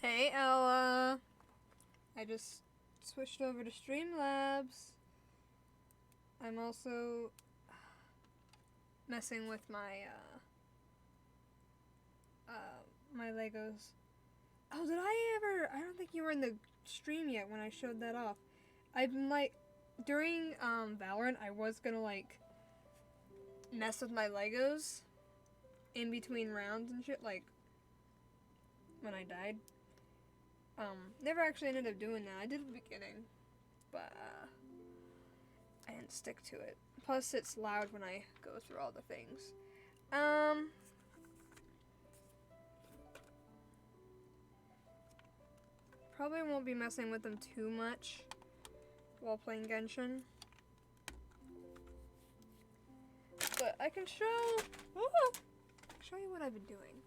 Hey Ella, I just switched over to Streamlabs. I'm also messing with my my Legos. Oh, did I ever? I don't think you were in the stream yet when I showed that off. I've been like, during Valorant, I was gonna like mess with my Legos in between rounds and shit, like when I died. Never actually ended up doing that. I did at the beginning, but I didn't stick to it. Plus, it's loud when I go through all the things. Probably won't be messing with them too much while playing Genshin. But I can show you what I've been doing.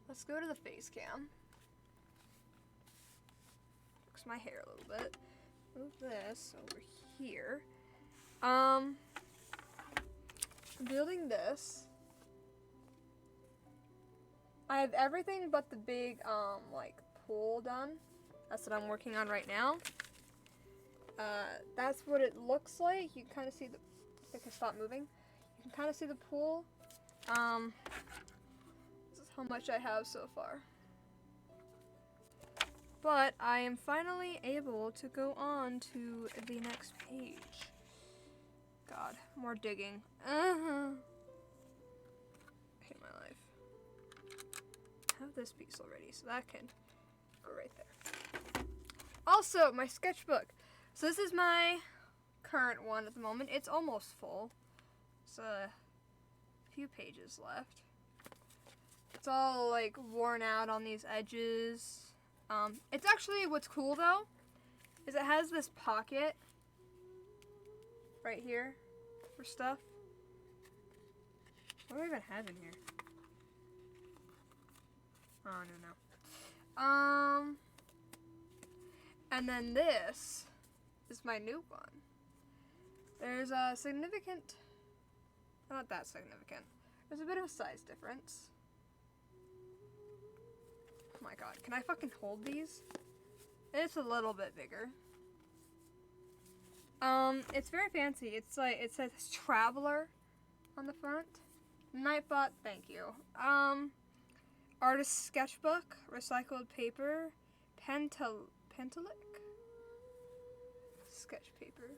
Let's go to the face cam. Fix my hair a little bit. Move this over here. I'm building this. I have everything but the big like pool done. That's what I'm working on right now. That's what it looks like. You can kind of see the. I can stop moving. You can kind of see the pool. This is how much I have so far. But I am finally able to go on to the next page. God, more digging. I hate my life. I have this piece already, so that can go right there. Also, my sketchbook. So this is my current one at the moment. It's almost full. It's a few pages left. It's all like worn out on these edges. It's actually, what's cool though, is it has this pocket right here for stuff. What do I even have in here? Oh, no. And then this is my new one. There's a significant, not that significant, there's a bit of a size difference. Oh my god, can I fucking hold these? It's a little bit bigger. It's very fancy. It's like, it says Traveler on the front. Nightbot, thank you. Artist sketchbook, recycled paper, Pentalic? Sketch paper.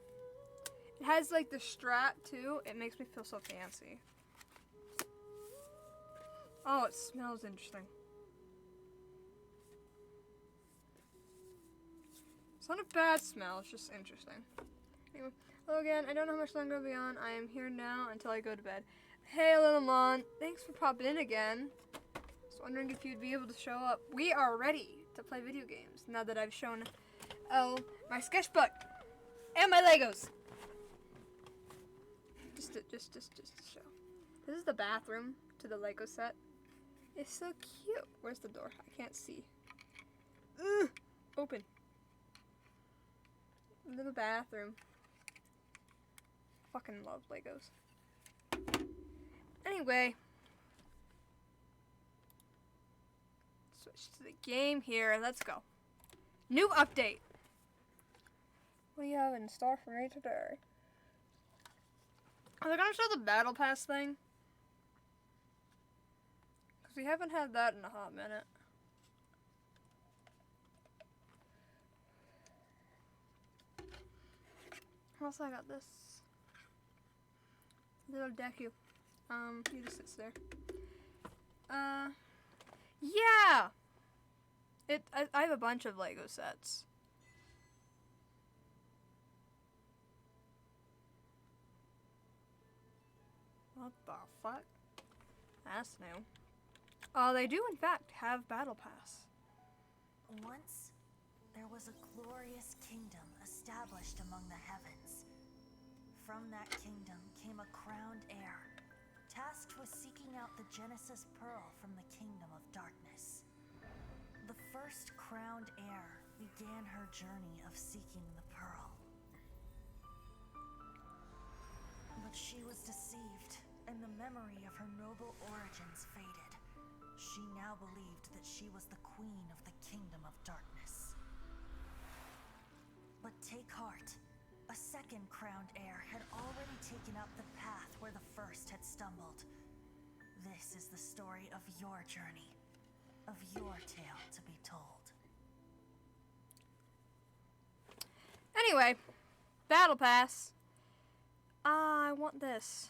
It has like the strap too. It makes me feel so fancy. Oh, it smells interesting. It's not a bad smell, it's just interesting. Anyway, hello again. I don't know how much longer I'll be on. I am here now until I go to bed. Hey, little Mon. Thanks for popping in again. Just wondering if you'd be able to show up. We are ready to play video games now that I've shown my sketchbook and my Legos. Just to show. This is the bathroom to the Lego set. It's so cute. Where's the door? I can't see. Ugh. Open. Little bathroom. Fucking love Legos. Anyway. Switch to the game here. Let's go. New update. What do you have in store for me today? Are they gonna show the battle pass thing? Because we haven't had that in a hot minute. Also, I got this little deku. He just sits there. Yeah! I have a bunch of Lego sets. What the fuck? That's new. They do in fact have Battle Pass. Once, there was a glorious kingdom established among the heavens. From that kingdom came a crowned heir, tasked with seeking out the Genesis Pearl from the kingdom of darkness. The first crowned heir began her journey of seeking the pearl. But she was deceived, and the memory of her noble origins faded. She now believed that she was the queen of the kingdom of darkness. a second crowned heir had already taken up the path where the first had stumbled. This is the story of your journey, of your tale to be told. Anyway, battle pass. I want this.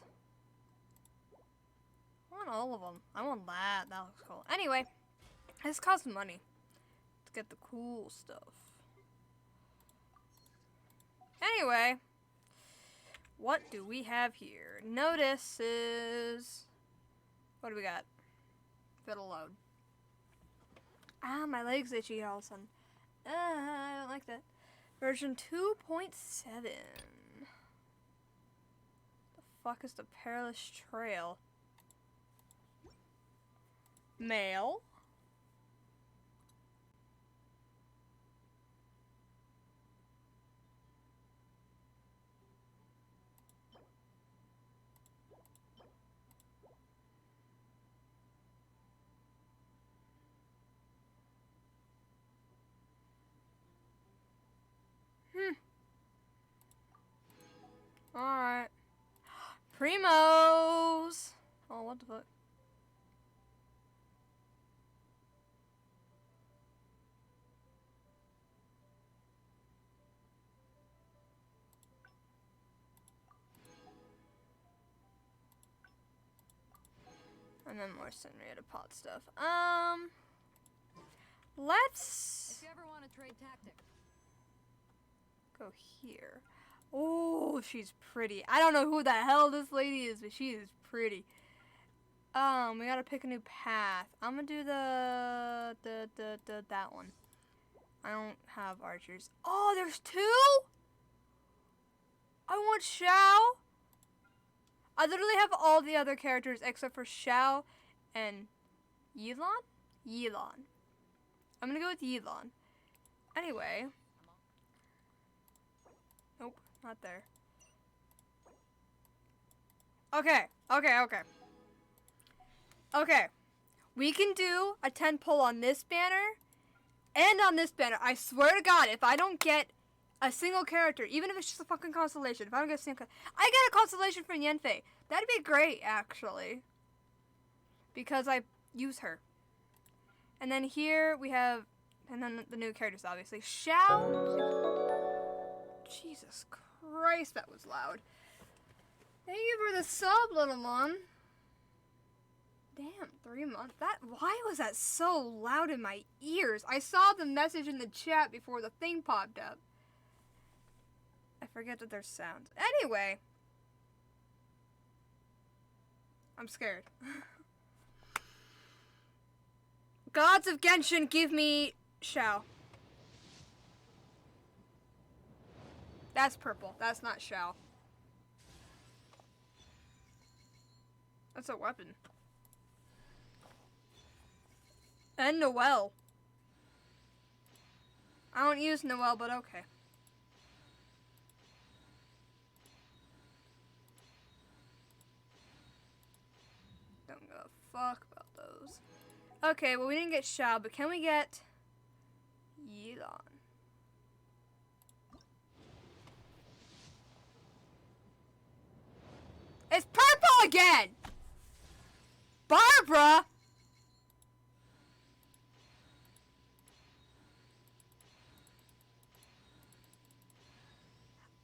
I want all of them. I want that. That looks cool. Anyway, this costs money to get the cool stuff. Anyway, what do we have here? Notices. What do we got? Fiddle load. Ah, my leg's itchy all of a sudden. I don't like that. Version 2.7. The fuck is the Perilous Trail? Mail. Alright. Primos! Oh, what the fuck? And then more Senrita pot stuff. Let's If you ever want to trade tactics. go here. Oh, she's pretty. I don't know who the hell this lady is, but she is pretty. We gotta pick a new path. I'm gonna do that one. I don't have archers. Oh, there's two? I want Xiao. I literally have all the other characters except for Xiao and Yilon? Yilon. I'm gonna go with Yilon. Anyway. Nope, not there. Okay. We can do a 10 pull on this banner and on this banner. I swear to God, if I don't get a single character, even if it's just a fucking constellation, if I don't get a single I get a constellation from Yenfei. That'd be great, actually. Because I use her. And then here we have, and then the new characters, obviously. Xiao. Jesus Christ, that was loud. Thank you for the sub, little mon. Damn, 3 months. Why was that so loud in my ears? I saw the message in the chat before the thing popped up. I forget that there's sounds. Anyway. I'm scared. Gods of Genshin, give me Xiao. That's purple. That's not Xiao. That's a weapon. And Noelle. I don't use Noelle, but okay. Don't give a fuck about those. Okay, well we didn't get Xiao, but can we get Yilon? It's purple again! Barbara!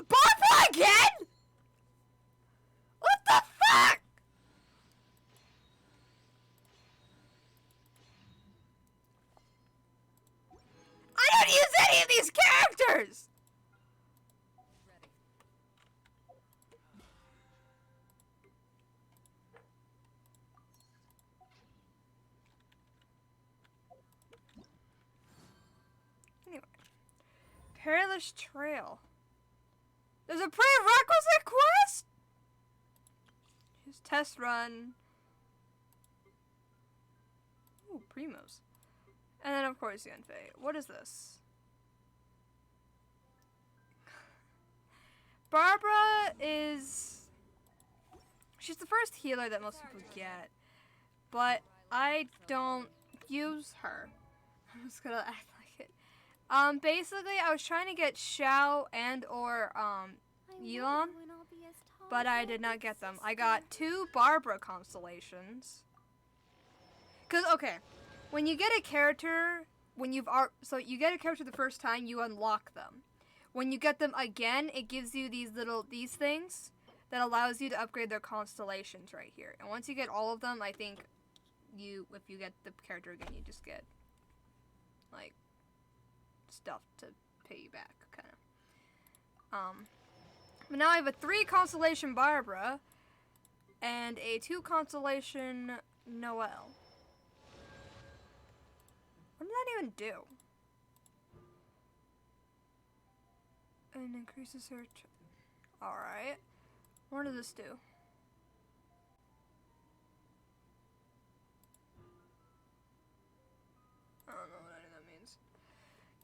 Barbara again? What the fuck? I don't use any of these characters! Ready. Anyway. Perilous Trail. There's a prerequisite quest? Just test run. Ooh, Primos. And then, of course, Yenfei. What is this? Barbara is... She's the first healer that most people get. But I don't use her. I'm just gonna act like it. Basically, I was trying to get Xiao and or, Elon, but I did not get them. I got 2 Barbara constellations. Cause okay, when you get a character, so you get a character the first time, you unlock them. When you get them again, it gives you these things that allows you to upgrade their constellations right here. And once you get all of them, I think if you get the character again, you just get like stuff to pay you back, kind of. But now I have a 3 constellation Barbara and a 2 constellation Noelle. What did that even do? And increases her. Alright. What does this do? I don't know what any of that means.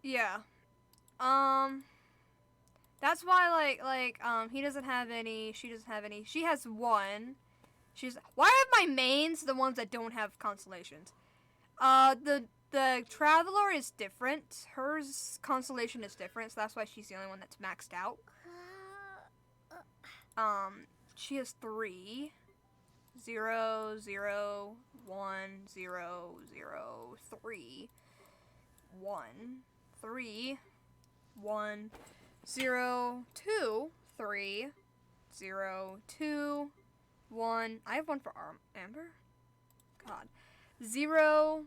Yeah. That's why he doesn't have any, she doesn't have any. She has 1. Why are my mains the ones that don't have constellations? The Traveler is different. Hers constellation is different, so that's why she's the only one that's maxed out. She has 3. 0, 0, 1, 0, 0, 3. 1, 3, 1, 0, 2, 3, 0, 2, 1. I have 1 for Amber? God. 0,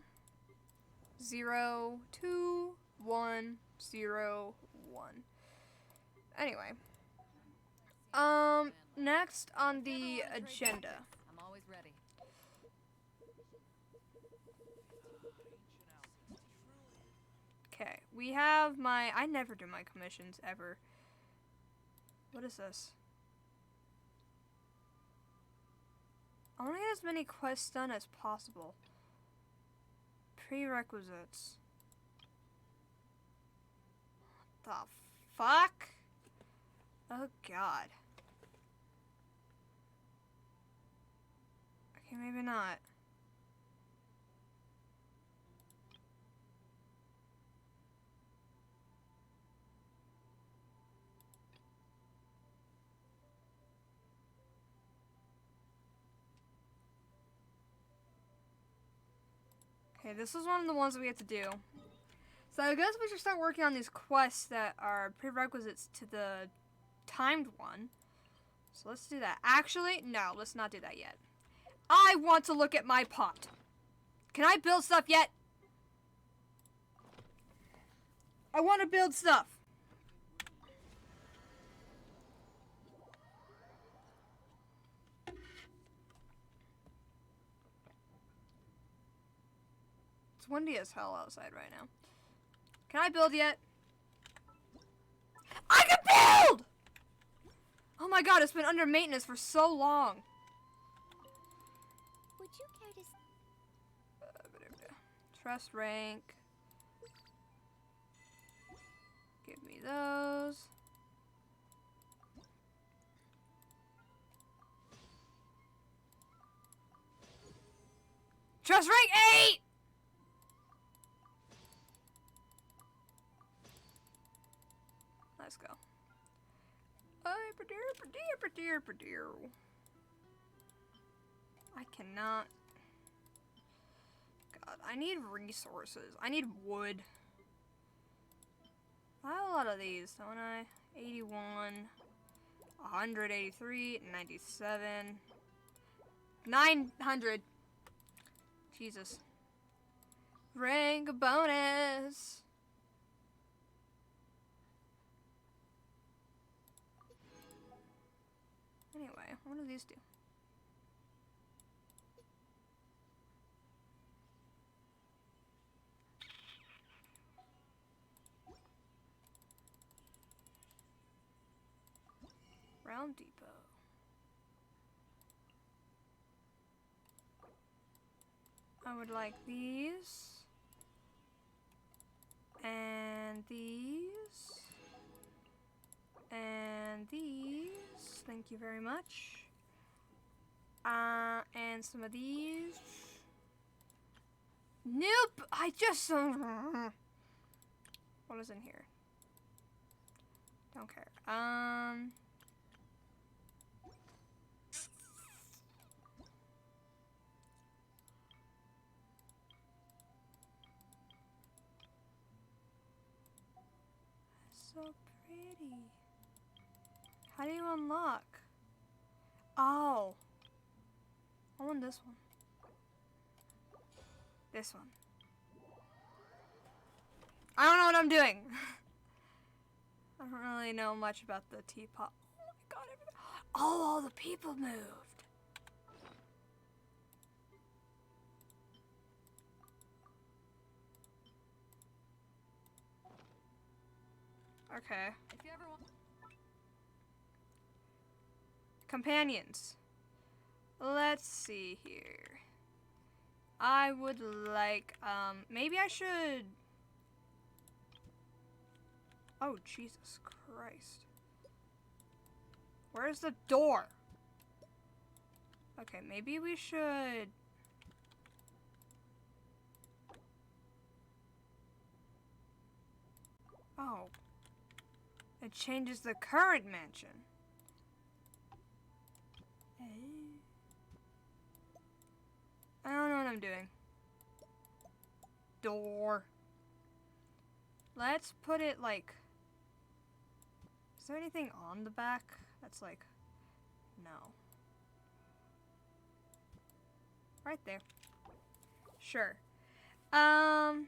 0, 2, 1, 0, 1. Anyway. Next on the agenda. I'm always ready. Okay, we have I never do my commissions ever. What is this? I want to get as many quests done as possible. Prerequisites. What the fuck? Oh god. Okay, maybe not. Okay, this is one of the ones that we have to do. So I guess we should start working on these quests that are prerequisites to the timed one. So let's do that. Actually, no, let's not do that yet. I want to look at my pot. Can I build stuff yet? I want to build stuff. It's windy as hell outside right now. Can I build yet? I can build! Oh my god, it's been under maintenance for so long. Would you care to... Trust rank. Give me those. Trust rank 8! Let's go. I cannot. God, I need resources. I need wood. I have a lot of these, don't I? 81, 183, 97, 900. Jesus. Rank bonus. Anyway, what do these do? Round Depot. I would like these. And these. And these. Thank you very much. And some of these. Nope! I just... what is in here? Don't care. so pretty. How do you unlock? Oh. I want this one. This one. I don't know what I'm doing. I don't really know much about the teapot. Oh my god, everything. Oh, all the people moved. Okay. If you ever want. Companions. Let's see here. I would like, maybe I should... Oh, Jesus Christ. Where's the door? Okay, maybe we should... Oh. It changes the current mansion. I don't know what I'm doing. Door. Let's put it like... Is there anything on the back that's like... No. Right there. Sure. Outdoor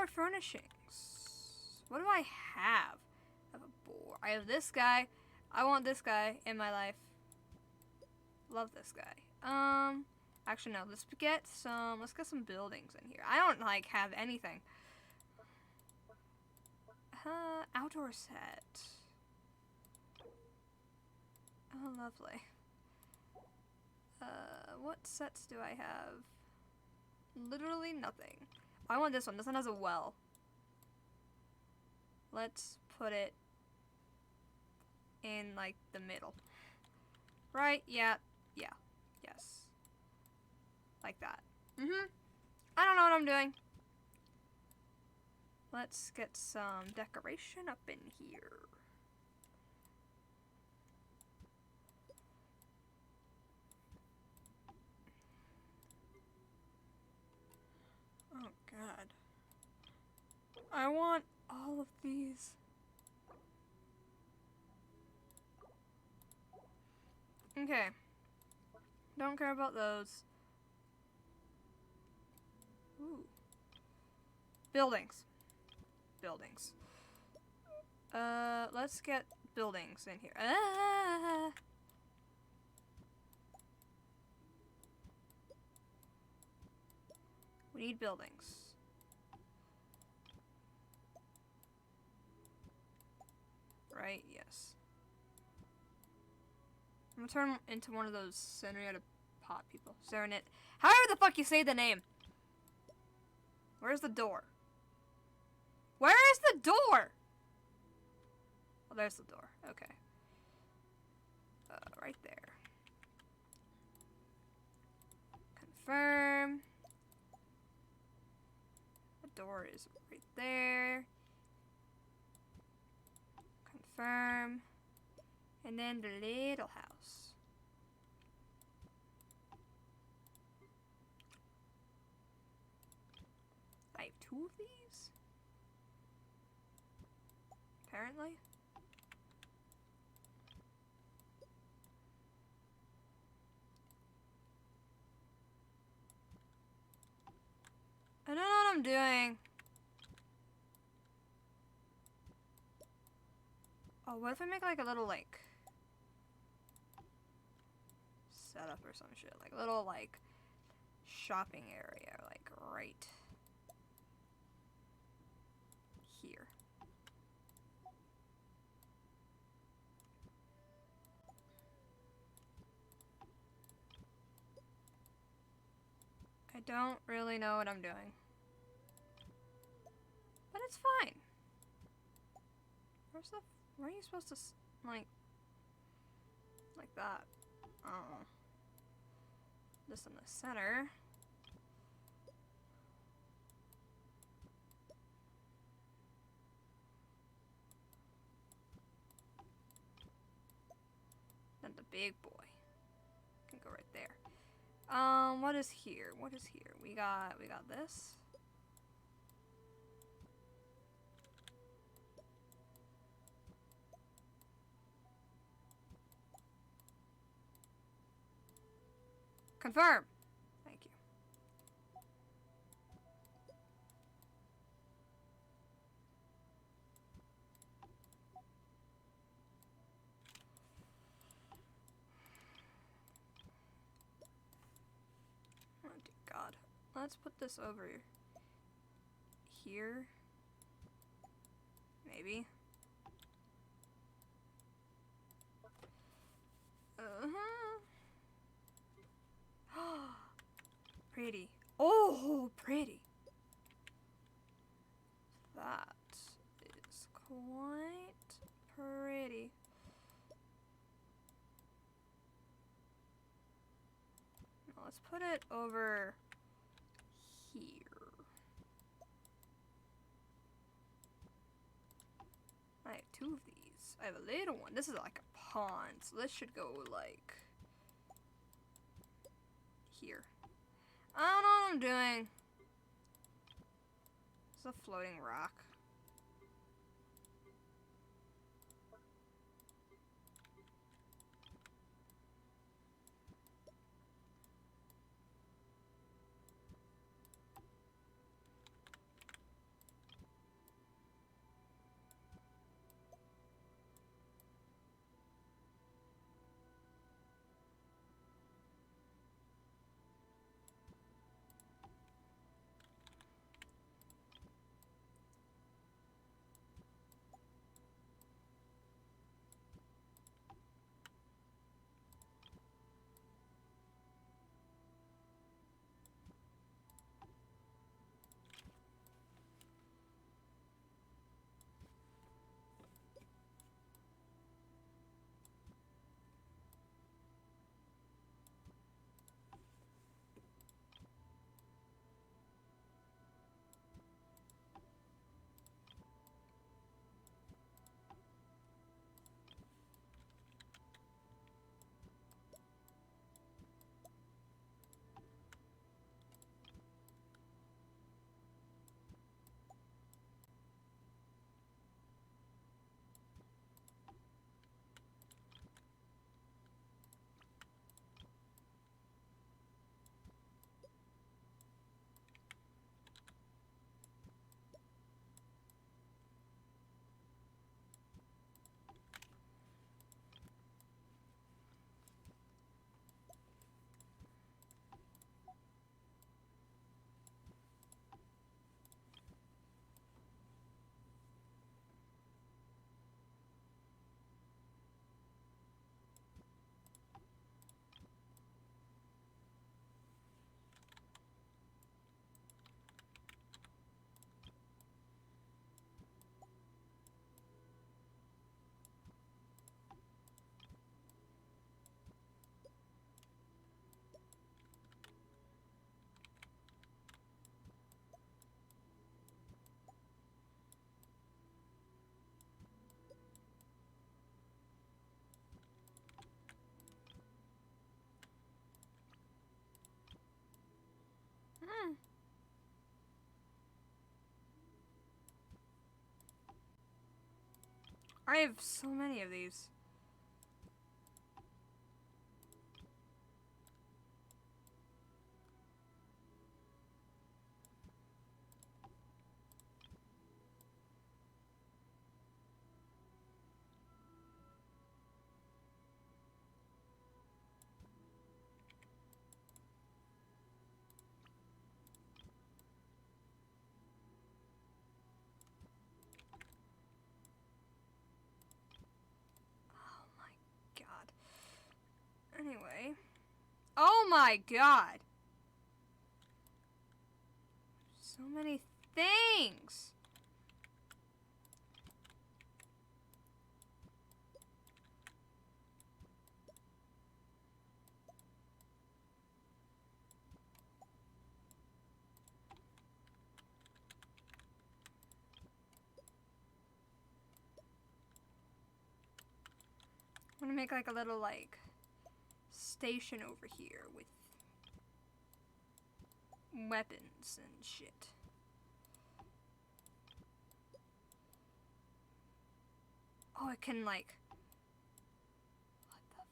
furnishings. What do I have? I have a boar. I have this guy. I want this guy in my life. Love this guy. Actually no, let's get some buildings in here. I don't like have anything. Outdoor set. Oh, lovely. What sets do I have? Literally nothing. I want this one. This one has a well. Let's put it in, like, the middle. Right? Yeah. Yeah. Yes. Like that. I don't know what I'm doing. Let's get some decoration up in here. Oh, God. I want all of these. Okay. Don't care about those. Ooh. Buildings. Buildings. Let's get buildings in here. Ah! We need buildings. Right? Yes. I'm gonna turn into one of those Serenade pot people. Serenade. However the fuck you say the name. Where's the door? Where is the door? Oh, there's the door. Okay. Right there. Confirm. The door is right there. Confirm. And then the little house. I have 2 of these? Apparently. I don't know what I'm doing. Oh, what if I make like a little like setup or some shit? Like a little like shopping area, like right here. I don't really know what I'm doing. But it's fine. Where are you supposed to, like that? Oh. This in the center. Then the big boy can go right there. What is here? What is here? We got this. Confirm. Thank you. Oh dear God. Let's put this over here. Maybe. Pretty. Oh, pretty. That is quite pretty. Now let's put it over here. I have two of these. I have a little one. This is like a pond, so this should go like here. I don't know what I'm doing. It's a floating rock. I have so many of these. Oh my God. Anyway. Oh my God. So many things. I'm gonna make like a little like station over here with weapons and shit. Oh, it can like... What the fuck?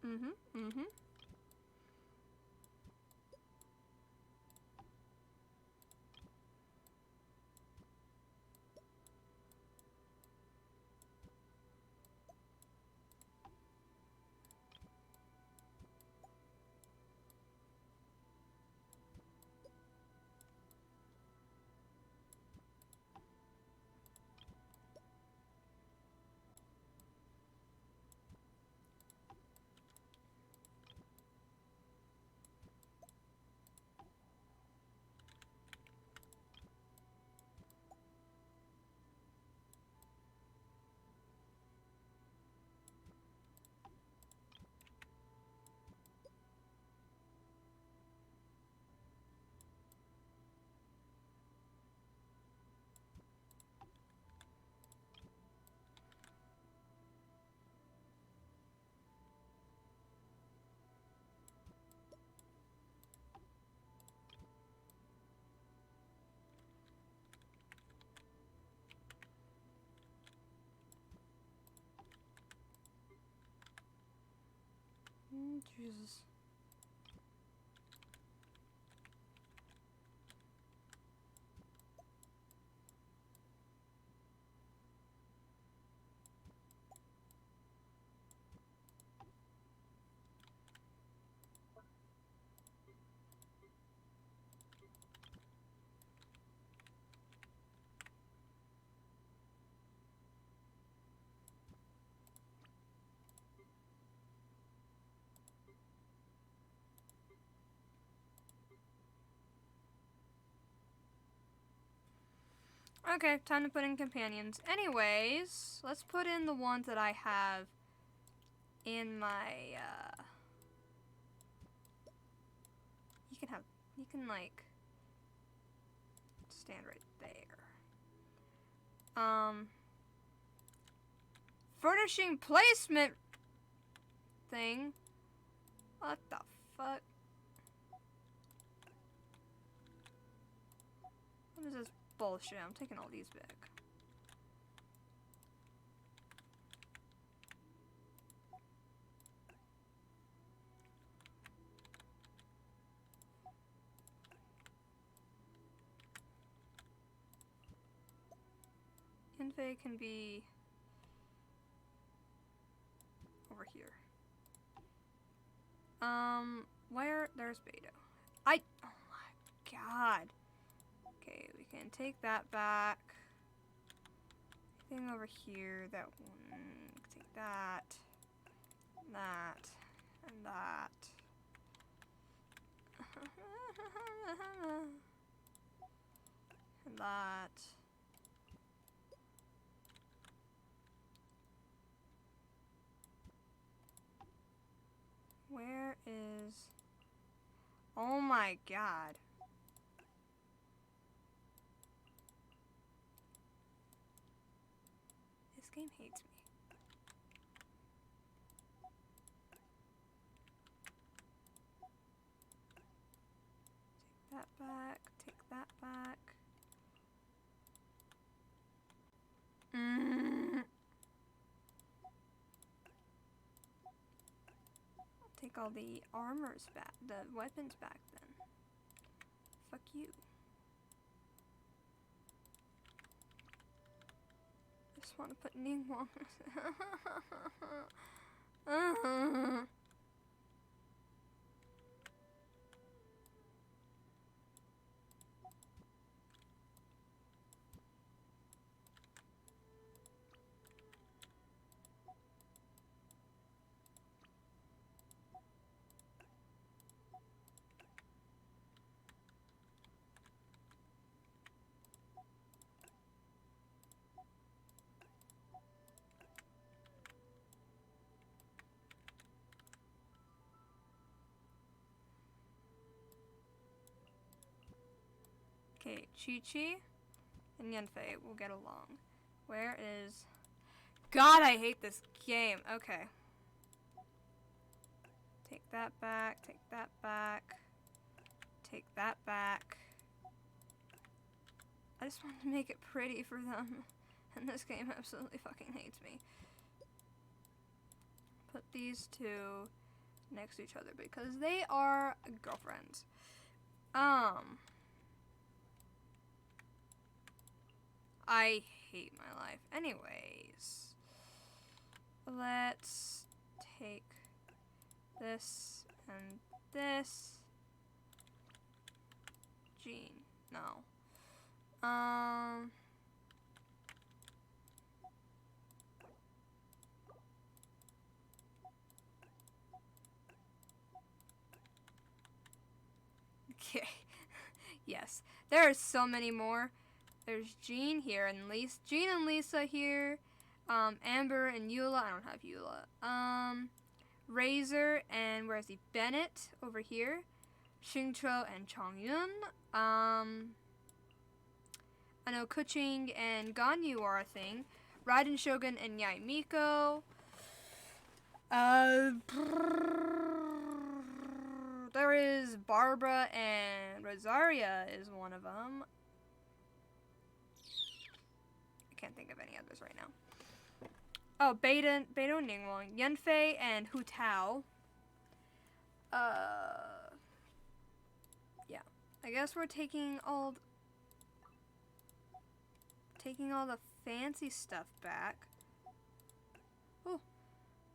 Mm-hmm. Jesus. Okay, time to put in companions. Anyways, let's put in the ones that I have in my, you can like, stand right there. Furnishing placement thing. What the fuck? What is this bullshit? I'm taking all these back. Inve can be over here. Where? There's Beto. Oh my god. Okay, we can take that back. Thing over here, that one. Take that. That. And that. And that. Where is... Oh my god. This game hates me. Take that back. Take that back. Take all the armors back, the weapons back then. Fuck you. Just want to put Ningguang. Okay, Chi-Chi and Yanfei will get along. Where is... God, I hate this game. Okay. Take that back, take that back, take that back. I just wanted to make it pretty for them, and this game absolutely fucking hates me. Put these two next to each other because they are girlfriends. I hate my life. Anyways, let's take this and this. Jean, no. Okay. Yes, there are so many more. There's Jean here and Lisa. Jean and Lisa here. Amber and Eula. I don't have Eula. Razor and where's he? Bennett over here. Xingqiu and Chongyun. I know Kuching and Ganyu are a thing. Raiden Shogun and Yai Miko. There is Barbara and Rosaria is one of them. I can't think of any others right now. Oh, Beidou Ningguang, Yanfei and Hu Tao. Yeah. I guess we're taking all the fancy stuff back. Oh.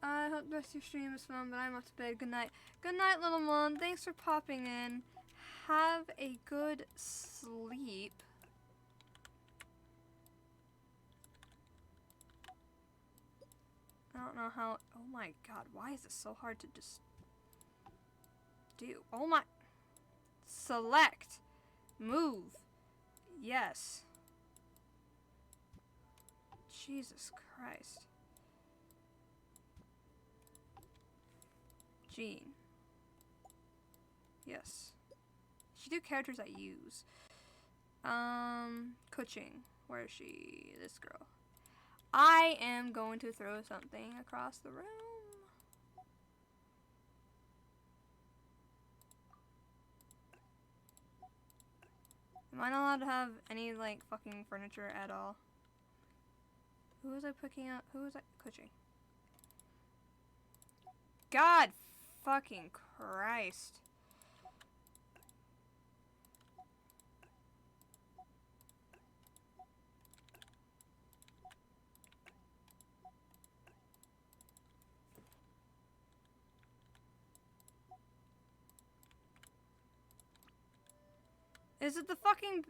I hope the rest of your stream is fun, but I'm off to bed. Good night. Good night, little one. Thanks for popping in. Have a good sleep. I don't know how. Oh my god, why is this so hard to just do? Oh my. Select. Move. Yes. Jesus Christ. Jean. Yes. She do characters I use. Kuching. Where is she? This girl. I am going to throw something across the room. Am I not allowed to have any, like, fucking furniture at all? Who was I picking up? Who was I? Kuching. God fucking Christ. Is it the fucking...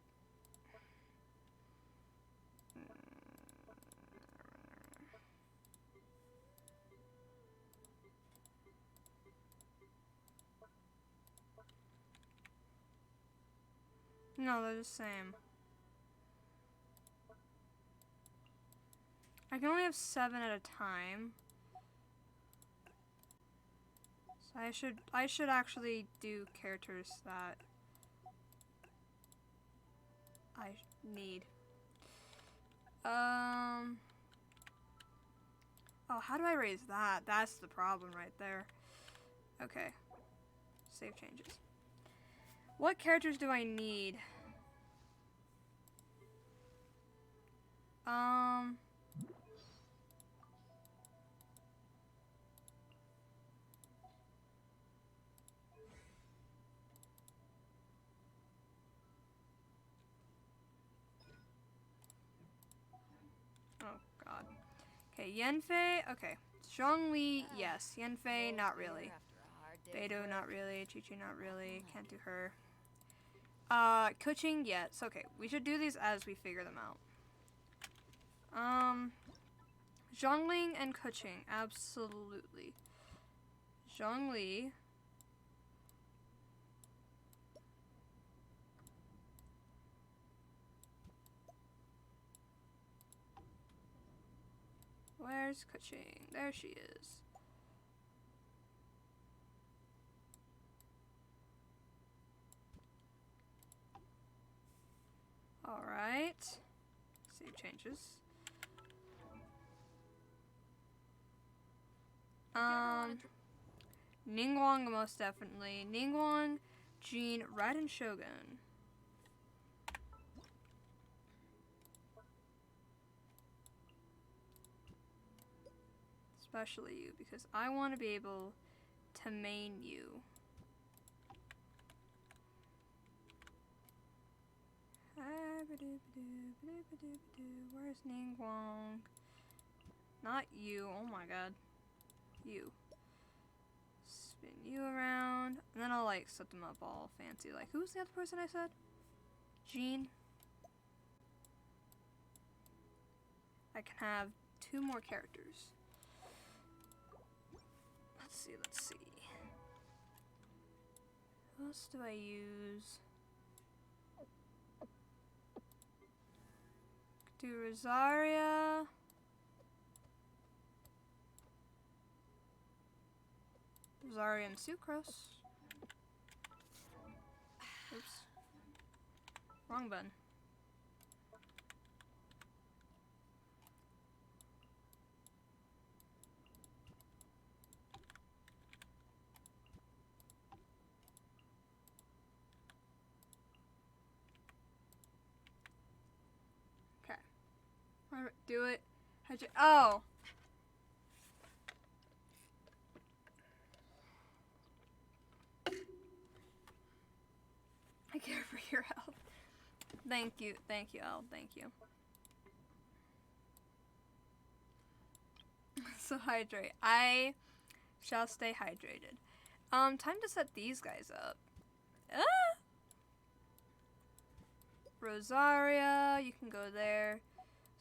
No, they're the same. I can only have 7 at a time. So I should actually do characters that I need. Oh, how do I raise that? That's the problem right there. Okay. Save changes. What characters do I need? Oh, God. Okay, Yanfei. Okay. Zhongli, yes. Yanfei, not really. Beidou, not really. Chi-Chi, not really. Can't do her. Kuching, yes. Okay, we should do these as we figure them out. Zhongling and Kuching, absolutely. Zhongli. Where's Kuching? There she is. Alright. Save changes. Ningguang most definitely. Ningguang, Jean, Raiden Shogun. Especially you, because I want to be able to to main you. Where's Ningguang? Not you. Oh my god. You. Spin you around. And then I'll like set them up all fancy. Like, who's the other person I said? Jean. I can have 2 more characters. Let's see, let's see. What else do I use? Do Rosaria. Rosaria and Sucrose. Oops. Wrong button. Okay. Do it. Oh! I care for your health. Thank you, Elle, thank you. So hydrate. I shall stay hydrated. Time to set these guys up. Ah! Rosaria, you can go there.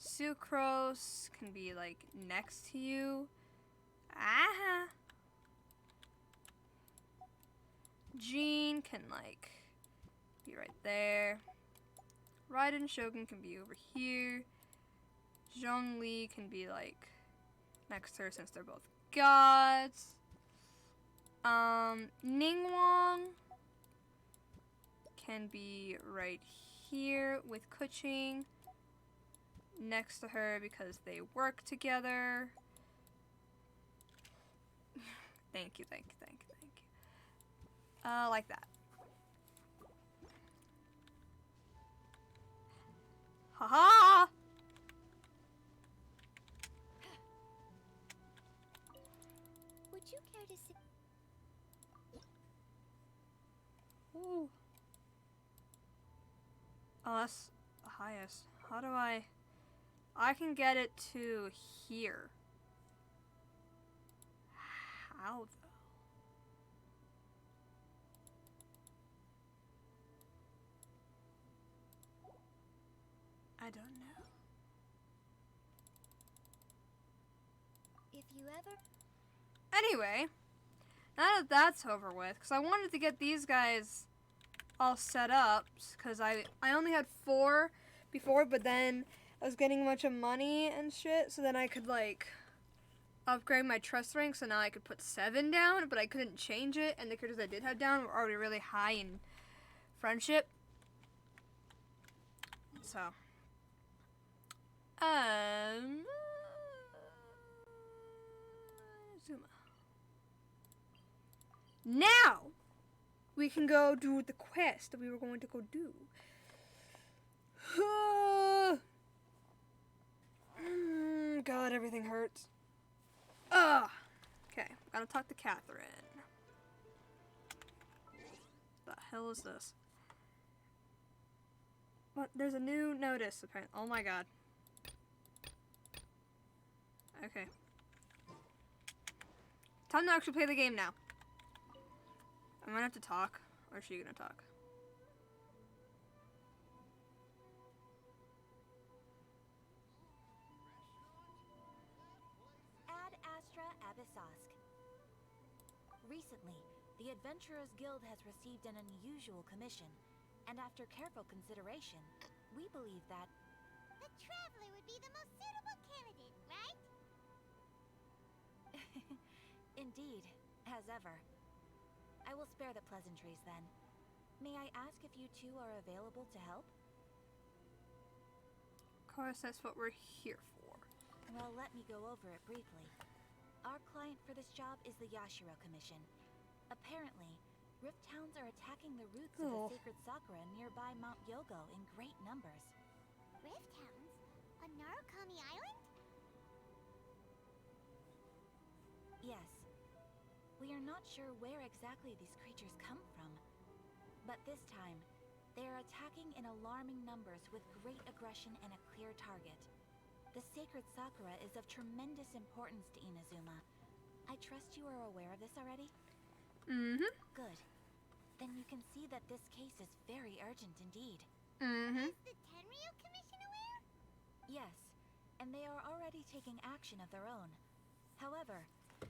Sucrose can be like next to you. Ah! Jean can like be right there. Raiden Shogun can be over here. Zhongli can be like next to her since they're both gods. Ningguang can be right here with Kuching next to her because they work together. Thank you. Like that. Haha! Would you care to see? Ooh. Oh, that's the highest. How do I can get it to here. How though? I don't know. If you ever... Anyway, now that that's over with, because I wanted to get these guys all set up, because I only had 4 before, but then I was getting a bunch of money and shit, so then I could, like, upgrade my trust rank, so now I could put 7 down, but I couldn't change it, and the characters I did have down were already really high in friendship. So, Zuma. Now, we can go do the quest that we were going to go do. God, everything hurts. Okay, gotta talk to Catherine. The hell is this? What? There's a new notice, apparently. Oh my god. Okay. Time to actually play the game now. I'm gonna have to talk. Or is she gonna talk? Ad Astra Abyssosk. Recently, the Adventurers Guild has received an unusual commission, and after careful consideration, we believe that the Traveler would be the most suitable candidate, right? Indeed, as ever. I will spare the pleasantries then. May I ask if you two are available to help? Of course, that's what we're here for. Well, let me go over it briefly. Our client for this job is the Yashiro Commission. Apparently, Rift Hounds are attacking the roots of the sacred sakura nearby Mount Yogo in great numbers. Rift Hounds? On Narukami Island? Yes. We are not sure where exactly these creatures come from. But this time, they are attacking in alarming numbers with great aggression and a clear target. The sacred Sakura is of tremendous importance to Inazuma. I trust you are aware of this already? Mm-hmm. Good. Then you can see that this case is very urgent indeed. Mm-hmm. Is the Tenryu Commission aware? Yes, and they are already taking action of their own. However,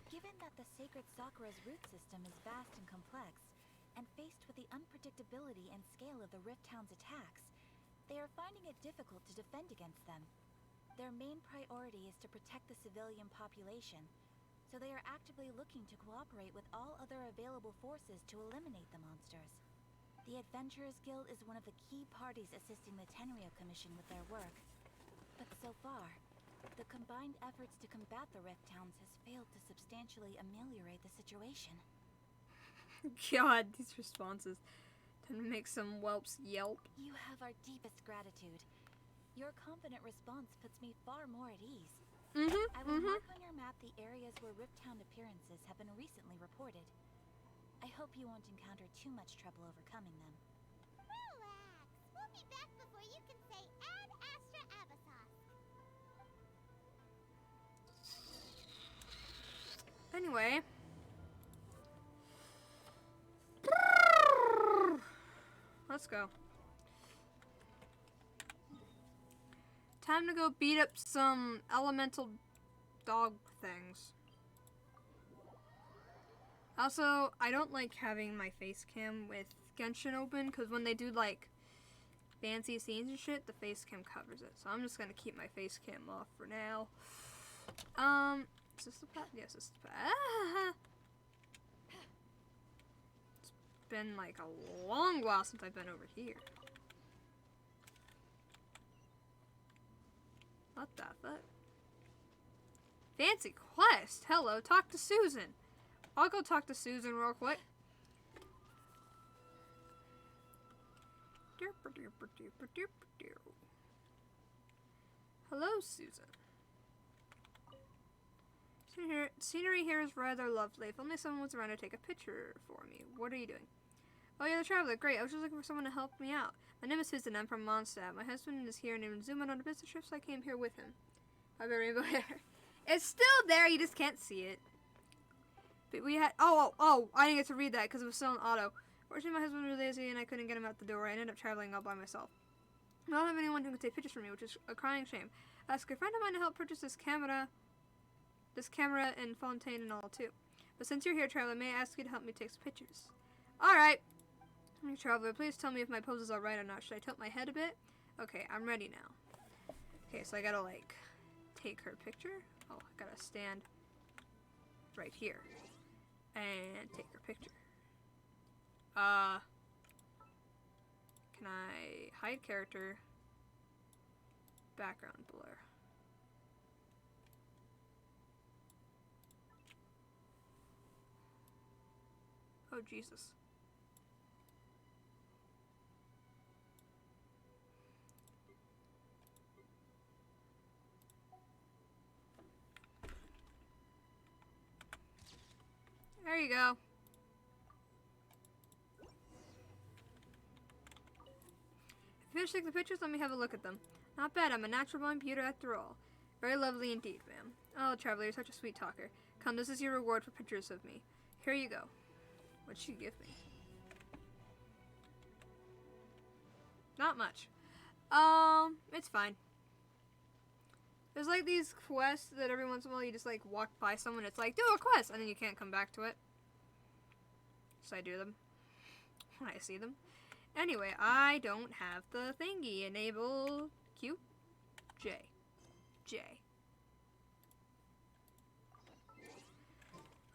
given that the sacred Sakura's root system is vast and complex, and faced with the unpredictability and scale of the Rift Town's attacks, they are finding it difficult to defend against them. Their main priority is to protect the civilian population, so they are actively looking to cooperate with all other available forces to eliminate the monsters. The Adventurers Guild is one of the key parties assisting the Tenryu Commission with their work. But so far, the combined efforts to combat the Rift Towns has failed to substantially ameliorate the situation. God, these responses tend to make some whelps yelp. You have our deepest gratitude. Your confident response puts me far more at ease. Mm-hmm. I will mark on your map the areas where Rift Town appearances have been recently reported. I hope you won't encounter too much trouble overcoming them. Relax. We'll be back before you can say Ad Astra Abyssos. Anyway. Let's go. Time to go beat up some elemental dog things. Also, I don't like having my face cam with Genshin open, because when they do like fancy scenes and shit, the face cam covers it. So I'm just gonna keep my face cam off for now. Is this the path? Yes, this is the path. It's been like a long while since I've been over here. What the fuck? Fancy quest! Hello, talk to Susan. I'll go talk to Susan real quick. Hello, Susan. Scenery here is rather lovely. If only someone was around to take a picture for me. What are you doing? Oh, you're the traveler. Great. I was just looking for someone to help me out. My name is Susan. I'm from Mondstadt. My husband is here named Zuma on a business trip, so I came here with him. I have a rainbow hair. It's still there. You just can't see it. But we had... Oh, I didn't get to read that because it was still in auto. Fortunately, my husband was lazy and I couldn't get him out the door. I ended up traveling all by myself. I don't have anyone who can take pictures for me, which is a crying shame. I asked a friend of mine to help purchase this camera and Fontaine and all too. But since you're here, traveler, may I ask you to help me take some pictures? Alright. Traveler, please tell me if my pose is alright or not. Should I tilt my head a bit? Okay, I'm ready now. Okay, so I gotta like take her picture. Oh, I gotta stand right here and take her picture. Can I hide character? Background blur. Oh, Jesus. There you go. Finish taking the pictures, let me have a look at them. Not bad, I'm a natural born beauty after all. Very lovely indeed, ma'am. Oh, traveler, you're such a sweet talker. Come, this is your reward for pictures of me. Here you go. What'd she give me? Not much. It's fine. There's like these quests that every once in a while you just like walk by someone, it's like, do a quest, and then you can't come back to it. So I do them when I see them. Anyway, I don't have the thingy enabled. Q? J.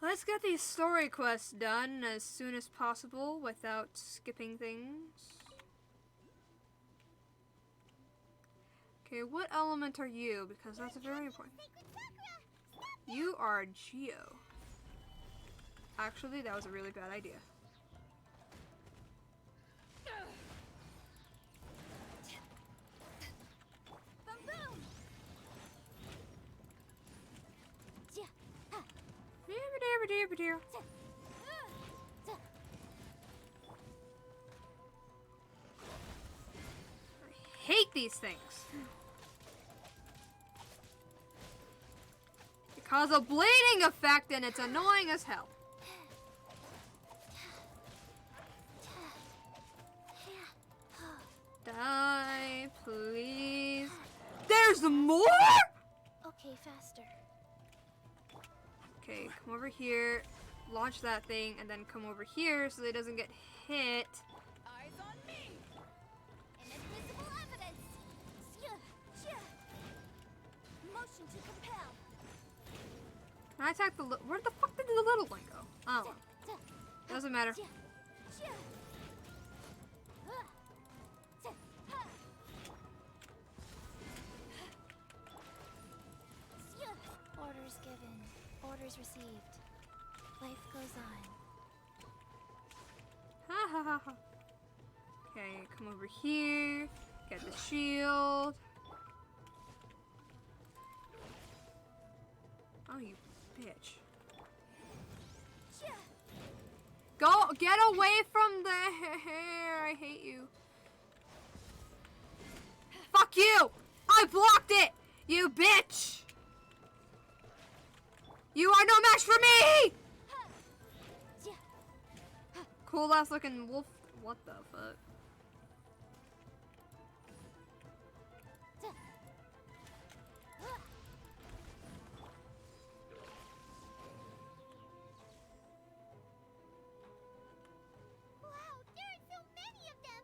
Let's get these story quests done as soon as possible without skipping things. Okay, what element are you? Because that's very important. You are Geo. Actually, that was a really bad idea. hate these things. They cause a bleeding effect and it's annoying as hell. Die, please. There's more? Okay, faster. Okay, come over here, launch that thing, and then come over here so that it doesn't get hit. Eyes on me! Inadmissible evidence. Motion to compel. Can I attack the where the fuck did the little one go? Oh, doesn't matter. Orders given. Orders received. Life goes on. Ha ha ha ha. Okay, come over here. Get the shield. Oh, you bitch. Go, get away from the hair. I hate you. Fuck you! I blocked it! You bitch! You are no match for me! Cool ass looking wolf. What the fuck? Wow, there are so many of them.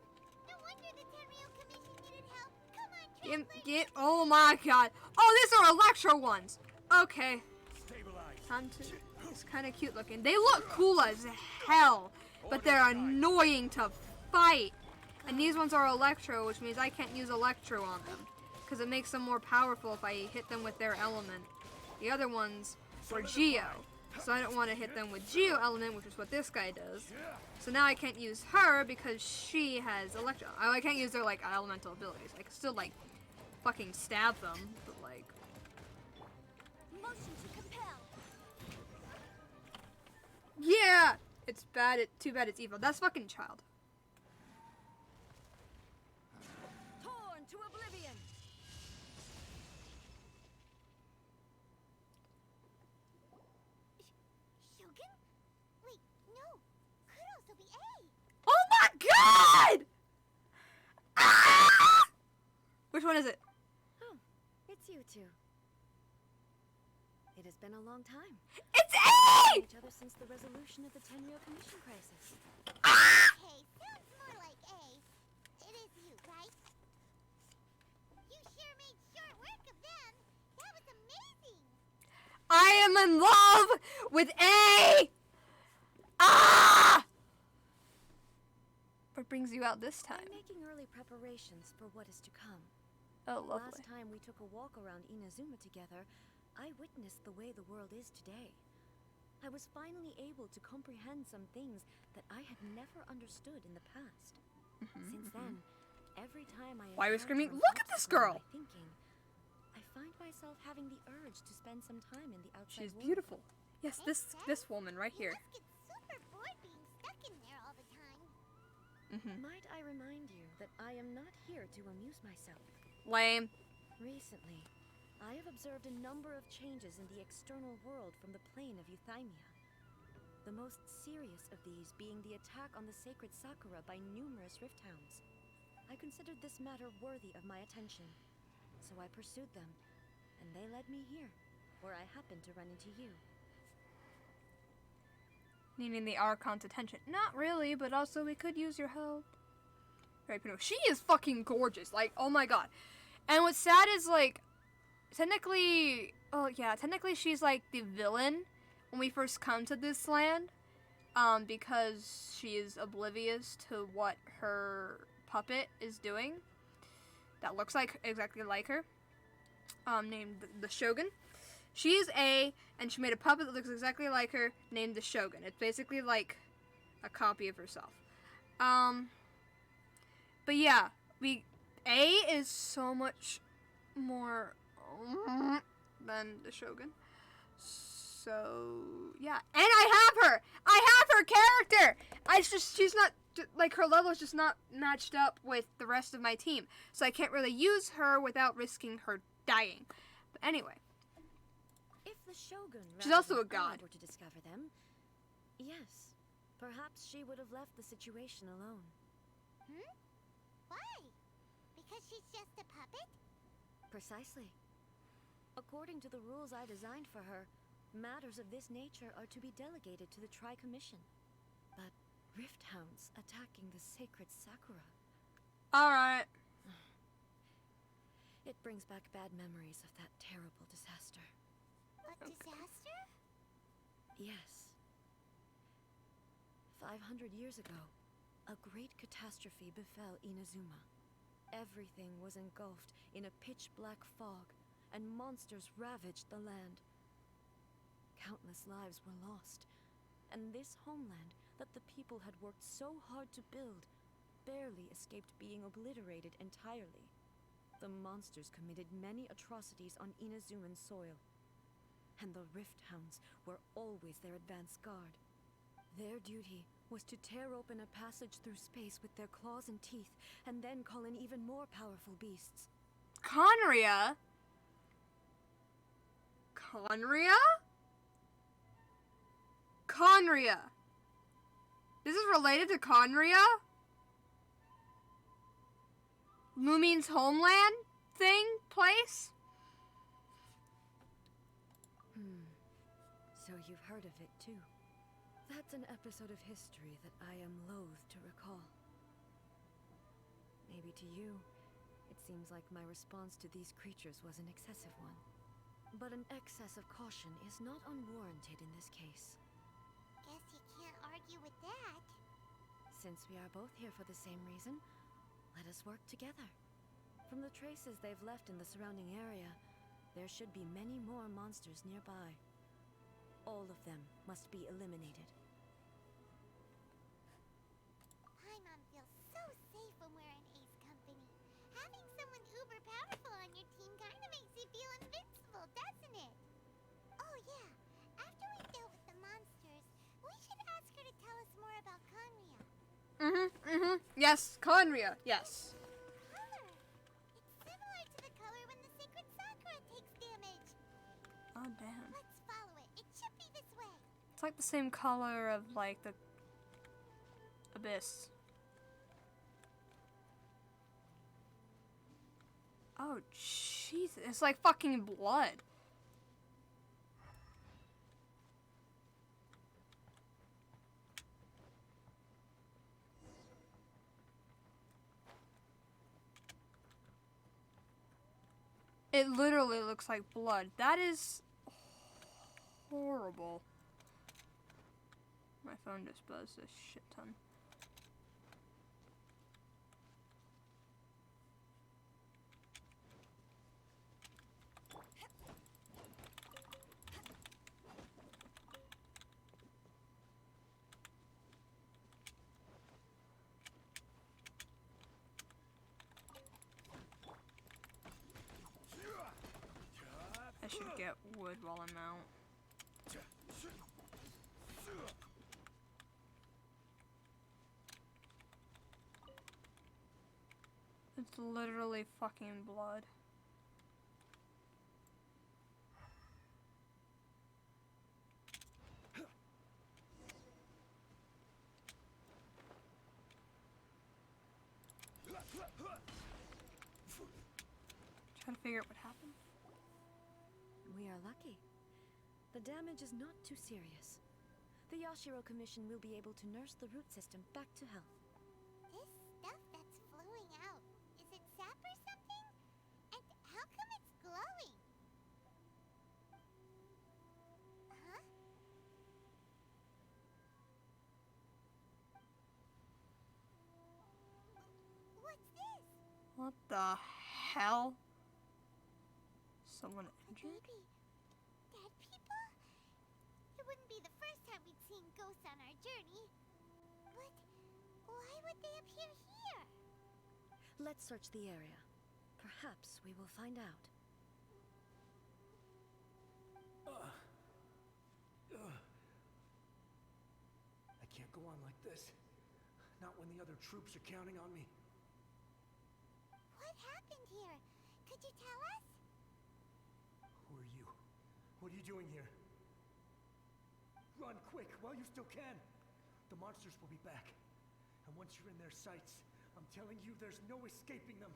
No wonder the Tenryou Commission needed help. Come on, Get, oh my god. Oh, these are Electro ones. Okay. Time to. It's kind of cute looking. They look cool as hell, but they're annoying to fight. And these ones are Electro, which means I can't use Electro on them, because it makes them more powerful if I hit them with their element. The other ones were Geo, so I don't want to hit them with Geo element, which is what this guy does. So now I can't use her because she has Electro. I can't use their like elemental abilities. I can still like fucking stab them, but like. motion to compel. Yeah! It's bad. Too bad it's evil. That's fucking child. Torn to oblivion! Shogun? Wait, no. Could also be A. Oh my god! Ah! Which one is it? Oh, it's you two. It has been a long time. It's A! Each other since the resolution of the Tenryou Commission crisis. Okay, sounds more like A. It is you, right? You sure made short work of them. That was amazing. I am in love with A! Ah! What brings you out this time? I'm making early preparations for what is to come. Oh, lovely. Last time we took a walk around Inazuma together, I witnessed the way the world is today. I was finally able to comprehend some things that I had never understood in the past. Since then, every time I Why are we encounter screaming, an "Look at this obstacle in girl!" my thinking, I find myself having the urge to spend some time in the outside She's world. beautiful. Yes, this woman right here. You must get super bored being stuck in there all the time. Might I remind you that I am not here to amuse myself. Lame. Recently, I have observed a number of changes in the external world from the plane of Euthymia. The most serious of these being the attack on the sacred Sakura by numerous rift hounds. I considered this matter worthy of my attention, so I pursued them, and they led me here, where I happened to run into you. Needing the Archon's attention. Not really, but also we could use your help. Right, Pino. She is fucking gorgeous. Like, oh my god. And what's sad is, like, technically she's like the villain when we first come to this land. Because she is oblivious to what her puppet is doing. That looks like exactly like her. Named the Shogun. She is A, and she made a puppet that looks exactly like her, named the Shogun. It's basically like a copy of herself. But yeah, A is so much more than the Shogun. So yeah, and I have her. I have her character. She's not like her level is just not matched up with the rest of my team, so I can't really use her without risking her dying. But anyway, If the Shogun She's also rather a than I god. were to discover them, yes, perhaps she would have left the situation alone. Why? Because she's just a puppet? Precisely. According to the rules I designed for her, matters of this nature are to be delegated to the Tri-Commission. But Rift Hounds attacking the sacred Sakura. alright. It brings back bad memories of that terrible disaster. A disaster? Yes. 500 years ago, a great catastrophe befell Inazuma. Everything was engulfed in a pitch-black fog, and monsters ravaged the land. Countless lives were lost, and this homeland that the people had worked so hard to build barely escaped being obliterated entirely. The monsters committed many atrocities on Inazuman soil, and the Rift Hounds were always their advance guard. Their duty was to tear open a passage through space with their claws and teeth, and then call in even more powerful beasts. Conria? Conria? Conria. This is related to Conria? Lumine's homeland thing? Place? So you've heard of it too. That's an episode of history that I am loath to recall. Maybe to you, it seems like my response to these creatures was an excessive one. But an excess of caution is not unwarranted in this case. Guess you can't argue with that. Since we are both here for the same reason, let us work together. From the traces they've left in the surrounding area, there should be many more monsters nearby. All of them must be eliminated. Paimon feels so safe when we're in Ace Company. Having someone uber powerful on your team kind of makes you feel invincible, doesn't it? Oh yeah, after we've dealt with the monsters, we should ask her to tell us more about Conria. Yes, Conria, yes. Color! It's similar to the color when the sacred Sakura takes damage. Oh, damn. Let's follow it. It should be this way. It's like the same color of, like, the abyss. Oh, Jesus. It's like fucking blood. It literally looks like blood. That is horrible. My phone just buzzed a shit ton. I should get wood while I'm out. It's literally fucking blood. Trying to figure out what happened. We are lucky. The damage is not too serious. The Yashiro Commission will be able to nurse the root system back to health. This stuff that's flowing out, is it sap or something? And how come it's glowing? Huh? What's this? What the hell? Someone injured? Maybe dead people? It wouldn't be the first time we'd seen ghosts on our journey. But why would they appear here? Let's search the area. Perhaps we will find out. I can't go on like this. Not when the other troops are counting on me. What happened here? Could you tell us? Who are you? What are you doing here? Run quick, while you still can! The monsters will be back. And once you're in their sights, I'm telling you, there's no escaping them.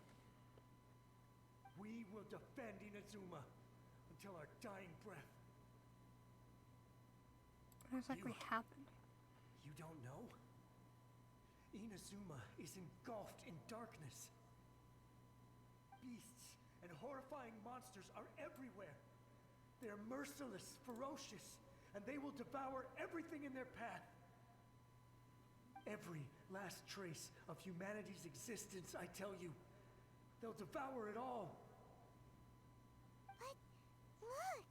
We will defend Inazuma until our dying breath. What exactly happened? You don't know? Inazuma is engulfed in darkness. Beasts and horrifying monsters are everywhere. They're merciless, ferocious, and they will devour everything in their path. Every last trace of humanity's existence, I tell you. They'll devour it all. But look,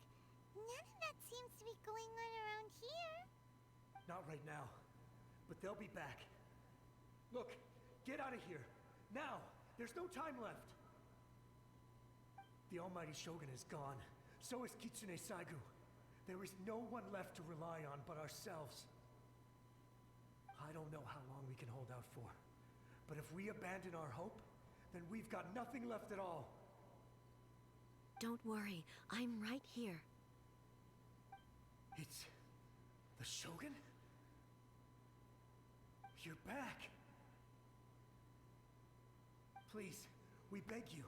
none of that seems to be going on around here. Not right now, but they'll be back. Look, get out of here. Now! There's no time left. The almighty Shogun is gone. So is Kitsune Saigu. There is no one left to rely on but ourselves. I don't know how long we can hold out for. But if we abandon our hope, then we've got nothing left at all. Don't worry, I'm right here. It's the Shogun? You're back. Please, we beg you.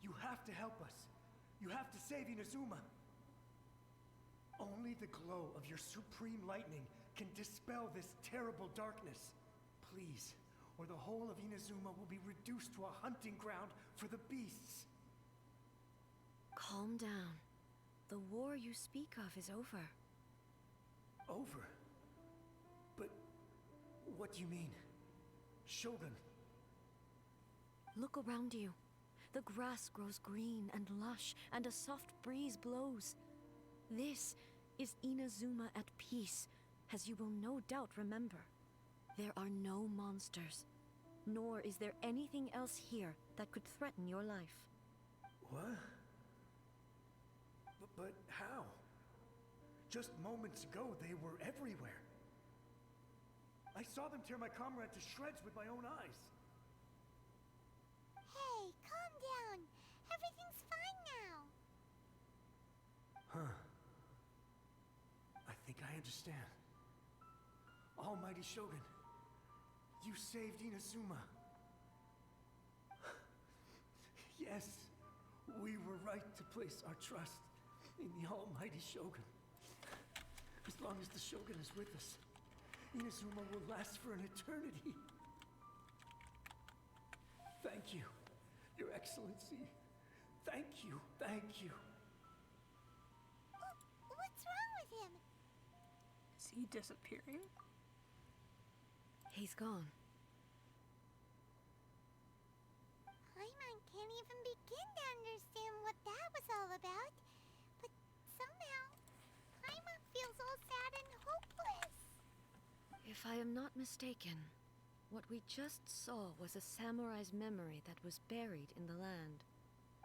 You have to help us. You have to save Inazuma. Only the glow of your supreme lightning can dispel this terrible darkness. Please, or the whole of Inazuma will be reduced to a hunting ground for the beasts. Calm down. The war you speak of is over. Over? But what do you mean? Shogun? Look around you. The grass grows green and lush, and a soft breeze blows. This is Inazuma at peace, as you will no doubt remember. There are no monsters, nor is there anything else here that could threaten your life. What? But how? Just moments ago, they were everywhere. I saw them tear my comrade to shreds with my own eyes. Hey, calm down. Everything's fine now. Huh. I think I understand. Almighty Shogun, you saved Inazuma. Yes, we were right to place our trust in the Almighty Shogun. As long as the Shogun is with us, Inazuma will last for an eternity. Thank you, Your Excellency. Thank you, thank you. What's wrong with him? Is he disappearing? He's gone. Paimon can't even begin to understand what that was all about. But somehow, Paimon feels all sad and hopeless. If I am not mistaken, what we just saw was a samurai's memory that was buried in the land.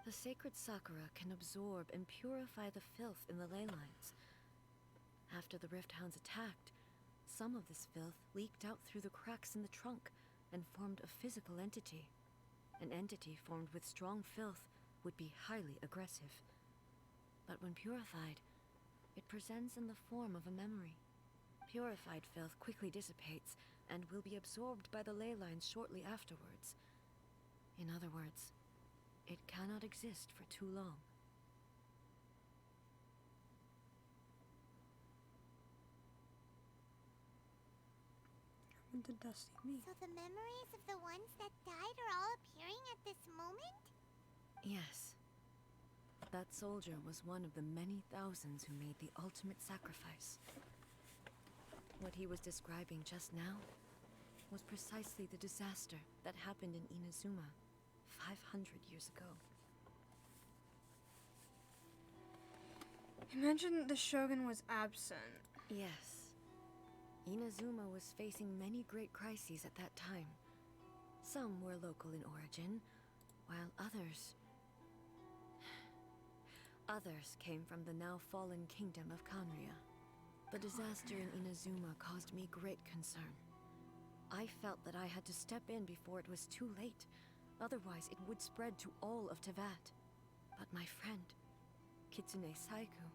The sacred Sakura can absorb and purify the filth in the ley lines. After the Rift Hounds attacked, some of this filth leaked out through the cracks in the trunk and formed a physical entity. An entity formed with strong filth would be highly aggressive. But when purified, it presents in the form of a memory. Purified filth quickly dissipates and will be absorbed by the ley lines shortly afterwards. In other words, it cannot exist for too long. What did Dusty mean? So the memories of the ones that died are all appearing at this moment? Yes. That soldier was one of the many thousands who made the ultimate sacrifice. What he was describing just now was precisely the disaster that happened in Inazuma 500 years ago. You mentioned the Shogun was absent. Yes. Inazuma was facing many great crises at that time. Some were local in origin, while others came from the now fallen kingdom of Kanria. The disaster in Inazuma caused me great concern. I felt that I had to step in before it was too late. Otherwise, it would spread to all of Tevat. But my friend, Kitsune Saiku,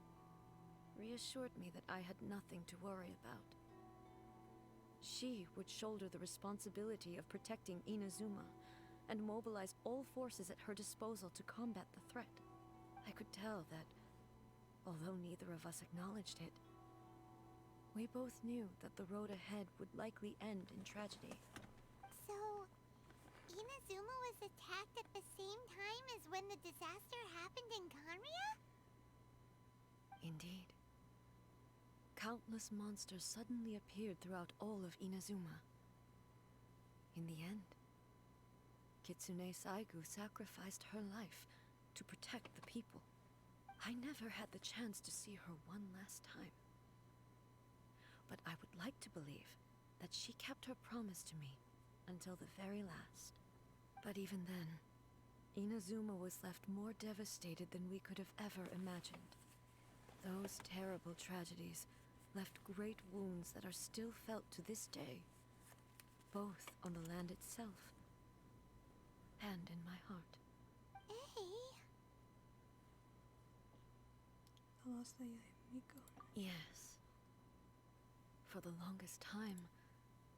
reassured me that I had nothing to worry about. She would shoulder the responsibility of protecting Inazuma and mobilize all forces at her disposal to combat the threat. I could tell that, although neither of us acknowledged it, we both knew that the road ahead would likely end in tragedy. So, Inazuma was attacked at the same time as when the disaster happened in Kanria? Indeed. Countless monsters suddenly appeared throughout all of Inazuma. In the end, Kitsune Saigu sacrificed her life to protect the people. I never had the chance to see her one last time. But I would like to believe that she kept her promise to me until the very last. But even then, Inazuma was left more devastated than we could have ever imagined. Those terrible tragedies left great wounds that are still felt to this day, both on the land itself and in my heart. Yes. For the longest time,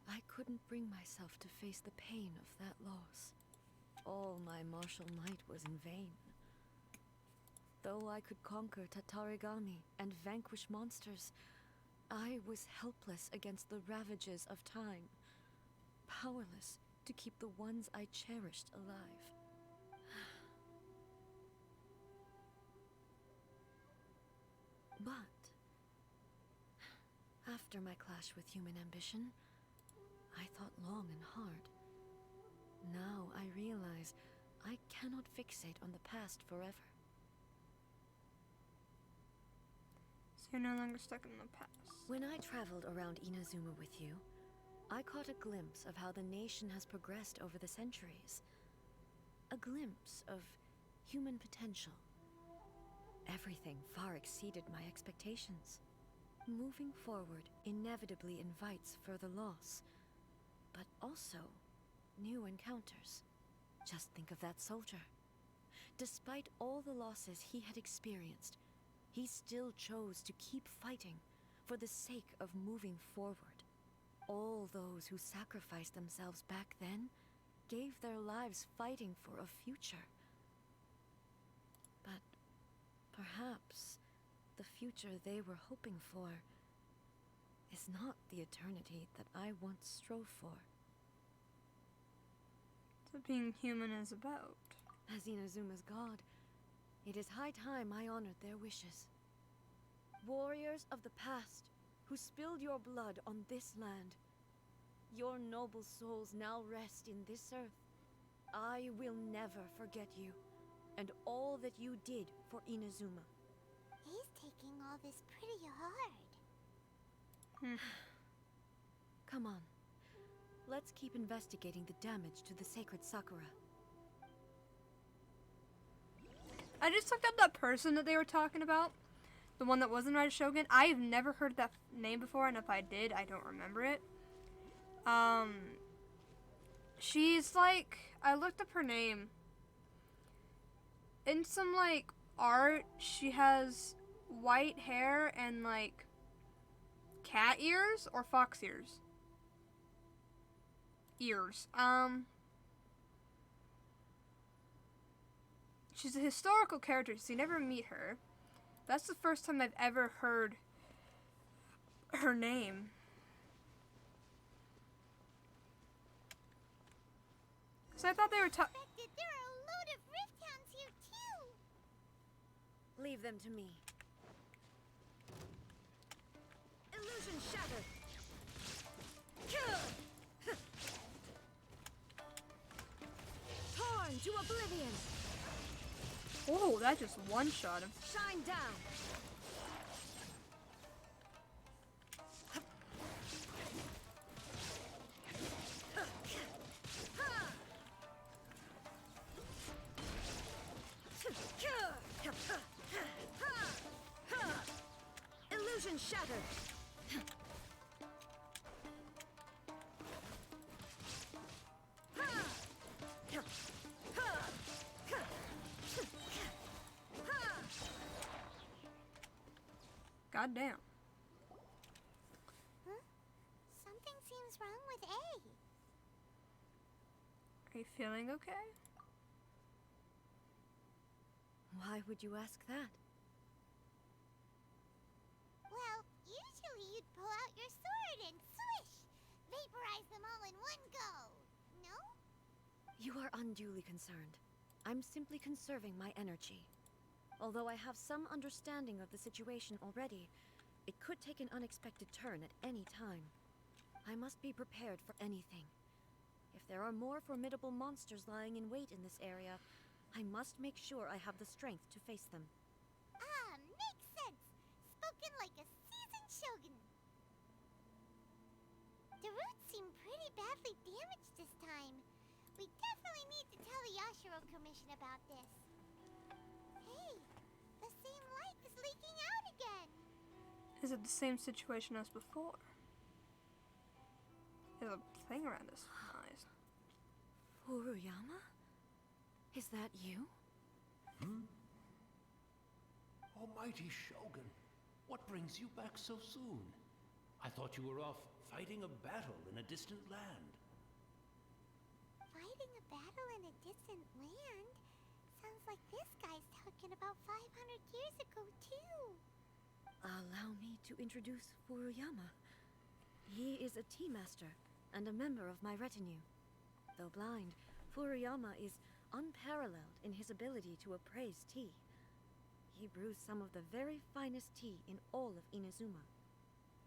I couldn't bring myself to face the pain of that loss. All my martial might was in vain. Though I could conquer Tatarigami and vanquish monsters, I was helpless against the ravages of time, powerless to keep the ones I cherished alive. But after my clash with human ambition, I thought long and hard. Now I realize I cannot fixate on the past forever. So you're no longer stuck in the past. When I traveled around Inazuma with you, I caught a glimpse of how the nation has progressed over the centuries. A glimpse of human potential. Everything far exceeded my expectations. Moving forward inevitably invites further loss, but also new encounters. Just think of that soldier. Despite all the losses he had experienced, he still chose to keep fighting for the sake of moving forward. All those who sacrificed themselves back then gave their lives fighting for a future. But perhaps the future they were hoping for is not the eternity that I once strove for. That's what being human is about. As Inazuma's god, it is high time I honored their wishes. Warriors of the past, who spilled your blood on this land, your noble souls now rest in this earth. I will never forget you, and all that you did for Inazuma. He's taking all this pretty hard. Come on. Let's keep investigating the damage to the sacred Sakura. I just looked up that person that they were talking about. The one that wasn't Red Shogun. I've never heard that name before, and if I did, I don't remember it. She's like, I looked up her name. In some like art, she has white hair and like cat ears or fox ears. She's a historical character, so you never meet her. That's the first time I've ever heard her name. So I thought they were talking. There are a load of rift hounds here too. Leave them to me. Illusion shattered. Torn to oblivion. Oh, that just one-shot him. Shine down. Illusion shattered. Goddamn. Huh? Something seems wrong with A. Are you feeling okay? Why would you ask that? Well, usually you'd pull out your sword and swish! Vaporize them all in one go! No? You are unduly concerned. I'm simply conserving my energy. Although I have some understanding of the situation already, it could take an unexpected turn at any time. I must be prepared for anything. If there are more formidable monsters lying in wait in this area, I must make sure I have the strength to face them. Ah, makes sense! Spoken like a seasoned shogun. The roots seem pretty badly damaged this time. We definitely need to tell the Yashiro Commission about this. Hey, the same light is leaking out again. Is it the same situation as before? There's a thing around his eyes. Furuyama? Is that you? Almighty Shogun, what brings you back so soon? I thought you were off fighting a battle in a distant land. Fighting a battle in a distant land? Sounds like this guy's talking about 500 years ago, too. Allow me to introduce Furuyama. He is a tea master and a member of my retinue. Though blind, Furuyama is unparalleled in his ability to appraise tea. He brews some of the very finest tea in all of Inazuma.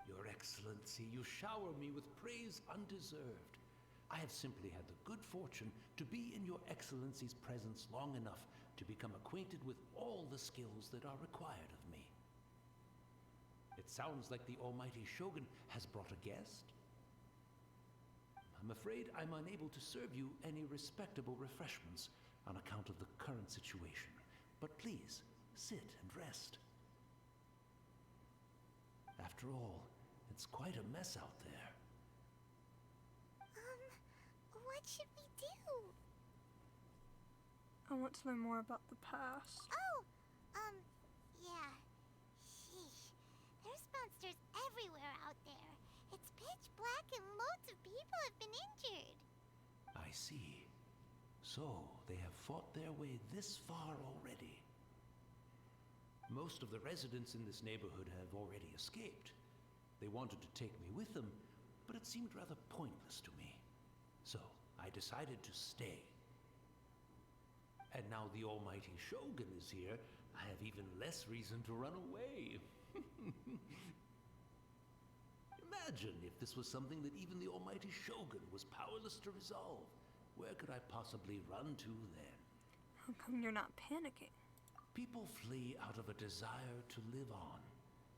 Your Excellency, you shower me with praise undeserved. I have simply had the good fortune to be in your Excellency's presence long enough to become acquainted with all the skills that are required of me. It sounds like the Almighty Shogun has brought a guest. I'm afraid I'm unable to serve you any respectable refreshments on account of the current situation. But please, sit and rest. After all, it's quite a mess out there. What should we do? I want to learn more about the past. Oh, yeah. Sheesh. There's monsters everywhere out there. It's pitch black and loads of people have been injured. I see. So, they have fought their way this far already. Most of the residents in this neighborhood have already escaped. They wanted to take me with them, but it seemed rather pointless to me. So, I decided to stay. And now the Almighty Shogun is here, I have even less reason to run away. Imagine if this was something that even the Almighty Shogun was powerless to resolve. Where could I possibly run to then? How come you're not panicking? People flee out of a desire to live on,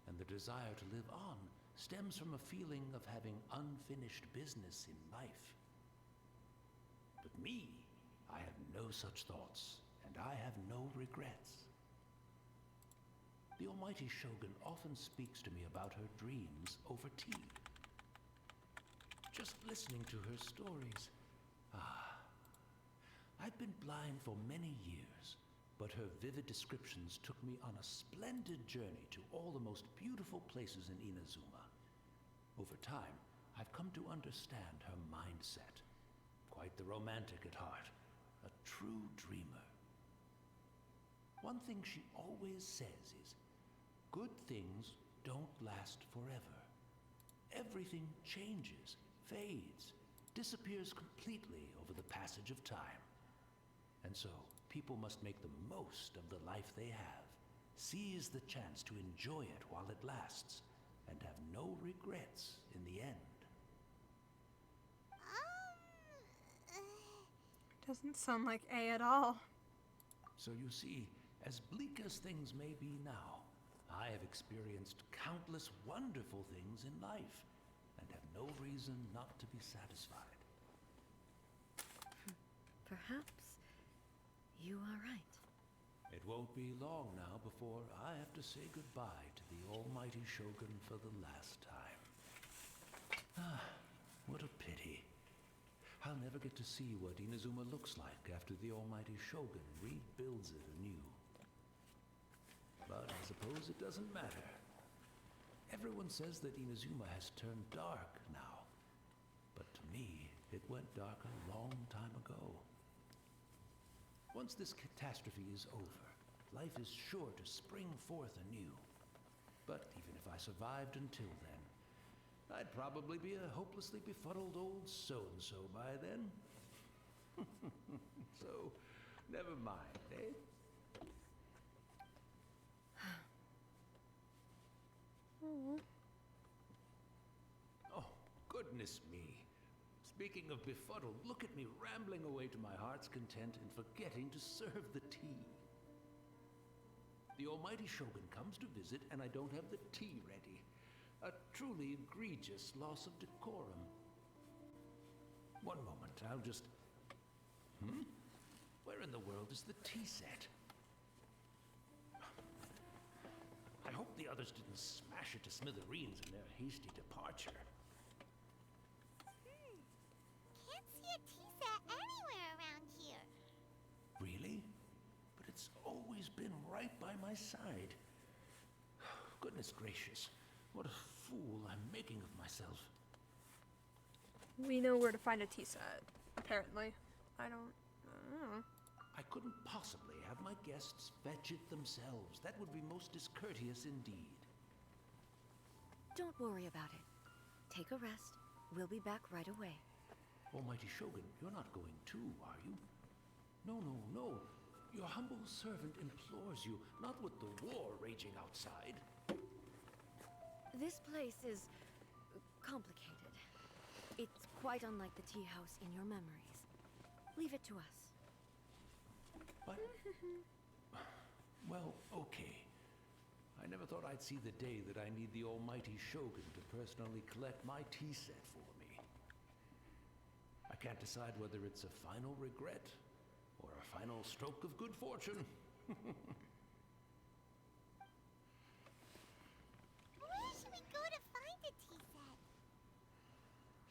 and the desire to live on stems from a feeling of having unfinished business in life. But me, I have no such thoughts, and I have no regrets. The Almighty Shogun often speaks to me about her dreams over tea. Just listening to her stories, I've been blind for many years, but her vivid descriptions took me on a splendid journey to all the most beautiful places in Inazuma. Over time, I've come to understand her mindset. Quite the romantic at heart, a true dreamer. One thing she always says is, good things don't last forever. Everything changes, fades, disappears completely over the passage of time. And so, people must make the most of the life they have, seize the chance to enjoy it while it lasts, and have no regrets in the end. Doesn't sound like A at all. So you see, as bleak as things may be now, I have experienced countless wonderful things in life, and have no reason not to be satisfied. Perhaps you are right. It won't be long now before I have to say goodbye to the Almighty Shogun for the last time. What a pity. I'll never get to see what Inazuma looks like after the Almighty Shogun rebuilds it anew. But I suppose it doesn't matter. Everyone says that Inazuma has turned dark now. But to me, it went dark a long time ago. Once this catastrophe is over, life is sure to spring forth anew. But even if I survived until then, I'd probably be a hopelessly befuddled old so-and-so by then. So, never mind, eh? Oh, goodness me. Speaking of befuddled, look at me rambling away to my heart's content and forgetting to serve the tea. The almighty Shogun comes to visit and I don't have the tea ready. A truly egregious loss of decorum. One moment, I'll just... Where in the world is the tea set? I hope the others didn't smash it to smithereens in their hasty departure. Can't see a tea set anywhere around here. Really? But it's always been right by my side. Goodness gracious, what a fool I'm making of myself. We know where to find a tea set, apparently. I don't know. I couldn't possibly have my guests fetch it themselves. That would be most discourteous indeed. Don't worry about it. Take a rest. We'll be back right away. Almighty Shogun, you're not going too, are you? No, no, no. Your humble servant implores you, not with the war raging outside. This place is complicated. It's quite unlike the tea house in your memories. Leave it to us. But... well, okay. I never thought I'd see the day that I need the almighty Shogun to personally collect my tea set for me. I can't decide whether it's a final regret or a final stroke of good fortune. Where should we go to find a tea set?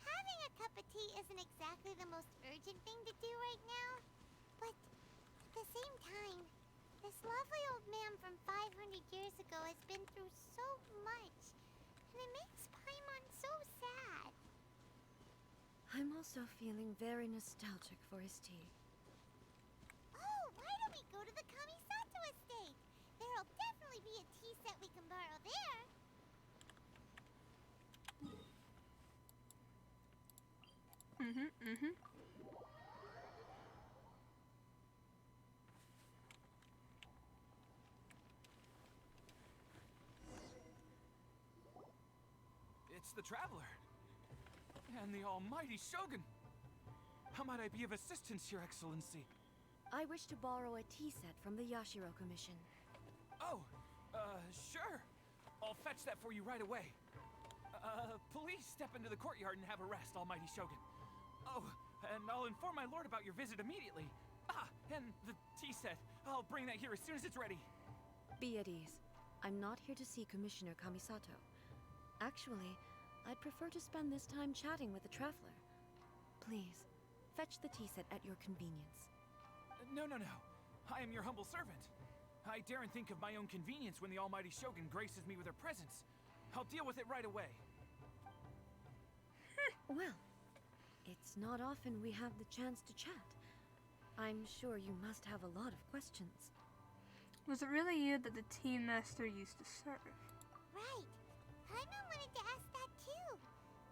Having a cup of tea isn't exactly the most urgent thing to do right now, but at the same time, this lovely old man from 500 years ago has been through so much, and it makes Paimon so sad. I'm also feeling very nostalgic for his tea. Oh, why don't we go to the Kamisato estate? There'll definitely be a tea set we can borrow there. It's the Traveler. And the almighty Shogun. How might I be of assistance, Your Excellency? I wish to borrow a tea set from the Yashiro Commission. Oh, sure. I'll fetch that for you right away. Please step into the courtyard and have a rest, almighty Shogun. Oh, and I'll inform my lord about your visit immediately. Ah, and the tea set. I'll bring that here as soon as it's ready. Be at ease. I'm not here to see Commissioner Kamisato. Actually, I'd prefer to spend this time chatting with the Traveler. Please, fetch the tea set at your convenience. No. I am your humble servant. I daren't think of my own convenience when the almighty Shogun graces me with her presence. I'll deal with it right away. Well, it's not often we have the chance to chat. I'm sure you must have a lot of questions. Was it really you that the tea master used to serve? Right. Paimon wanted to ask that too.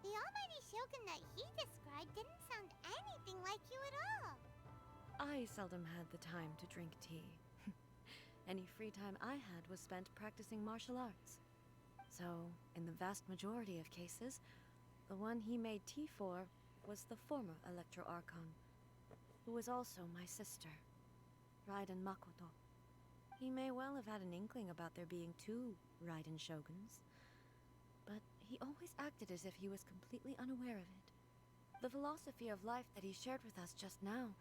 The almighty Shogun that he described didn't sound anything like you at all. I seldom had the time to drink tea. Any free time I had was spent practicing martial arts. So, in the vast majority of cases, the one he made tea for was the former Electro Archon, who was also my sister, Raiden Makoto. He may well have had an inkling about there being two Raiden Shoguns, but he always acted as if he was completely unaware of it. The philosophy of life that he shared with us just now,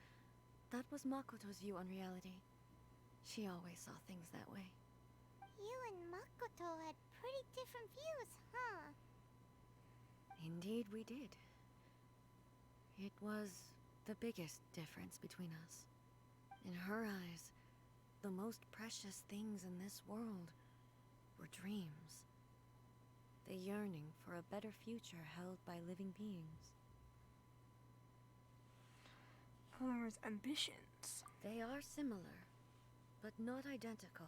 that was Makoto's view on reality. She always saw things that way. You and Makoto had pretty different views, huh? Indeed we did. It was the biggest difference between us. In her eyes, the most precious things in this world were dreams. the yearning for a better future held by living beings. Homer's ambitions. They are similar, but not identical.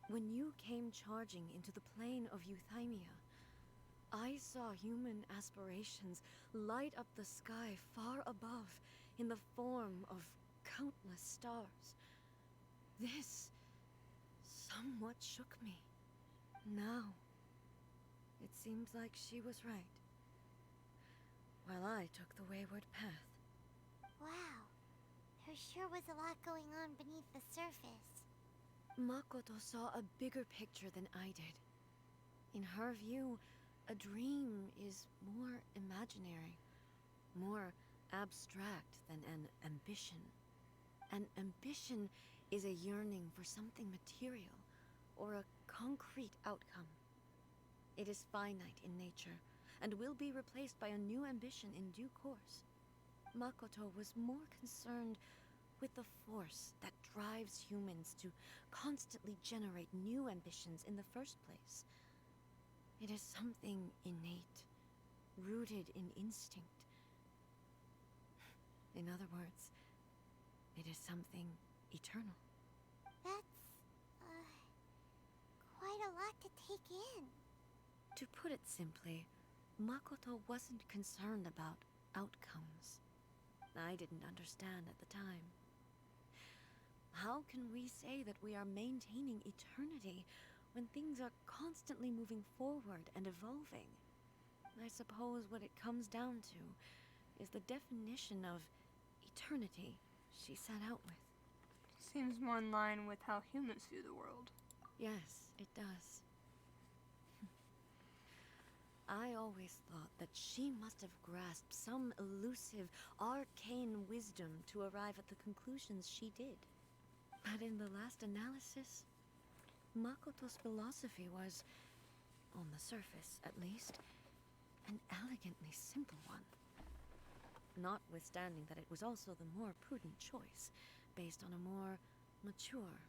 When you came charging into the plane of Euthymia, I saw human aspirations light up the sky far above in the form of countless stars. This somewhat shook me. Now, it seems like she was right, while I took the wayward path. Wow. There sure was a lot going on beneath the surface. Makoto saw a bigger picture than I did. In her view, a dream is more imaginary, more abstract than an ambition. An ambition is a yearning for something material, or a concrete outcome. It is finite in nature, and will be replaced by a new ambition in due course. Makoto was more concerned with the force that drives humans to constantly generate new ambitions in the first place. It is something innate, rooted in instinct. In other words, it is something eternal. That's, quite a lot to take in. To put it simply, Makoto wasn't concerned about outcomes. I didn't understand at the time. How can we say that we are maintaining eternity when things are constantly moving forward and evolving? I suppose what it comes down to is the definition of eternity she set out with. Seems more in line with how humans view the world. Yes, it does. I always thought that she must have grasped some elusive, arcane wisdom to arrive at the conclusions she did. But in the last analysis, Makoto's philosophy was, on the surface at least, an elegantly simple one. Notwithstanding that it was also the more prudent choice, based on a more mature,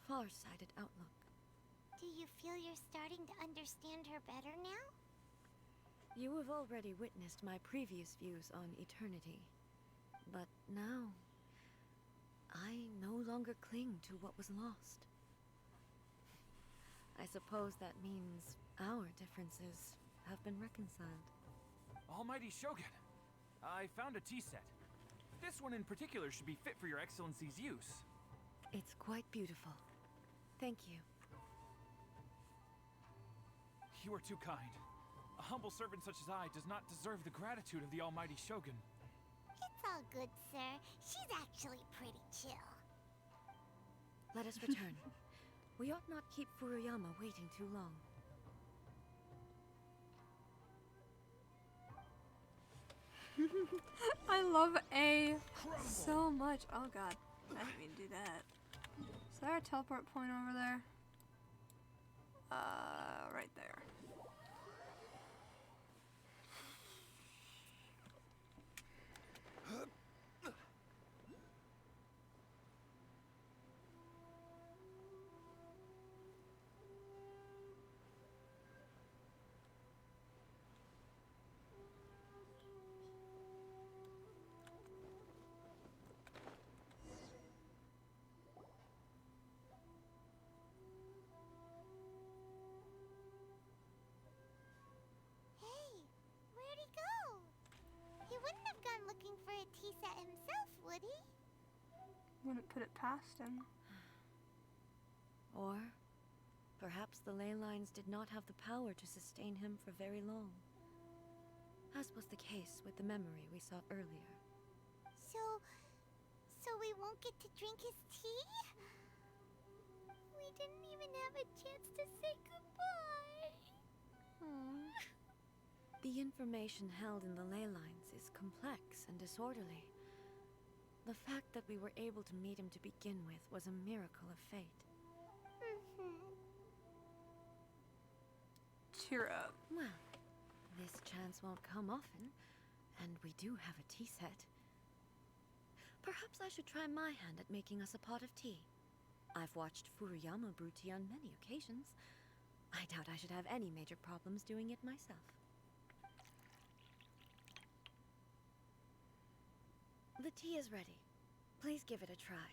far-sighted outlook. Do you feel you're starting to understand her better now? You have already witnessed my previous views on eternity. But now, I no longer cling to what was lost. I suppose that means our differences have been reconciled. Almighty Shogun, I found a tea set. This one in particular should be fit for your Excellency's use. It's quite beautiful. Thank you. You are too kind. A humble servant such as I does not deserve the gratitude of the Almighty Shogun. It's all good, sir. She's actually pretty chill. Let us return. We ought not keep Furuyama waiting too long. I love A so much. Oh god, I didn't mean to do that. Is there a teleport point over there? Right there. Hey, where'd he go? He wouldn't have gone looking for a tea set himself, would he? Wouldn't put it past him. Or perhaps the ley lines did not have the power to sustain him for very long. As was the case with the memory we saw earlier. So we won't get to drink his tea? We didn't even have a chance to say goodbye. The information held in the ley lines is complex and disorderly. The fact that we were able to meet him to begin with was a miracle of fate. Cheer up. Well, this chance won't come often, and we do have a tea set. Perhaps I should try my hand at making us a pot of tea. I've watched Furuyama brew tea on many occasions. I doubt I should have any major problems doing it myself. The tea is ready. Please give it a try.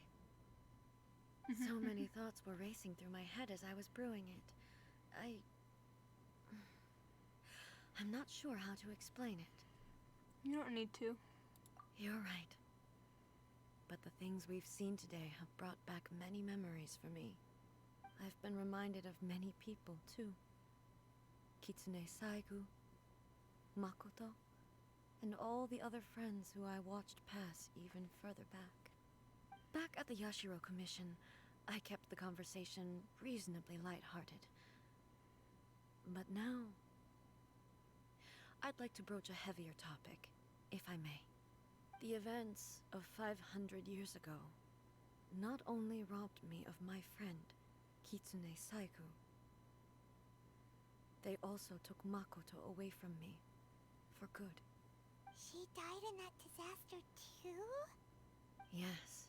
So many thoughts were racing through my head as I was brewing it. I'm not sure how to explain it. You don't need to. You're right. But the things we've seen today have brought back many memories for me. I've been reminded of many people, too. Kitsune Saigu, Makoto, and all the other friends who I watched pass even further back. Back at the Yashiro Commission, I kept the conversation reasonably lighthearted. But now, I'd like to broach a heavier topic, if I may. The events of 500 years ago not only robbed me of my friend, Kitsune Saigu, they also took Makoto away from me, for good. She died in that disaster too? Yes.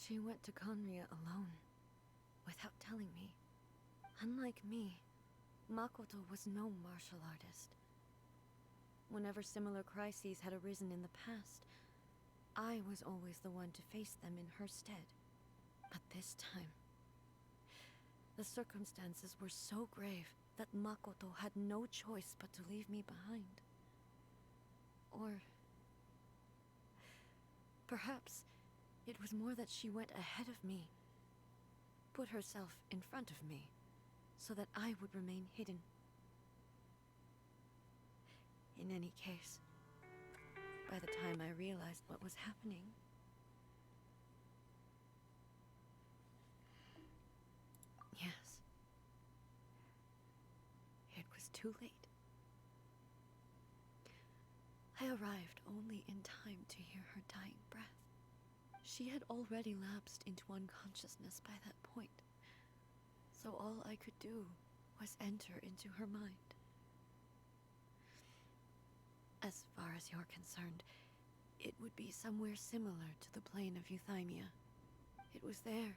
She went to Conria alone, without telling me. Unlike me, Makoto was no martial artist. Whenever similar crises had arisen in the past, I was always the one to face them in her stead. But this time, the circumstances were so grave that Makoto had no choice but to leave me behind. Or perhaps it was more that she went ahead of me, put herself in front of me, so that I would remain hidden. In any case, by the time I realized what was happening, yes, it was too late. I arrived only in time to hear her dying breath. She had already lapsed into unconsciousness by that point, so all I could do was enter into her mind. As far as you're concerned, it would be somewhere similar to the plane of Euthymia. It was there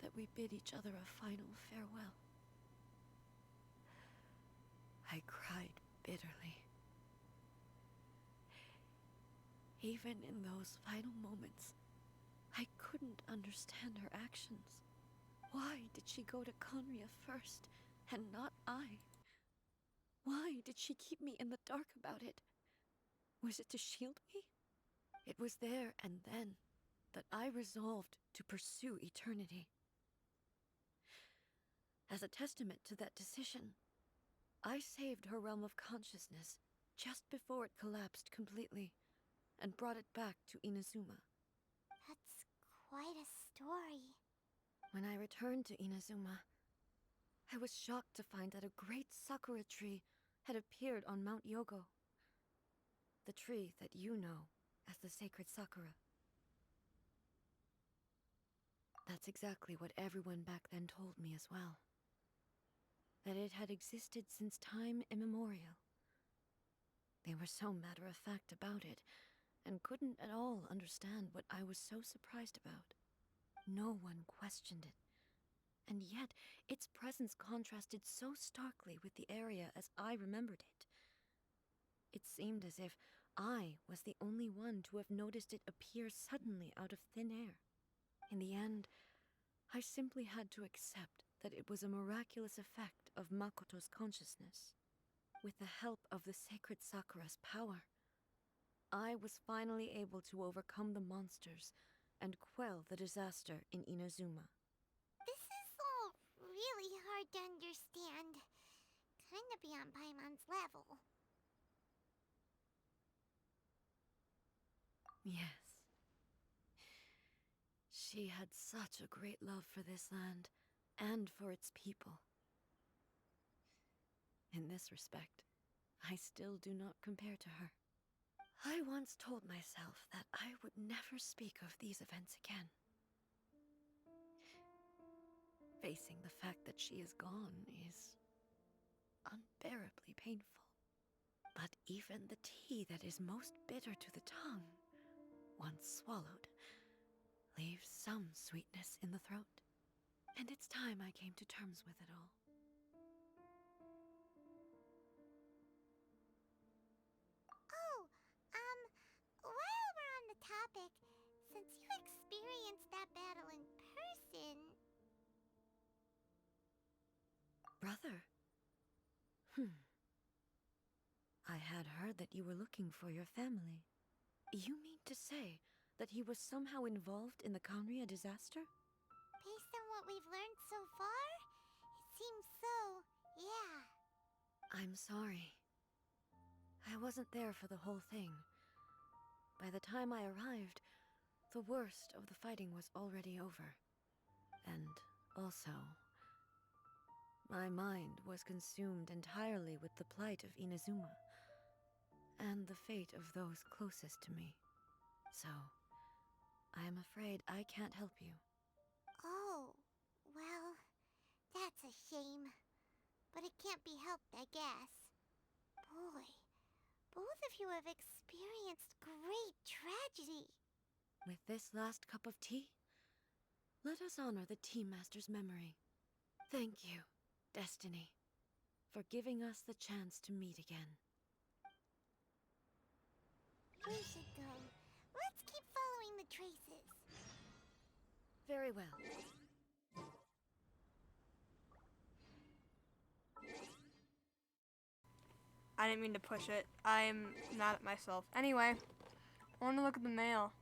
that we bid each other a final farewell. I cried bitterly. Even in those final moments, I couldn't understand her actions. Why did she go to Conria first, and not I? Why did she keep me in the dark about it? Was it to shield me? It was there and then that I resolved to pursue eternity. As a testament to that decision, I saved her realm of consciousness just before it collapsed completely, and brought it back to Inazuma. That's quite a story. When I returned to Inazuma, I was shocked to find that a great sakura tree had appeared on Mount Yogo. The tree that you know as the sacred sakura. That's exactly what everyone back then told me as well. That it had existed since time immemorial. They were so matter-of-fact about it, and couldn't at all understand what I was so surprised about. No one questioned it, and yet its presence contrasted so starkly with the area as I remembered it. It seemed as if I was the only one to have noticed it appear suddenly out of thin air. In the end, I simply had to accept that it was a miraculous effect of Makoto's consciousness. With the help of the sacred Sakura's power, I was finally able to overcome the monsters and quell the disaster in Inazuma. This is all really hard to understand. Kinda beyond Paimon's level. Yes. She had such a great love for this land, and for its people. In this respect, I still do not compare to her. I once told myself that I would never speak of these events again. Facing the fact that she is gone is unbearably painful. But even the tea that is most bitter to the tongue, once swallowed, leaves some sweetness in the throat. And it's time I came to terms with it all. Brother? I had heard that you were looking for your family. You mean to say that he was somehow involved in the Conria disaster? Based on what we've learned so far, it seems so, yeah. I'm sorry. I wasn't there for the whole thing. By the time I arrived, the worst of the fighting was already over. And also, my mind was consumed entirely with the plight of Inazuma, and the fate of those closest to me. So, I am afraid I can't help you. Oh, well, that's a shame. But it can't be helped, I guess. Boy, both of you have experienced great tragedy. With this last cup of tea, let us honor the Tea Master's memory. Thank you, Destiny, for giving us the chance to meet again. We should go. Let's keep following the traces. Very well. I didn't mean to push it. I'm mad at myself. Anyway, I want to look at the mail.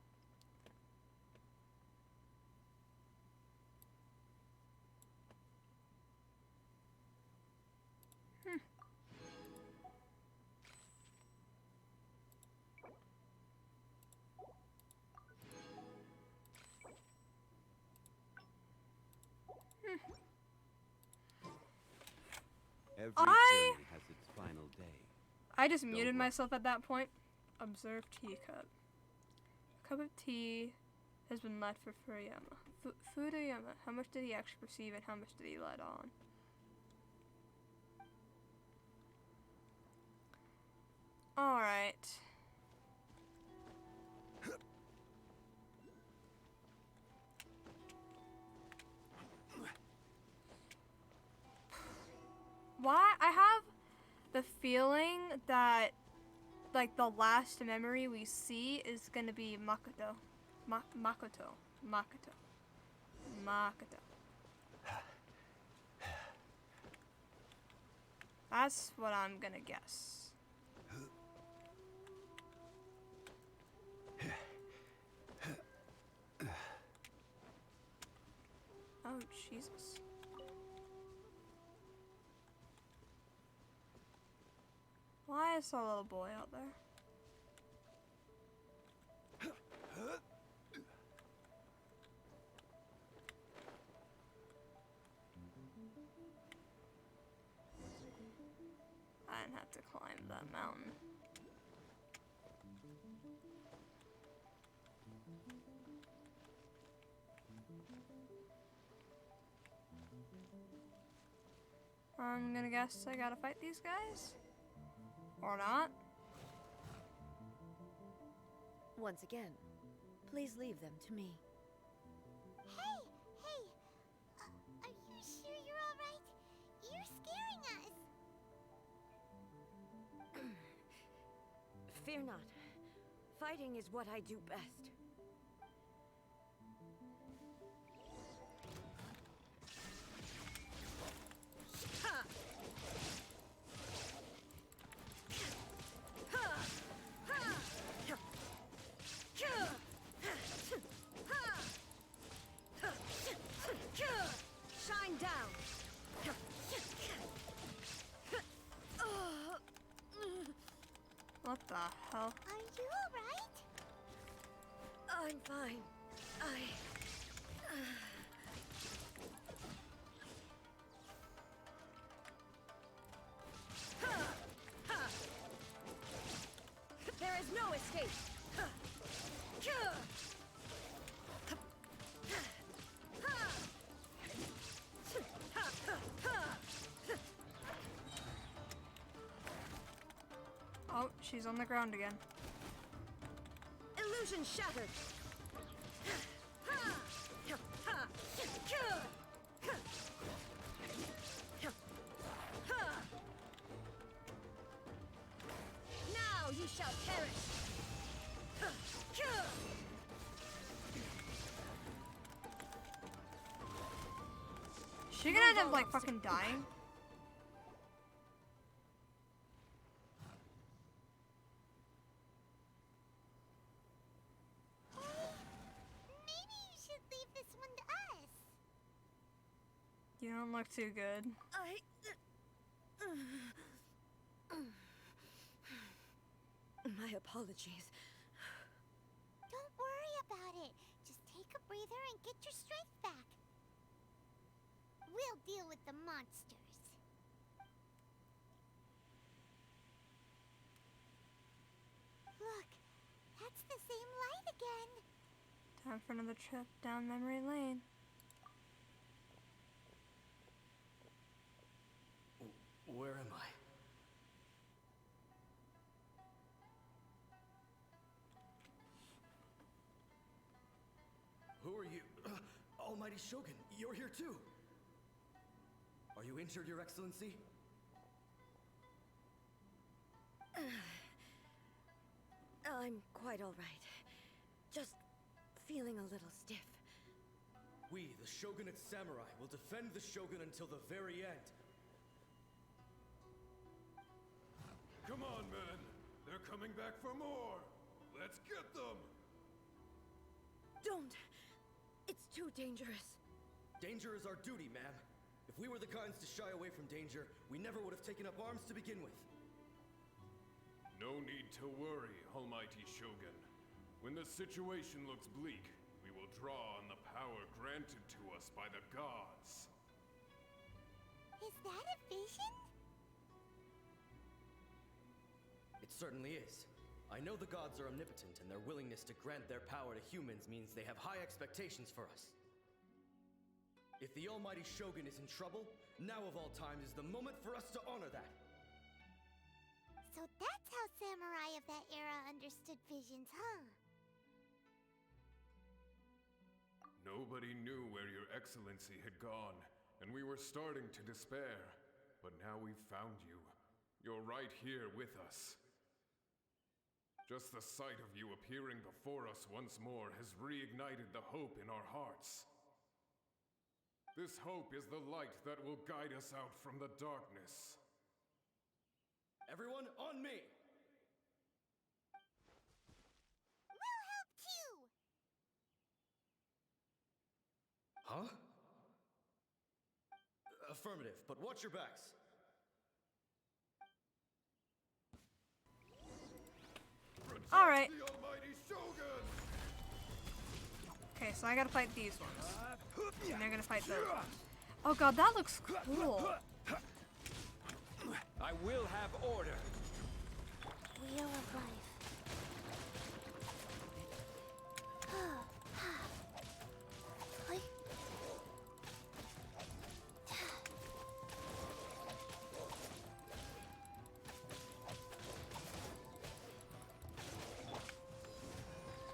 Every I- journey has its final day. I just Don't muted worry. myself at that point. Observe teacup. A cup of tea has been left for Furuyama. Furuyama, how much did he actually perceive and how much did he let on? Alright. Why? I have the feeling that, like, the last memory we see is gonna be Makoto. Makoto. That's what I'm gonna guess. Oh, Jesus. Why is there a little boy out there? I didn't have to climb that mountain. I'm gonna guess I gotta fight these guys? Or not? Once again, please leave them to me. Hey! Are you sure you're alright? You're scaring us! Fear not. Fighting is what I do best. Shine down. What the hell? Are you alright? I'm fine. There is no escape. Oh, she's on the ground again. Illusion shattered. Now you shall perish. Is she gonna end up like fucking dying? You don't look too good. My apologies. Don't worry about it. Just take a breather and get your strength back. We'll deal with the monsters. Look, that's the same light again. Time for another trip down memory lane. Where am I? Who are you? Almighty Shogun, you're here too! Are you injured, Your Excellency? I'm quite all right. Just feeling a little stiff. We, the Shogunate Samurai, will defend the Shogun until the very end. Come on, men. They're coming back for more. Let's get them. Don't! It's too dangerous. Danger is our duty, ma'am. If we were the kinds to shy away from danger, we never would have taken up arms to begin with. No need to worry, Almighty Shogun. When the situation looks bleak, we will draw on the power granted to us by the gods. Is that a vision? It certainly is. I know the gods are omnipotent, and their willingness to grant their power to humans means they have high expectations for us. If the Almighty Shogun is in trouble, now of all times is the moment for us to honor that. So that's how samurai of that era understood visions, huh? Nobody knew where Your Excellency had gone, and we were starting to despair. But now we've found you. You're right here with us. Just the sight of you appearing before us once more has reignited the hope in our hearts. This hope is the light that will guide us out from the darkness. Everyone, on me! We'll help too! Huh? Affirmative, but watch your backs. All right. The Almighty Shogun! Okay, so I gotta fight these ones. And they're gonna fight those ones. Oh god, that looks cool. I will have order. Wheel of life. Oi.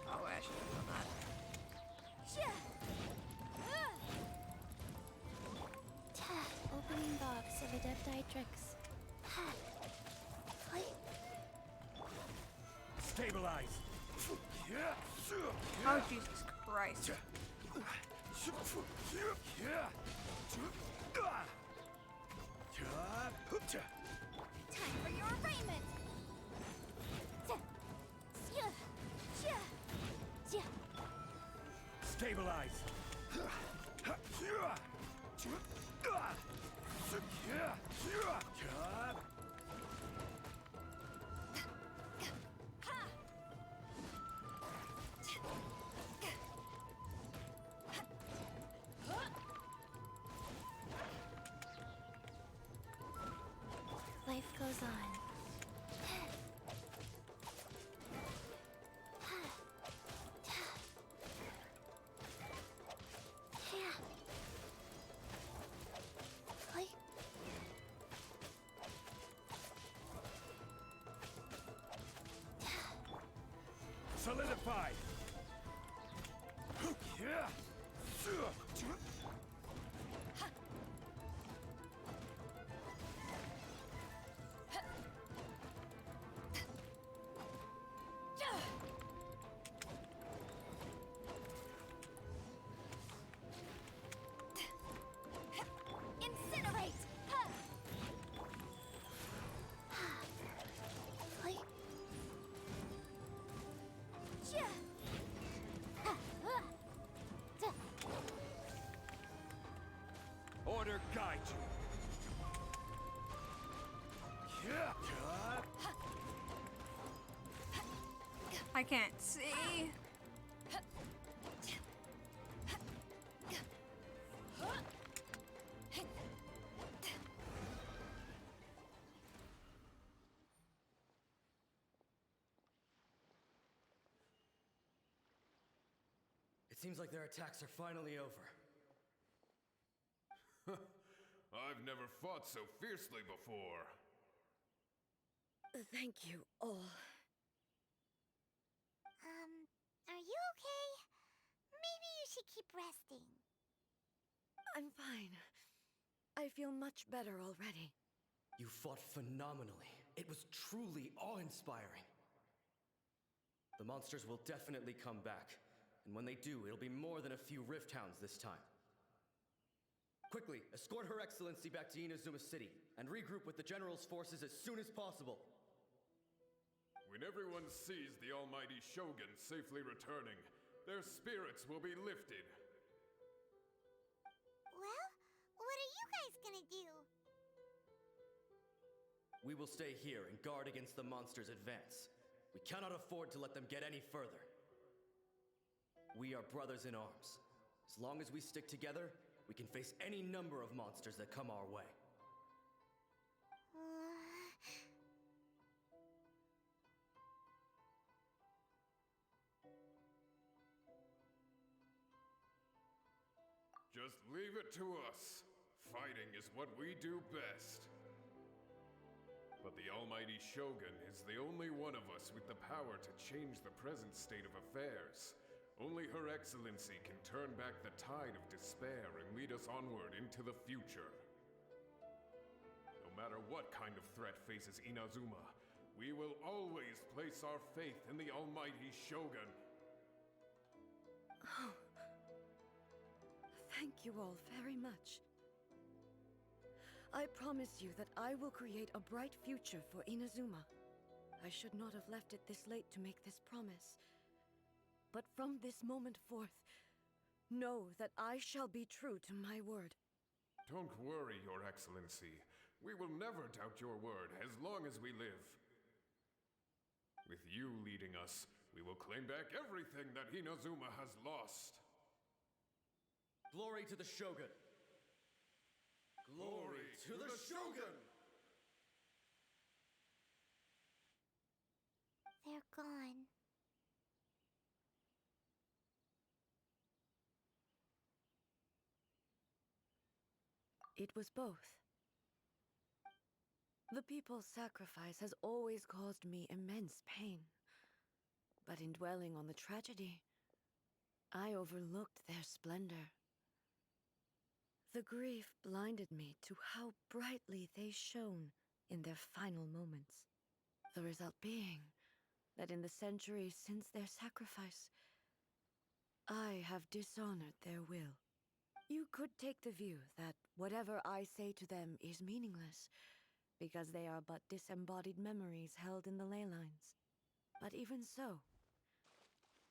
Oh, I should have done that. Opening box of Adepti tricks. Oi. Stabilize! Oh, Jesus Christ. Time for your arraignment! Stabilize! Life goes on. Oi. Solidify! Incinerate! Ha! Oi. better guide you. Yeah. I can't see. It seems like their attacks are finally over. I've never fought so fiercely before. Thank you all. Are you okay? Maybe you should keep resting. I'm fine. I feel much better already. You fought phenomenally. It was truly awe-inspiring. The monsters will definitely come back. And when they do, it'll be more than a few Rift Hounds this time. Quickly, escort Her Excellency back to Inazuma City, and regroup with the General's forces as soon as possible. When everyone sees the almighty Shogun safely returning, their spirits will be lifted. Well, what are you guys gonna do? We will stay here and guard against the monsters' advance. We cannot afford to let them get any further. We are brothers in arms. As long as we stick together, we can face any number of monsters that come our way. Just leave it to us. Fighting is what we do best. But the almighty Shogun is the only one of us with the power to change the present state of affairs. Only Her Excellency can turn back the tide of despair and lead us onward into the future. No matter what kind of threat faces Inazuma, we will always place our faith in the almighty Shogun. Oh. Thank you all very much. I promise you that I will create a bright future for Inazuma. I should not have left it this late to make this promise. But from this moment forth, know that I shall be true to my word. Don't worry, Your Excellency. We will never doubt your word as long as we live. With you leading us, we will claim back everything that Inazuma has lost. Glory to the Shogun! Glory to the Shogun! They're gone. It was both. The people's sacrifice has always caused me immense pain. But in dwelling on the tragedy, I overlooked their splendor. The grief blinded me to how brightly they shone in their final moments. The result being that in the centuries since their sacrifice, I have dishonored their will. You could take the view that whatever I say to them is meaningless, because they are but disembodied memories held in the ley lines. But even so,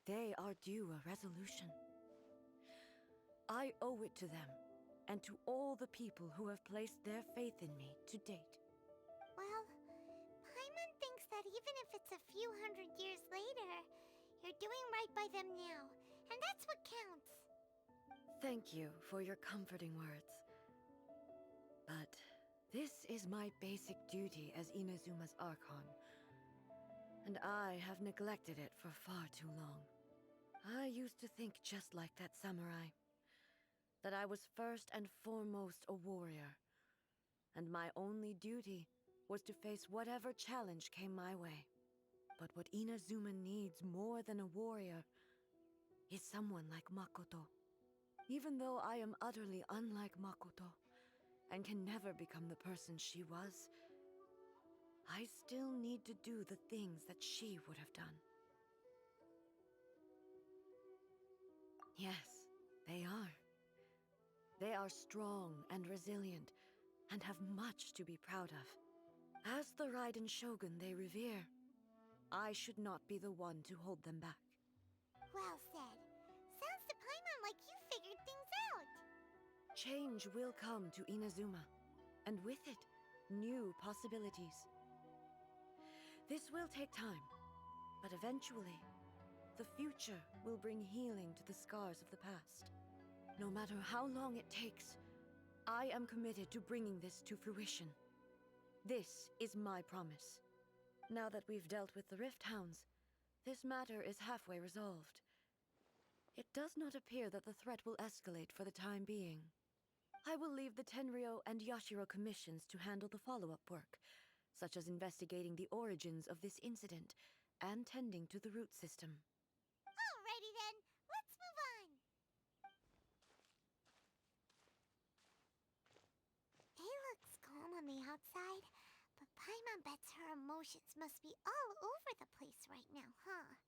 they are due a resolution. I owe it to them, and to all the people who have placed their faith in me to date. Well, Paimon thinks that even if it's a few hundred years later, you're doing right by them now, and that's what counts. Thank you for your comforting words. But this is my basic duty as Inazuma's Archon, and I have neglected it for far too long. I used to think just like that samurai, that I was first and foremost a warrior, and my only duty was to face whatever challenge came my way. But what Inazuma needs more than a warrior is someone like Makoto. Even though I am utterly unlike Makoto, and can never become the person she was, I still need to do the things that she would have done. Yes, they are. They are strong and resilient, and have much to be proud of. As the Raiden Shogun they revere, I should not be the one to hold them back. Well said. Sounds to Paimon like you figured things out. Change will come to Inazuma, and with it, new possibilities. This will take time, but eventually, the future will bring healing to the scars of the past. No matter how long it takes, I am committed to bringing this to fruition. This is my promise. Now that we've dealt with the Rift Hounds, this matter is halfway resolved. It does not appear that the threat will escalate for the time being. I will leave the Tenryo and Yashiro commissions to handle the follow-up work, such as investigating the origins of this incident and tending to the root system. Alrighty then, let's move on. It looks calm on the outside, but Paimon bets her emotions must be all over the place right now, huh?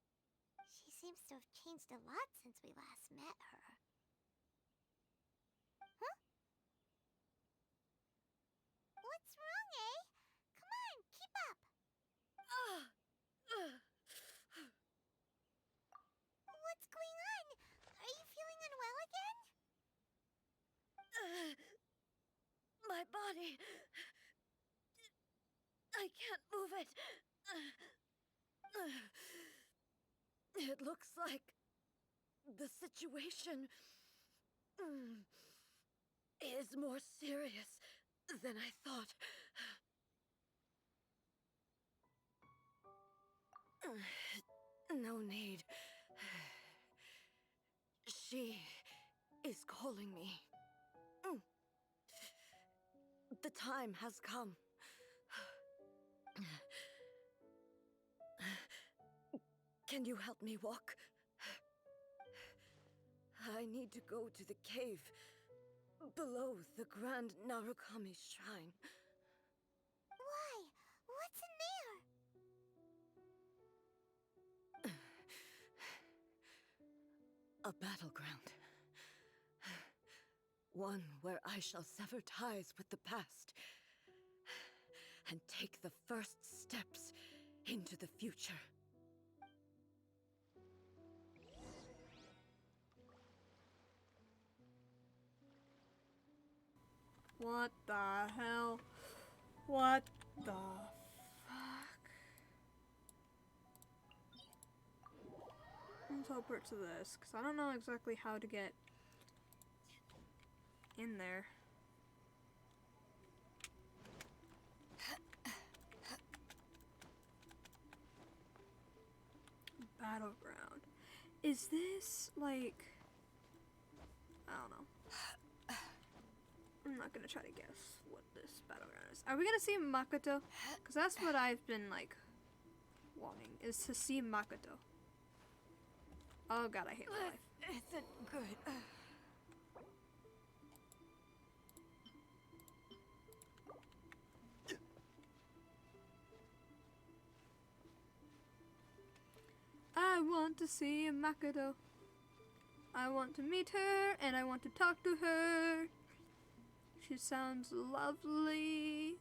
She seems to have changed a lot since we last met her. Huh? What's wrong, eh? Come on, keep up! What's going on? Are you feeling unwell again? My body... I can't move it. It looks like the situation is more serious than I thought. No need. She is calling me. The time has come. Can you help me walk? I need to go to the cave below the Grand Narukami Shrine. Why? What's in there? A battleground. One where I shall sever ties with the past and take the first steps into the future. What the hell? What the fuck? Let's teleport to this, because I don't know exactly how to get in there. Battleground. Is this like... I don't know. I'm not gonna try to guess what this battleground is. Are we gonna see Makoto? Because that's what I've been like wanting, is to see Makoto. Oh god, I hate my life. Isn't good. I want to see Makoto. I want to meet her and I want to talk to her. She sounds lovely.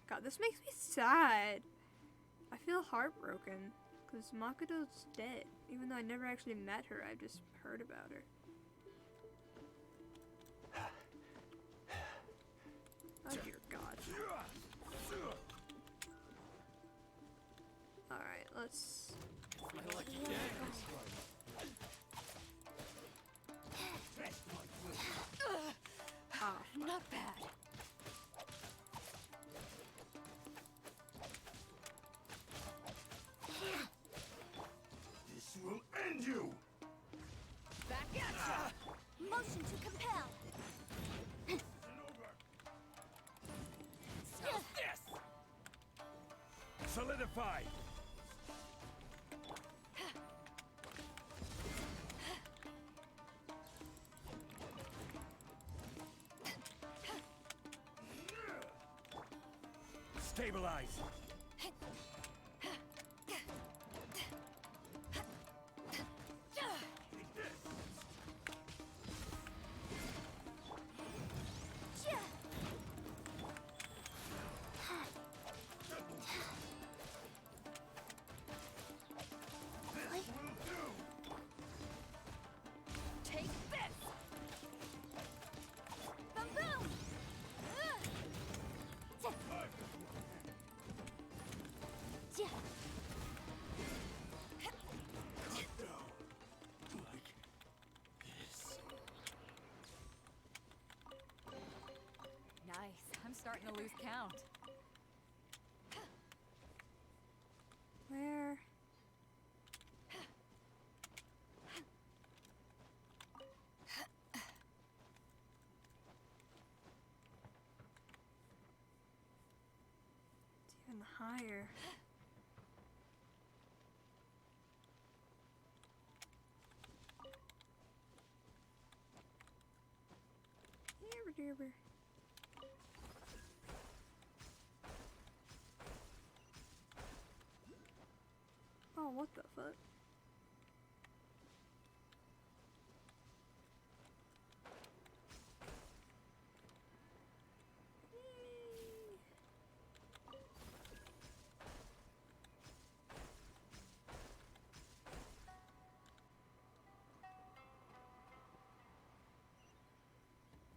God, this makes me sad. I feel heartbroken because Makoto's dead. Even though I never actually met her, I've just heard about her. Oh dear God. Alright, let's... Oh, not bad. This will end you! Back at ya! Motion to compel. How's this? Solidify! Stabilize! Take this! starting to lose count. Where? It's even higher. Dear. Oh, what the fuck?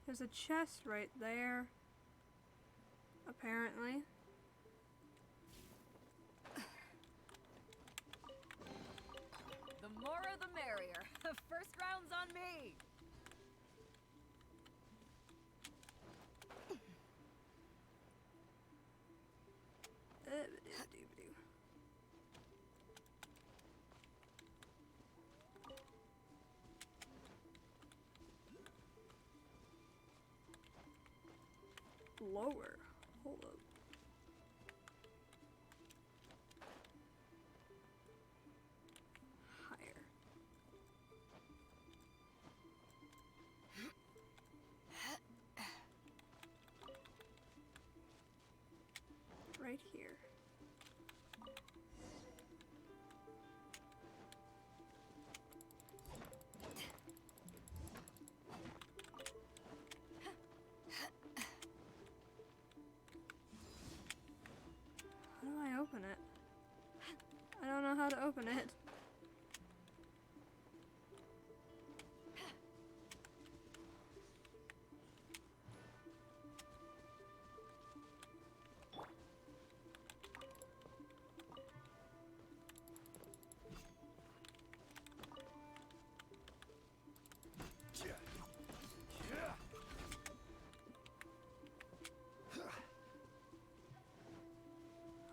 There's a chest right there. Apparently. The more the merrier. First round's on me. Lower. Hold up. Higher. Right here. How do I open it? I don't know how to open it.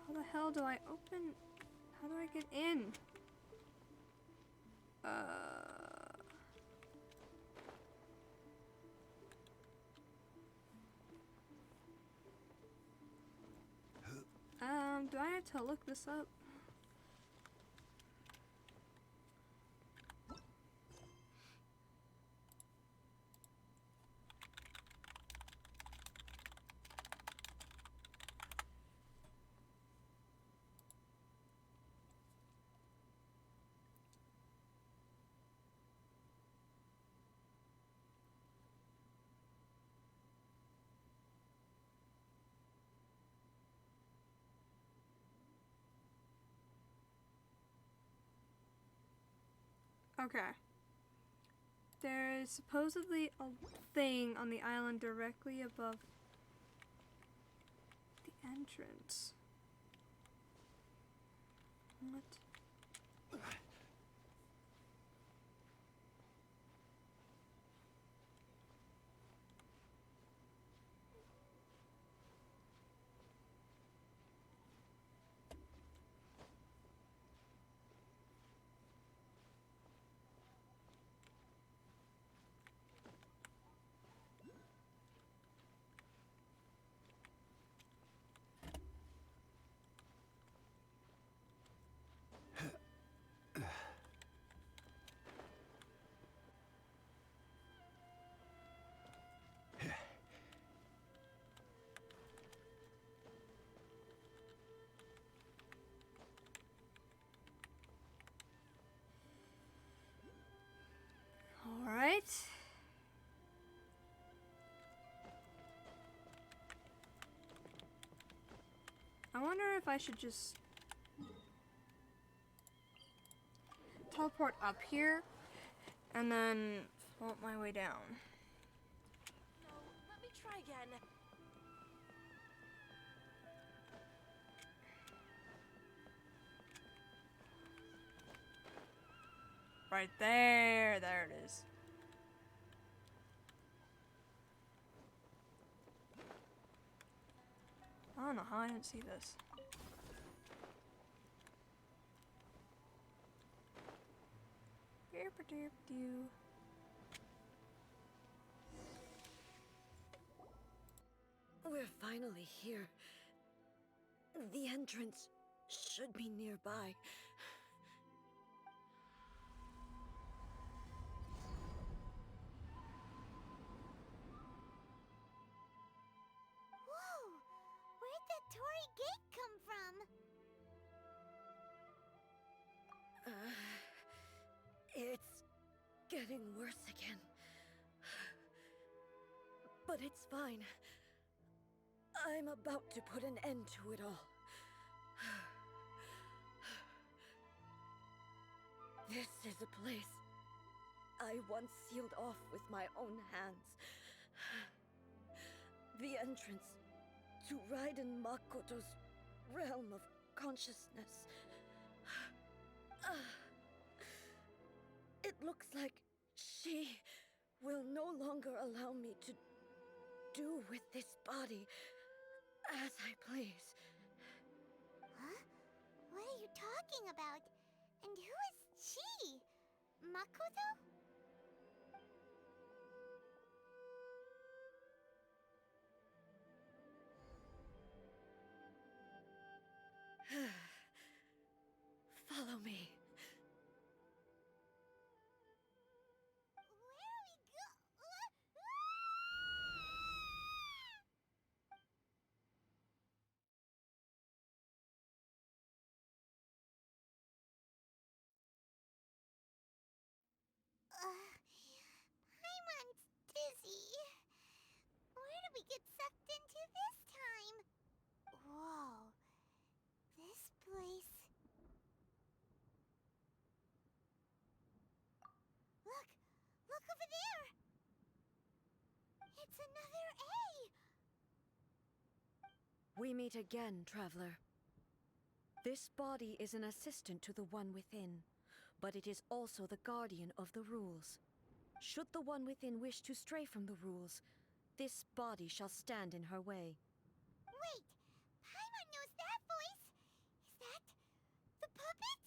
How the hell do I open? How do I get in? Do I have to look this up? Okay. There is supposedly a thing on the island directly above the entrance. What? All right. I wonder if I should just teleport up here and then float my way down. No, let me try again. Right there. There it is. don't know how I didn't see this. Derp-a-derp-doo. We're finally here. The entrance should be nearby. Whoa! Where'd that Torii gate come from? It's getting worse again. But it's fine. I'm about to put an end to it all. This is a place I once sealed off with my own hands. The entrance to Raiden Makoto's realm of consciousness. It looks like she will no longer allow me to do with this body as I please. Huh? What are you talking about? And who is she? Makoto? Follow me. Where are we go? Paimon's dizzy. Where did we get sucked into this time? Whoa. This place... Look! Look over there! It's another A! We meet again, traveler. This body is an assistant to the one within, but it is also the guardian of the rules. Should the one within wish to stray from the rules, this body shall stand in her way. Wait! Paimon knows that voice! Is that... the puppet?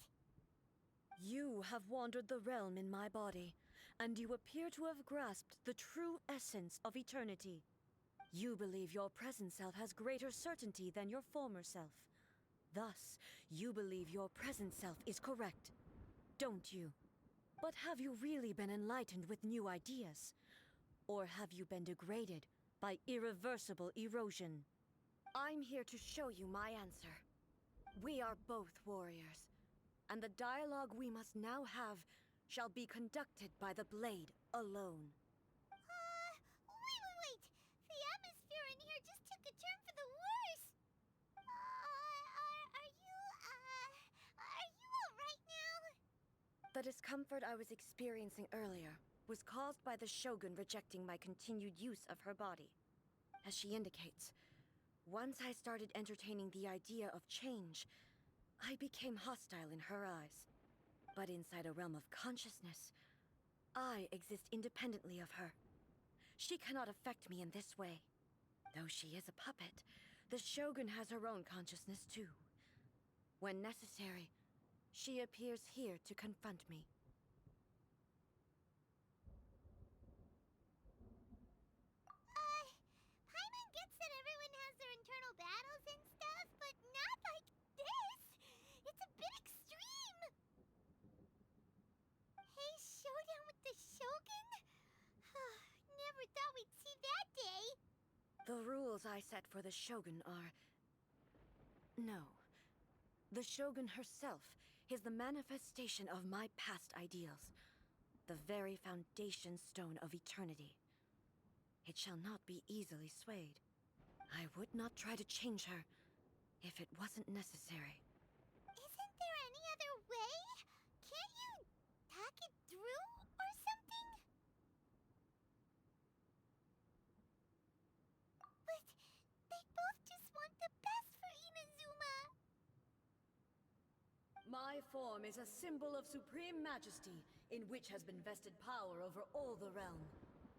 You have wandered the realm in my body, and you appear to have grasped the true essence of eternity. You believe your present self has greater certainty than your former self. Thus, you believe your present self is correct, don't you? But have you really been enlightened with new ideas? Or have you been degraded by irreversible erosion? I'm here to show you my answer. We are both warriors, and the dialogue we must now have shall be conducted by the blade alone. Wait! The atmosphere in here just took a turn for the worse! Are you alright now? The discomfort I was experiencing earlier was caused by the Shogun rejecting my continued use of her body. As she indicates, once I started entertaining the idea of change, I became hostile in her eyes. But inside a realm of consciousness, I exist independently of her. She cannot affect me in this way. Though she is a puppet, the Shogun has her own consciousness too. When necessary, she appears here to confront me. Paimon gets that everyone has their internal battles and stuff, but not like this! It's a bit extreme! Hey, showdown with the Shogun? Never thought we'd see that day! The rules I set for the Shogun are... No. The Shogun herself is the manifestation of my past ideals. The very foundation stone of eternity. It shall not be easily swayed. I would not try to change her if it wasn't necessary. Isn't there any other way? Can't you talk it through or something? But they both just want the best for Inazuma. My form is a symbol of supreme majesty, in which has been vested power over all the realm.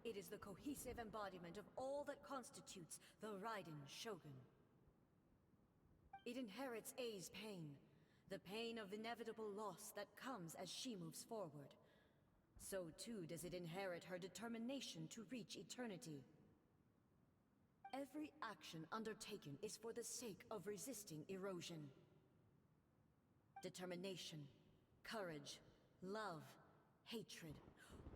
It is the cohesive embodiment of all that constitutes the Raiden Shogun. It inherits A's pain, the pain of inevitable loss that comes as she moves forward. So too does it inherit her determination to reach eternity. Every action undertaken is for the sake of resisting erosion. Determination, courage, love, hatred,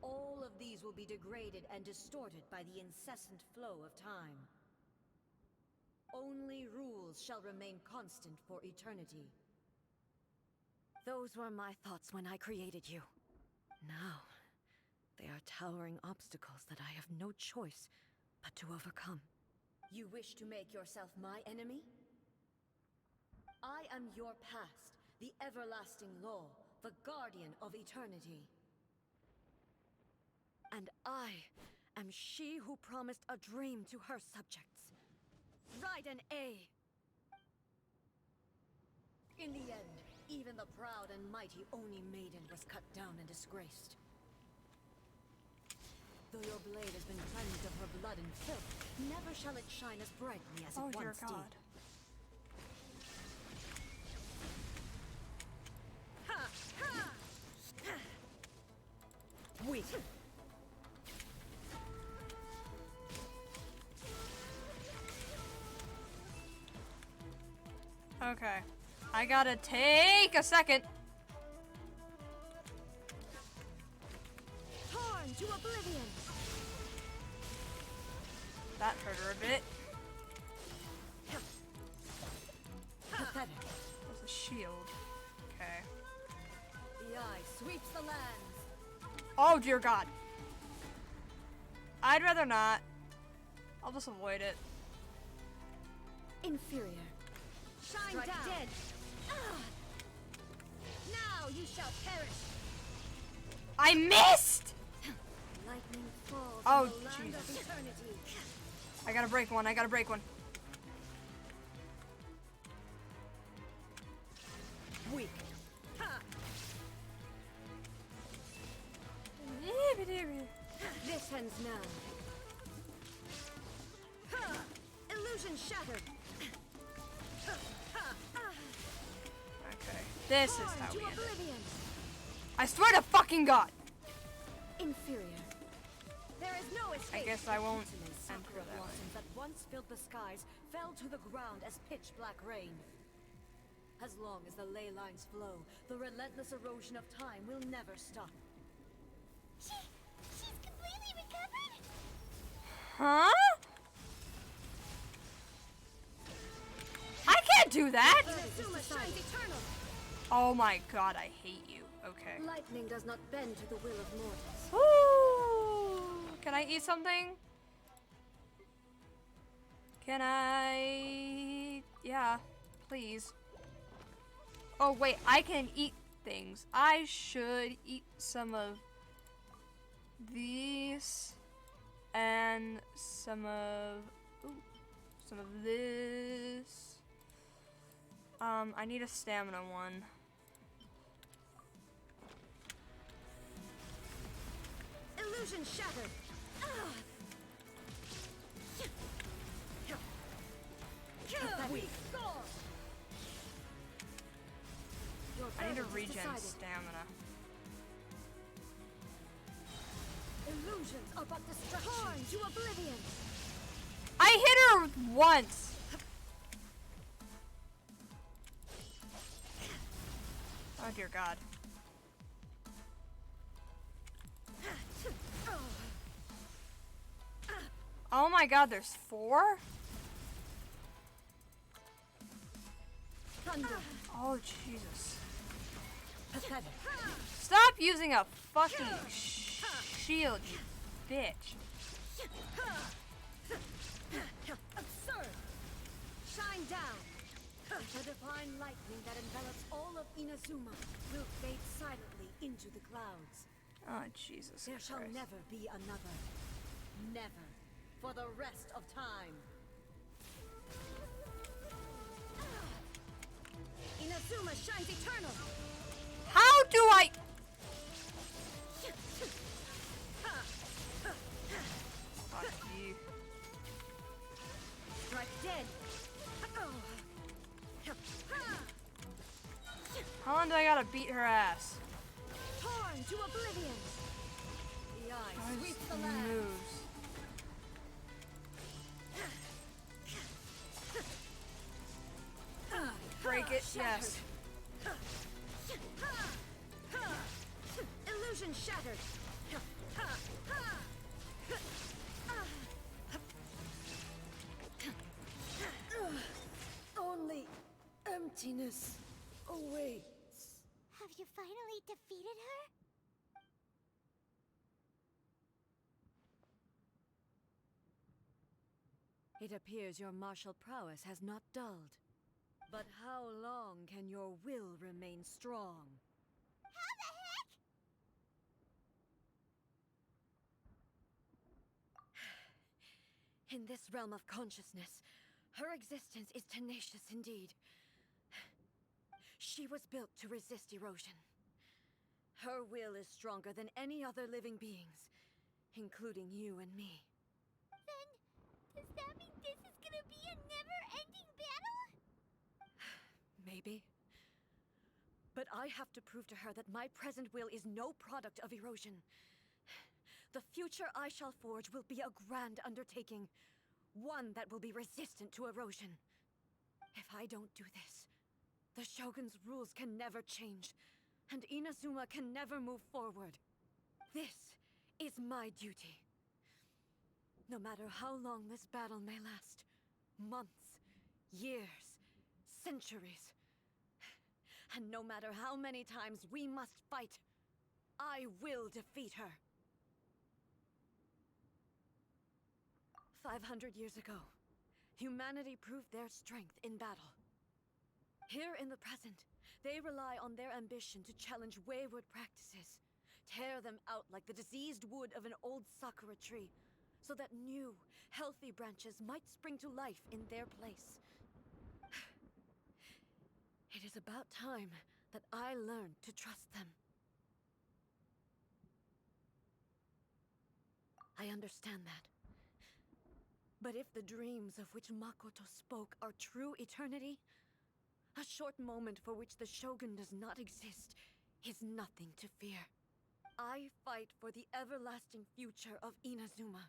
all of these will be degraded and distorted by the incessant flow of time. Only rules shall remain constant for eternity. Those were my thoughts when I created you. Now, they are towering obstacles that I have no choice but to overcome. You wish to make yourself my enemy? I am your past, the everlasting law, the guardian of eternity. And I am she who promised a dream to her subjects. Raiden A. In the end, even the proud and mighty Oni Maiden was cut down and disgraced. Though your blade has been cleansed of her blood and filth, never shall it shine as brightly as it Oh dear once God. did. Ha! Ha! Weak. Okay. I gotta take a second. Torn to oblivion. That hurt her a bit. Pathetic. There's a shield. Okay. The eye sweeps the lands. Oh dear God. I'd rather not. I'll just avoid it. Inferior. Shine Strike down. dead. Now you shall perish. I missed! Lightning falls Oh, on the land Jesus. of eternity. I gotta break one. I gotta break one. Weak. Ha! This ends now. Ha! Illusion shattered. Okay. This is how To we end it. oblivion. I swear to fucking God! Inferior. There is no escape. I guess I won't Kitsune enter sakura that blossoms that once filled the skies fell to the ground as pitch black rain. As long as the ley lines flow, the relentless erosion of time will never stop. She's completely recovered? Huh? I can't do that! Inazuma shines eternal. Oh my God, I hate you. Okay. Lightning does not bend to the will of mortals. Ooh, can I eat something? Can I? Yeah, please. Oh wait, I can eat things. I should eat some of these and some of this. I need a stamina one. Illusion shattered. Weak. I need to regen stamina. Illusions are but destruction. Torn to oblivion. I hit her once. Oh dear God. Oh my God, there's 4? Thunder. Oh Jesus. Pathetic. Stop using a fucking shield, you bitch. Absurd. Shine down. The divine lightning that envelops all of Inazuma will fade silently into the clouds. Oh Jesus There shall Christ. never be another. Never. For the rest of time. Inazuma shines eternal. How do I? Fuck you. Strike dead. How long do I gotta beat her ass? Torn to oblivion. The eye sweeps the land. Moves. Break it, yes. Illusion shattered. Only emptiness awaits. Have you finally defeated her? It appears your martial prowess has not dulled. But how long can your will remain strong? How the heck? In this realm of consciousness, her existence is tenacious indeed. She was built to resist erosion. Her will is stronger than any other living beings, including you and me. Then, does that mean this is gonna be a never-ending battle? Maybe. But I have to prove to her that my present will is no product of erosion. The future I shall forge will be a grand undertaking, one that will be resistant to erosion. If I don't do this, the Shogun's rules can never change, and Inazuma can never move forward. This is my duty. No matter how long this battle may last, months, years, centuries, and no matter how many times we must fight, I will defeat her. 500 years ago, humanity proved their strength in battle. Here in the present, they rely on their ambition to challenge wayward practices, tear them out like the diseased wood of an old sakura tree, so that new, healthy branches might spring to life in their place. It is about time that I learned to trust them. I understand that. But if the dreams of which Makoto spoke are true eternity, a short moment for which the Shogun does not exist is nothing to fear. I fight for the everlasting future of Inazuma.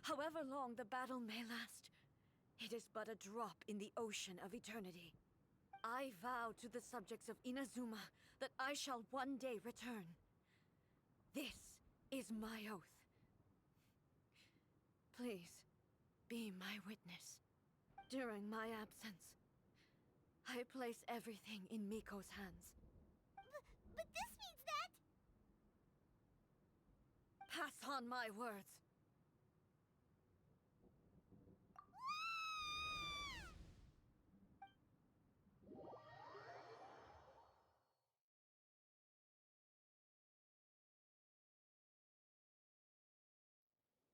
However long the battle may last, it is but a drop in the ocean of eternity. I vow to the subjects of Inazuma that I shall one day return. This is my oath. Please, be my witness. During my absence, I place everything in Miko's hands. But this means that... Pass on my words.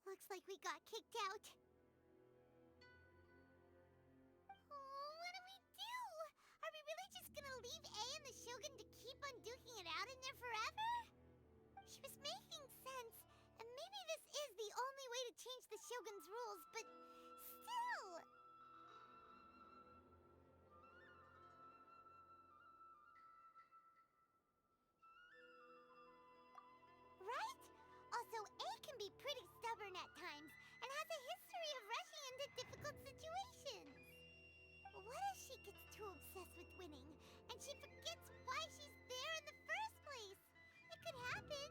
Looks like we got kicked out. Oh, what do we do? Are we really just gonna leave A and the Shogun to keep on duking it out in there forever? She was making sense, and maybe this is the only way to change the Shogun's rules, but still... Right? Also, A can be pretty stubborn at times, and has a history of rushing into difficult situations. What if she gets too obsessed with winning, and she forgets why she's there in the first place? It could happen,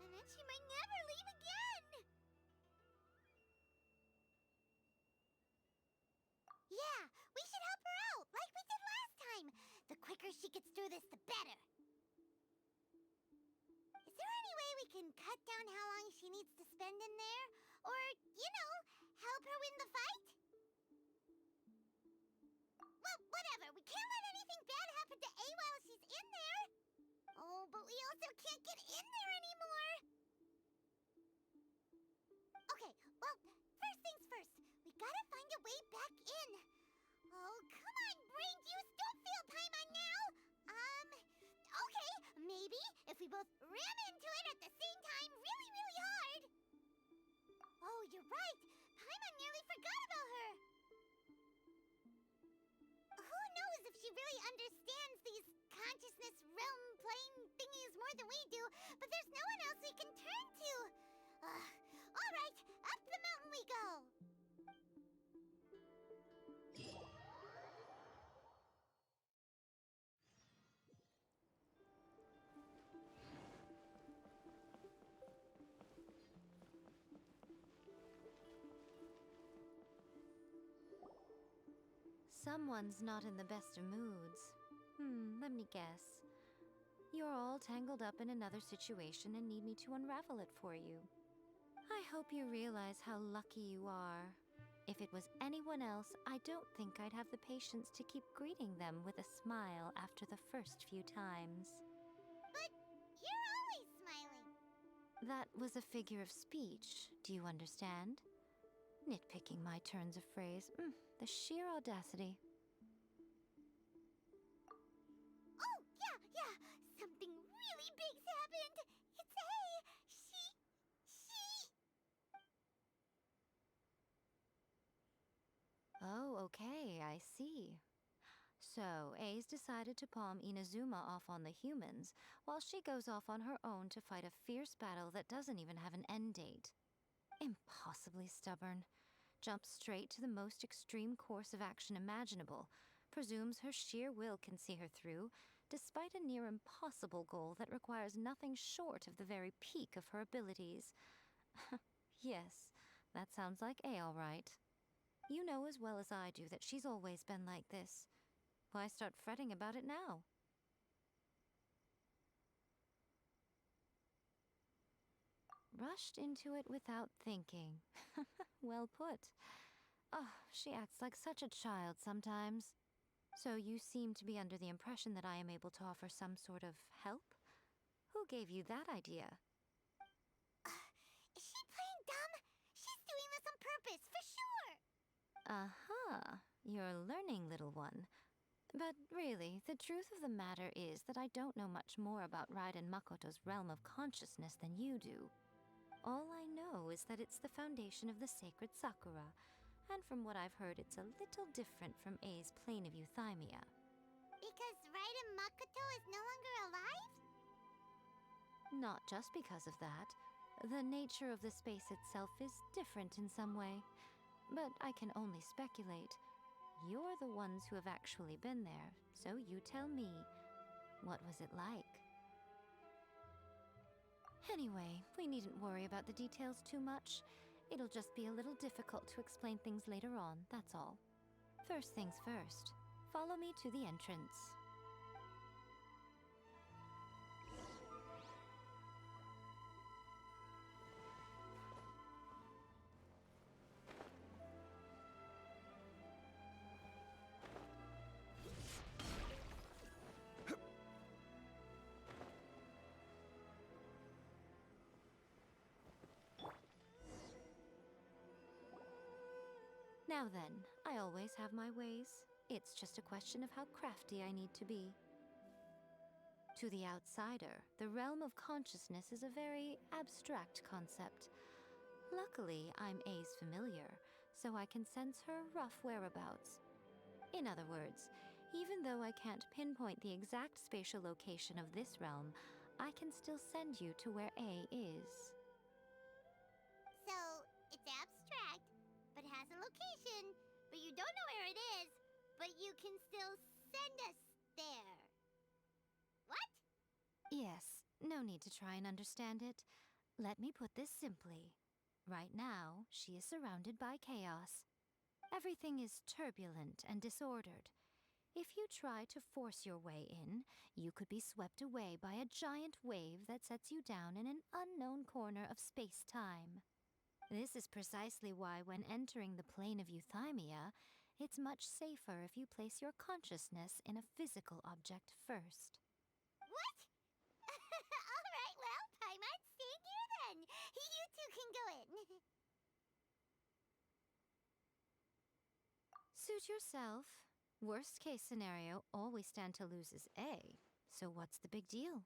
and then she might never leave again. Yeah, we should help her out, like we did last time. The quicker she gets through this, the better. Is there any way we can cut down how long she needs to spend in there? Or, help her win the fight? Well, whatever. We can't let anything bad happen to A while she's in there. Oh, but we also can't get in there anymore. Okay, well, first things first. We gotta find a way back in. Oh, come on, brain juice. Don't feel Paimon now. Okay, maybe if we both ram into it at the same time really, really hard. Oh, you're right. Paimon nearly forgot about her. Who knows if she really understands these consciousness realm plane thingies more than we do, but there's no one else we can turn to. Alright, up the mountain we go. Someone's not in the best of moods. Let me guess. You're all tangled up in another situation and need me to unravel it for you. I hope you realize how lucky you are. If it was anyone else, I don't think I'd have the patience to keep greeting them with a smile after the first few times. But you're always smiling. That was a figure of speech, do you understand? Nitpicking my turns of phrase. The sheer audacity. Oh, yeah. Something really big's happened. It's she. Oh, okay, I see. So, A's decided to palm Inazuma off on the humans, while she goes off on her own to fight a fierce battle that doesn't even have an end date. Impossibly stubborn. Jumps straight to the most extreme course of action imaginable, presumes her sheer will can see her through, despite a near impossible goal that requires nothing short of the very peak of her abilities. Yes, that sounds like A all right. You know as well as I do that she's always been like this. Why start fretting about it now? Rushed into it without thinking. Well put. Oh, she acts like such a child sometimes. So you seem to be under the impression that I am able to offer some sort of help? Who gave you that idea? Is she playing dumb? She's doing this on purpose, for sure. You're learning, little one. But really, the truth of the matter is that I don't know much more about Raiden Makoto's realm of consciousness than you do. All I know is that it's the foundation of the sacred Sakura, and from what I've heard, it's a little different from A's plane of euthymia. Because Raiden Makoto is no longer alive? Not just because of that. The nature of the space itself is different in some way. But I can only speculate. You're the ones who have actually been there, so you tell me. What was it like? Anyway, we needn't worry about the details too much. It'll just be a little difficult to explain things later on, that's all. First things first. Follow me to the entrance. Now then, I always have my ways. It's just a question of how crafty I need to be. To the outsider, the realm of consciousness is a very abstract concept. Luckily, I'm A's familiar, so I can sense her rough whereabouts. In other words, even though I can't pinpoint the exact spatial location of this realm, I can still send you to where A is. So, it's abstract, but has a location, but you don't know where it is, but you can still send us there. What? Yes, no need to try and understand it. Let me put this simply. Right now, she is surrounded by chaos. Everything is turbulent and disordered. If you try to force your way in, you could be swept away by a giant wave that sets you down in an unknown corner of space-time. This is precisely why when entering the plane of euthymia, it's much safer if you place your consciousness in a physical object first. What? Alright, well, Paimon, stay here then. You two can go in. Suit yourself. Worst case scenario, all we stand to lose is A. So what's the big deal?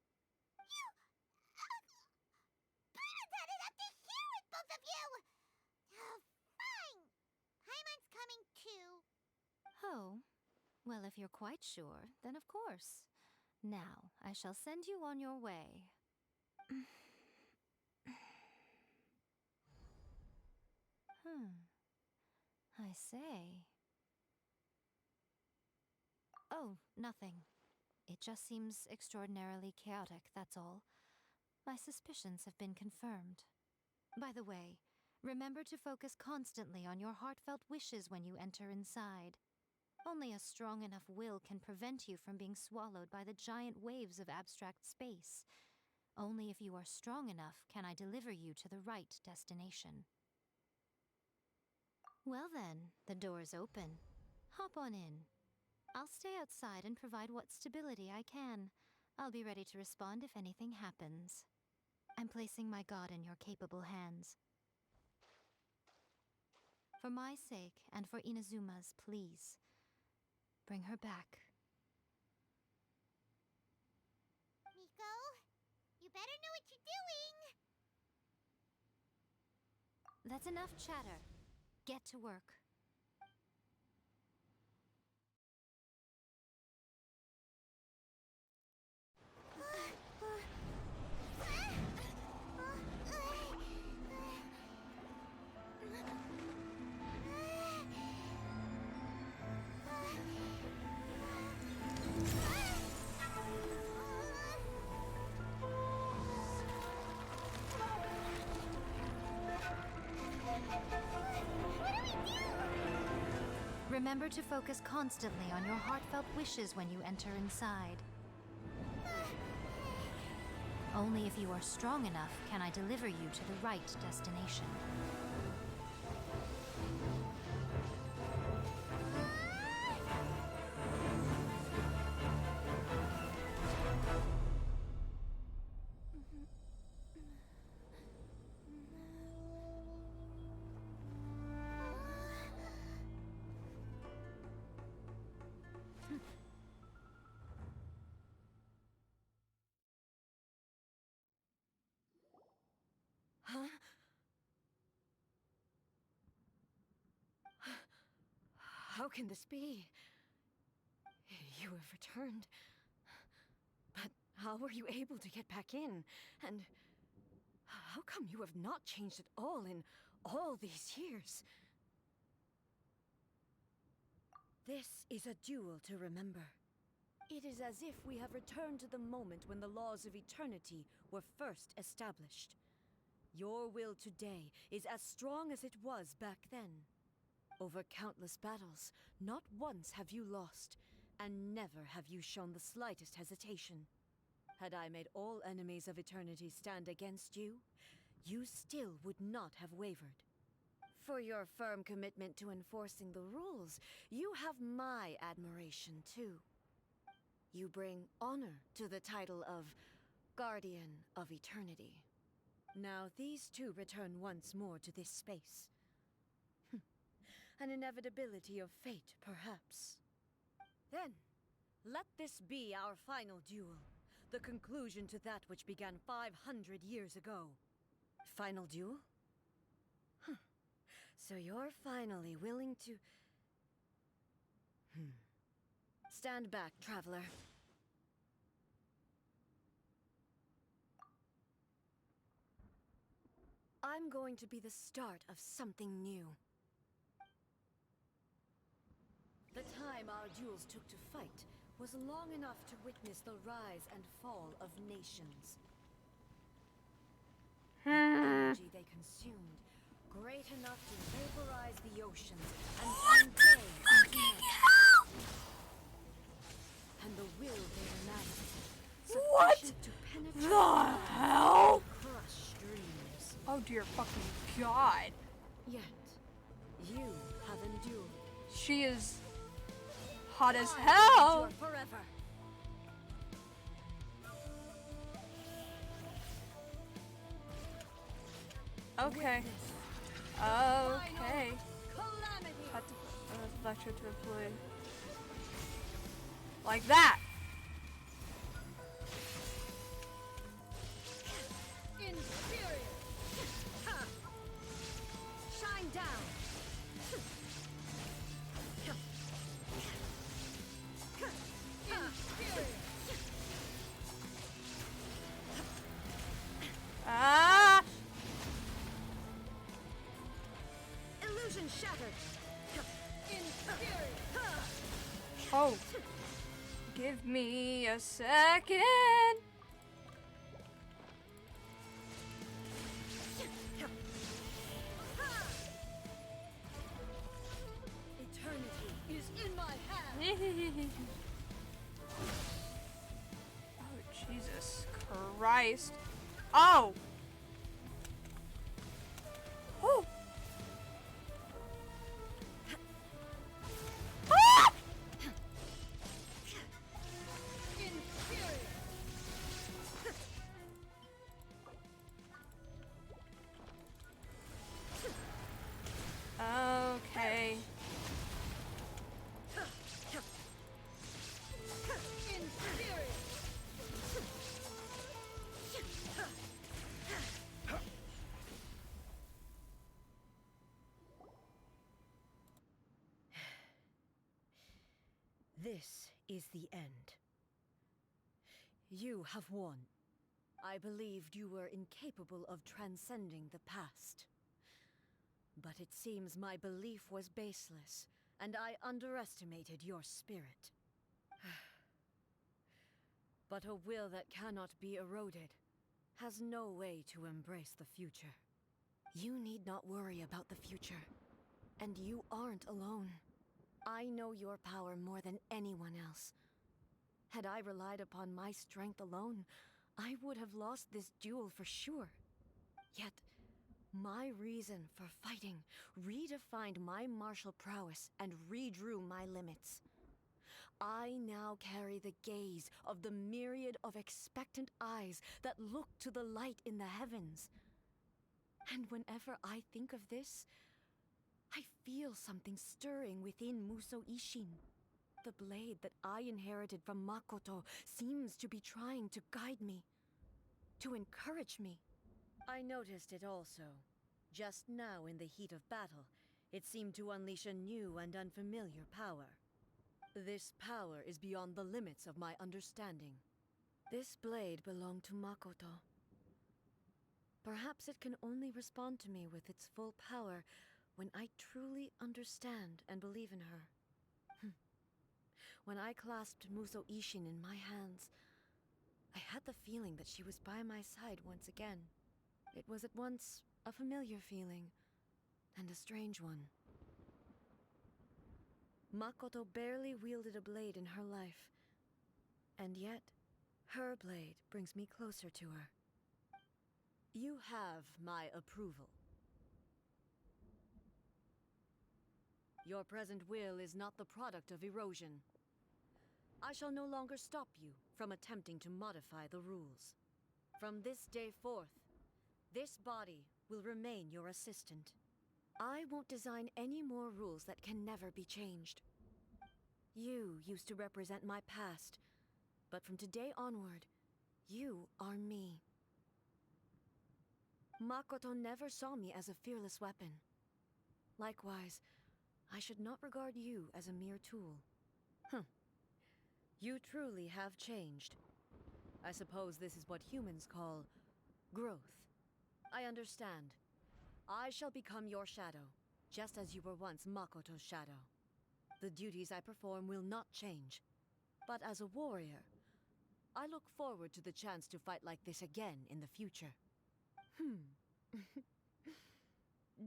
Paimon's had it up to here with both of you! Fine. Paimon's coming too. Oh, well, if you're quite sure, then of course. Now, I shall send you on your way. I say. Oh, nothing. It just seems extraordinarily chaotic, that's all. My suspicions have been confirmed. By the way, remember to focus constantly on your heartfelt wishes when you enter inside. Only a strong enough will can prevent you from being swallowed by the giant waves of abstract space. Only if you are strong enough can I deliver you to the right destination. Well then, the door's open. Hop on in. I'll stay outside and provide what stability I can. I'll be ready to respond if anything happens. I'm placing my god in your capable hands. For my sake and for Inazuma's, please, bring her back. Miko, you better know what you're doing! That's enough chatter. Get to work. Remember to focus constantly on your heartfelt wishes when you enter inside. Only if you are strong enough can I deliver you to the right destination. Huh? How can this be? You have returned. But how were you able to get back in? And how come you have not changed at all in all these years? This is a duel to remember. It is as if we have returned to the moment when the laws of eternity were first established. Your will today is as strong as it was back then. Over countless battles, not once have you lost, and never have you shown the slightest hesitation. Had I made all enemies of eternity stand against you, you still would not have wavered. For your firm commitment to enforcing the rules, you have my admiration too. You bring honor to the title of Guardian of Eternity. Now these two return once more to this space. An inevitability of fate, perhaps. Then, let this be our final duel. The conclusion to that which began 500 years ago. Final duel? So you're finally willing to... Stand back, traveler. I'm going to be the start of something new. The time our duels took to fight was long enough to witness the rise and fall of nations. The energy they consumed, great enough to vaporize the oceans and turn day into night. And the will they amassed, What sufficient to penetrate the hell? and crush dreams. Oh dear fucking god. Yet, you have endured. She is hot as I hell. endure forever. Okay. Witness Okay. calamity. Had to lecture to employee. Like that. Inferior. Ha. Shine down. Inferior. Oh. Give me a second. Eternity is in my hand. Oh, Jesus Christ. Oh! Oh! Ah! Okay. This is the end. You have won. I believed you were incapable of transcending the past. But it seems my belief was baseless, and I underestimated your spirit. But a will that cannot be eroded has no way to embrace the future. You need not worry about the future, and you aren't alone. I know your power more than anyone else. Had I relied upon my strength alone, I would have lost this duel for sure. Yet, my reason for fighting redefined my martial prowess and redrew my limits. I now carry the gaze of the myriad of expectant eyes that look to the light in the heavens. And whenever I think of this, I feel something stirring within Muso Ishin. The blade that I inherited from Makoto seems to be trying to guide me, to encourage me. I noticed it also. Just now in the heat of battle, it seemed to unleash a new and unfamiliar power. This power is beyond the limits of my understanding. This blade belonged to Makoto. Perhaps it can only respond to me with its full power when I truly understand and believe in her. When I clasped Muso Ishin in my hands, I had the feeling that she was by my side once again. It was at once a familiar feeling and a strange one. Makoto barely wielded a blade in her life, and yet her blade brings me closer to her. You have my approval. Your present will is not the product of erosion. I shall no longer stop you from attempting to modify the rules. From this day forth, this body will remain your assistant. I won't design any more rules that can never be changed. You used to represent my past, but from today onward, you are me. Makoto never saw me as a fearless weapon. Likewise, I should not regard you as a mere tool. You truly have changed. I suppose this is what humans call growth. I understand. I shall become your shadow, just as you were once Makoto's shadow. The duties I perform will not change. But as a warrior, I look forward to the chance to fight like this again in the future. Do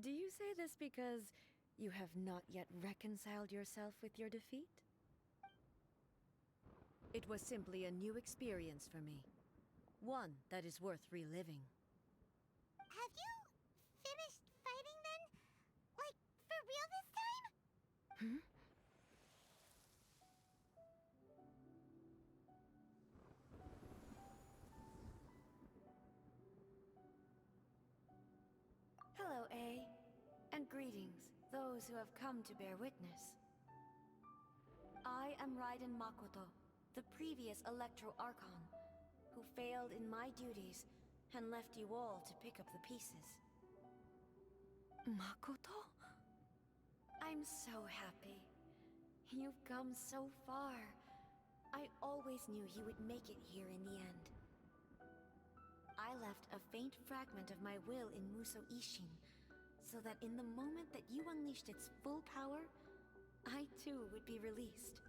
you say this because you have not yet reconciled yourself with your defeat? It was simply a new experience for me. One that is worth reliving. Have you finished fighting then? Like, for real this time? Hello, A. And greetings, those who have come to bear witness. I am Raiden Makoto, the previous Electro Archon, who failed in my duties and left you all to pick up the pieces. Makoto? I'm so happy. You've come so far. I always knew you would make it here in the end. I left a faint fragment of my will in Muso Ishin, so that in the moment that you unleashed its full power, I too would be released.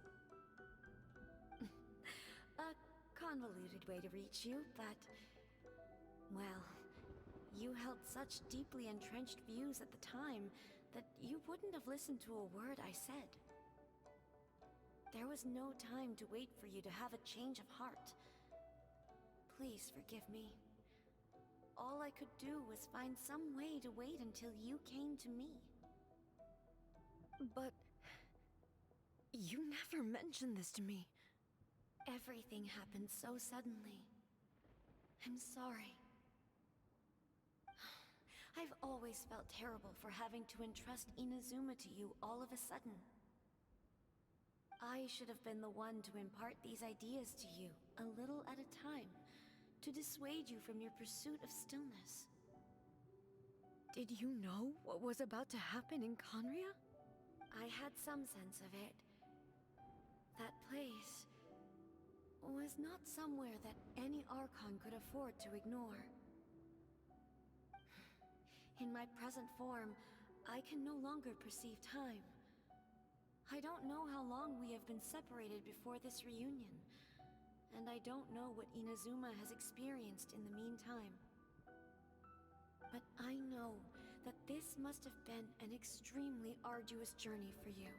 A convoluted way to reach you, but... well, you held such deeply entrenched views at the time that you wouldn't have listened to a word I said. There was no time to wait for you to have a change of heart. Please forgive me. All I could do was find some way to wait until you came to me. But... you never mentioned this to me. Everything happened so suddenly. I'm sorry. I've always felt terrible for having to entrust Inazuma to you all of a sudden. I should have been the one to impart these ideas to you, a little at a time, to dissuade you from your pursuit of stillness. Did you know what was about to happen in Conria? I had some sense of it. That place was not somewhere that any Archon could afford to ignore. In my present form, I can no longer perceive time. I don't know how long we have been separated before this reunion, and I don't know what Inazuma has experienced in the meantime. But I know that this must have been an extremely arduous journey for you.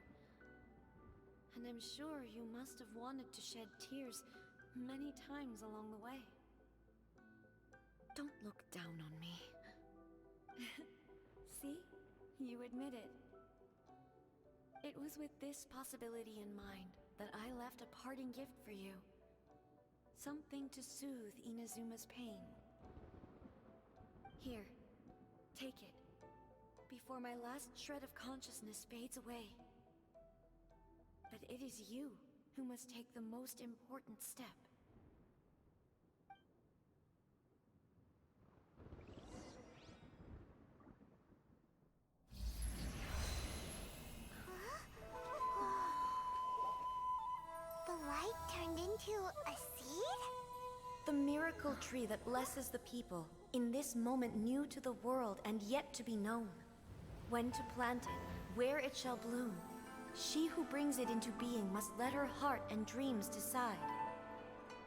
And I'm sure you must have wanted to shed tears many times along the way. Don't look down on me. See? You admit it. It was with this possibility in mind that I left a parting gift for you. Something to soothe Inazuma's pain. Here, take it, before my last shred of consciousness fades away. But it is you who must take the most important step. The light turned into a seed? The miracle tree that blesses the people, in this moment new to the world and yet to be known. When to plant it, where it shall bloom. She who brings it into being must let her heart and dreams decide.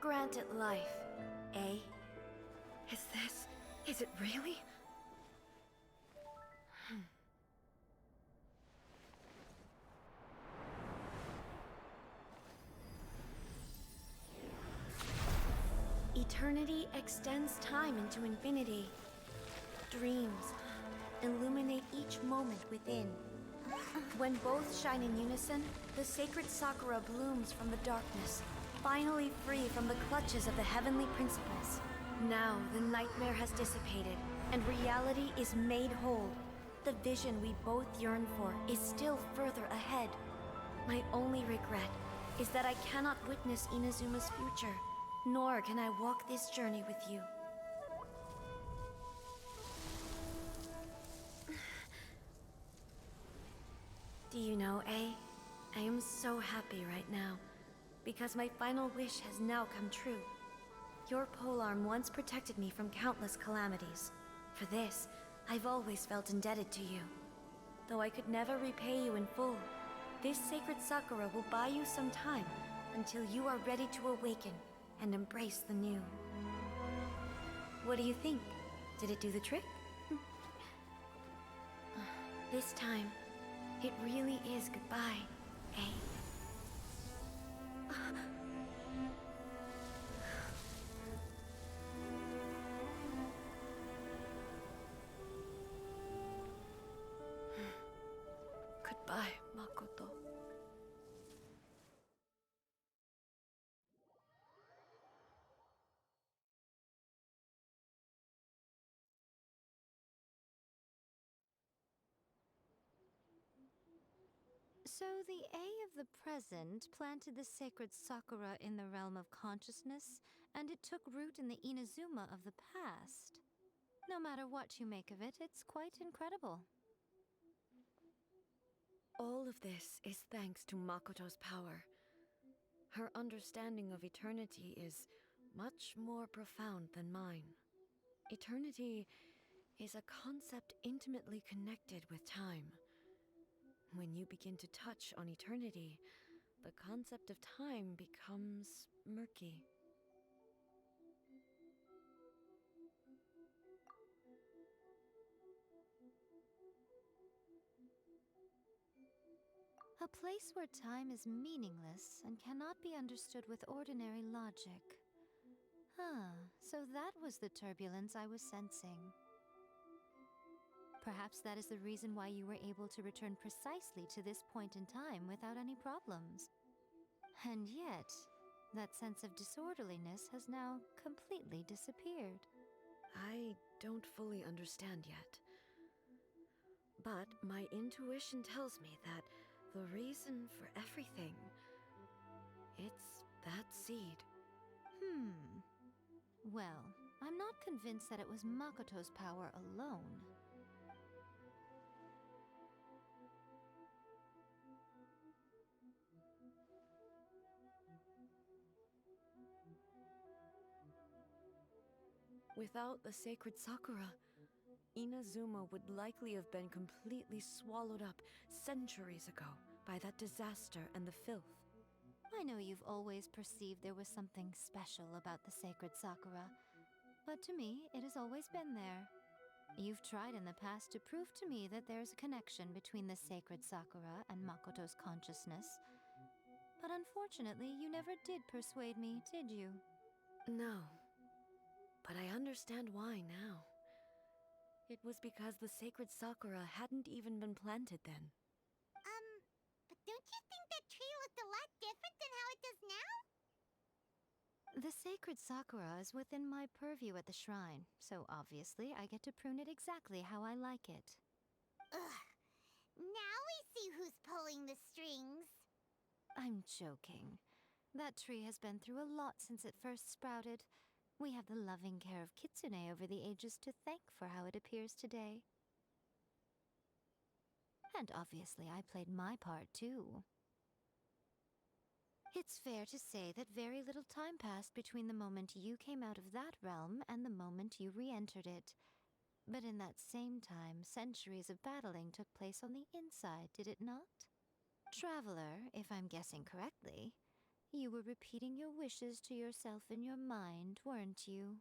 Grant it life, eh? Is it really? Eternity extends time into infinity. Dreams illuminate each moment within. When both shine in unison, the sacred Sakura blooms from the darkness, finally free from the clutches of the heavenly principles. Now the nightmare has dissipated, and reality is made whole. The vision we both yearn for is still further ahead. My only regret is that I cannot witness Inazuma's future, nor can I walk this journey with you. Do you know, I am so happy right now, because my final wish has now come true. Your polearm once protected me from countless calamities. For this, I've always felt indebted to you. Though I could never repay you in full, this sacred Sakura will buy you some time until you are ready to awaken and embrace the new. What do you think? Did it do the trick? This time, it really is goodbye, eh? Goodbye, Makoto. So the A of the present planted the sacred Sakura in the realm of consciousness, and it took root in the Inazuma of the past. No matter what you make of it, it's quite incredible. All of this is thanks to Makoto's power. Her understanding of eternity is much more profound than mine. Eternity is a concept intimately connected with time. When you begin to touch on eternity, the concept of time becomes murky. A place where time is meaningless and cannot be understood with ordinary logic. So that was the turbulence I was sensing. Perhaps that is the reason why you were able to return precisely to this point in time without any problems. And yet, that sense of disorderliness has now completely disappeared. I don't fully understand yet. But my intuition tells me that the reason for everything, it's that seed. Well, I'm not convinced that it was Makoto's power alone. Without the sacred Sakura, Inazuma would likely have been completely swallowed up centuries ago by that disaster and the filth. I know you've always perceived there was something special about the sacred Sakura, but to me, it has always been there. You've tried in the past to prove to me that there's a connection between the sacred Sakura and Makoto's consciousness, but unfortunately, you never did persuade me, did you? No, but I understand why now. It was because the sacred Sakura hadn't even been planted then. But don't you think that tree looked a lot different than how it does now? The sacred Sakura is within my purview at the shrine, so obviously I get to prune it exactly how I like it. Ugh. Now we see who's pulling the strings. I'm joking. That tree has been through a lot since it first sprouted. We have the loving care of Kitsune over the ages to thank for how it appears today. And obviously I played my part too. It's fair to say that very little time passed between the moment you came out of that realm and the moment you re-entered it. But in that same time, centuries of battling took place on the inside, did it not? Traveler, if I'm guessing correctly, you were repeating your wishes to yourself in your mind, weren't you?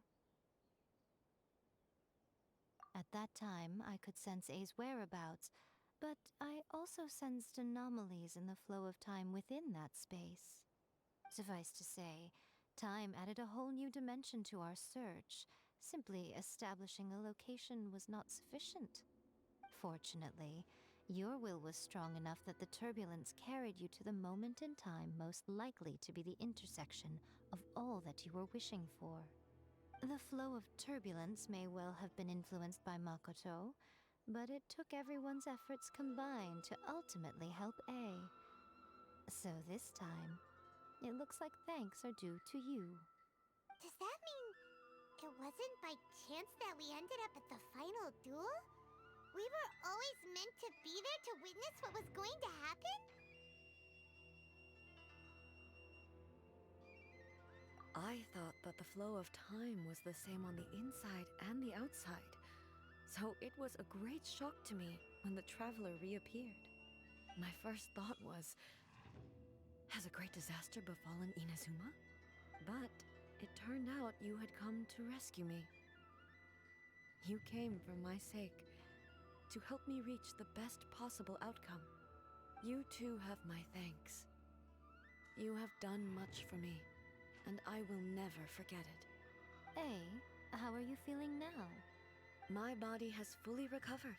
At that time, I could sense A's whereabouts, but I also sensed anomalies in the flow of time within that space. Suffice to say, time added a whole new dimension to our search. Simply establishing a location was not sufficient. Fortunately, your will was strong enough that the turbulence carried you to the moment in time most likely to be the intersection of all that you were wishing for. The flow of turbulence may well have been influenced by Makoto, but it took everyone's efforts combined to ultimately help A. So this time, it looks like thanks are due to you. Does that mean it wasn't by chance that we ended up at the final duel? We were always meant to be there to witness what was going to happen? I thought that the flow of time was the same on the inside and the outside, so it was a great shock to me when the traveler reappeared. My first thought was, has a great disaster befallen Inazuma? But it turned out you had come to rescue me. You came for my sake, to help me reach the best possible outcome. You too have my thanks. You have done much for me, and I will never forget it. A, how are you feeling now? My body has fully recovered,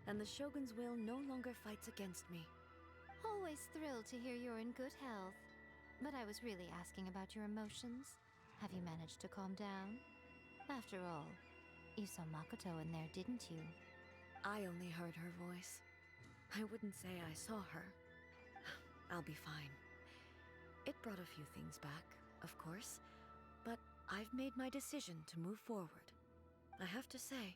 and the Shogun's will no longer fights against me. Always thrilled to hear you're in good health. But I was really asking about your emotions. Have you managed to calm down? After all, you saw Makoto in there, didn't you? I only heard her voice. I wouldn't say I saw her. I'll be fine. It brought a few things back, of course, but I've made my decision to move forward. I have to say,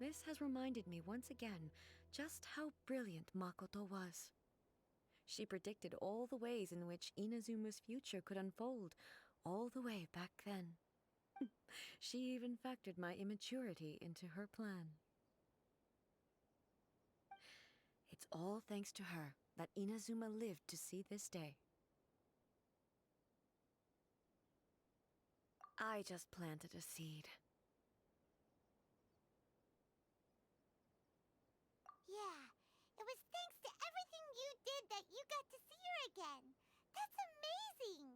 this has reminded me once again just how brilliant Makoto was. She predicted all the ways in which Inazuma's future could unfold, all the way back then. She even factored my immaturity into her plan. It's all thanks to her that Inazuma lived to see this day. I just planted a seed. Yeah, it was thanks to everything you did that you got to see her again. That's amazing!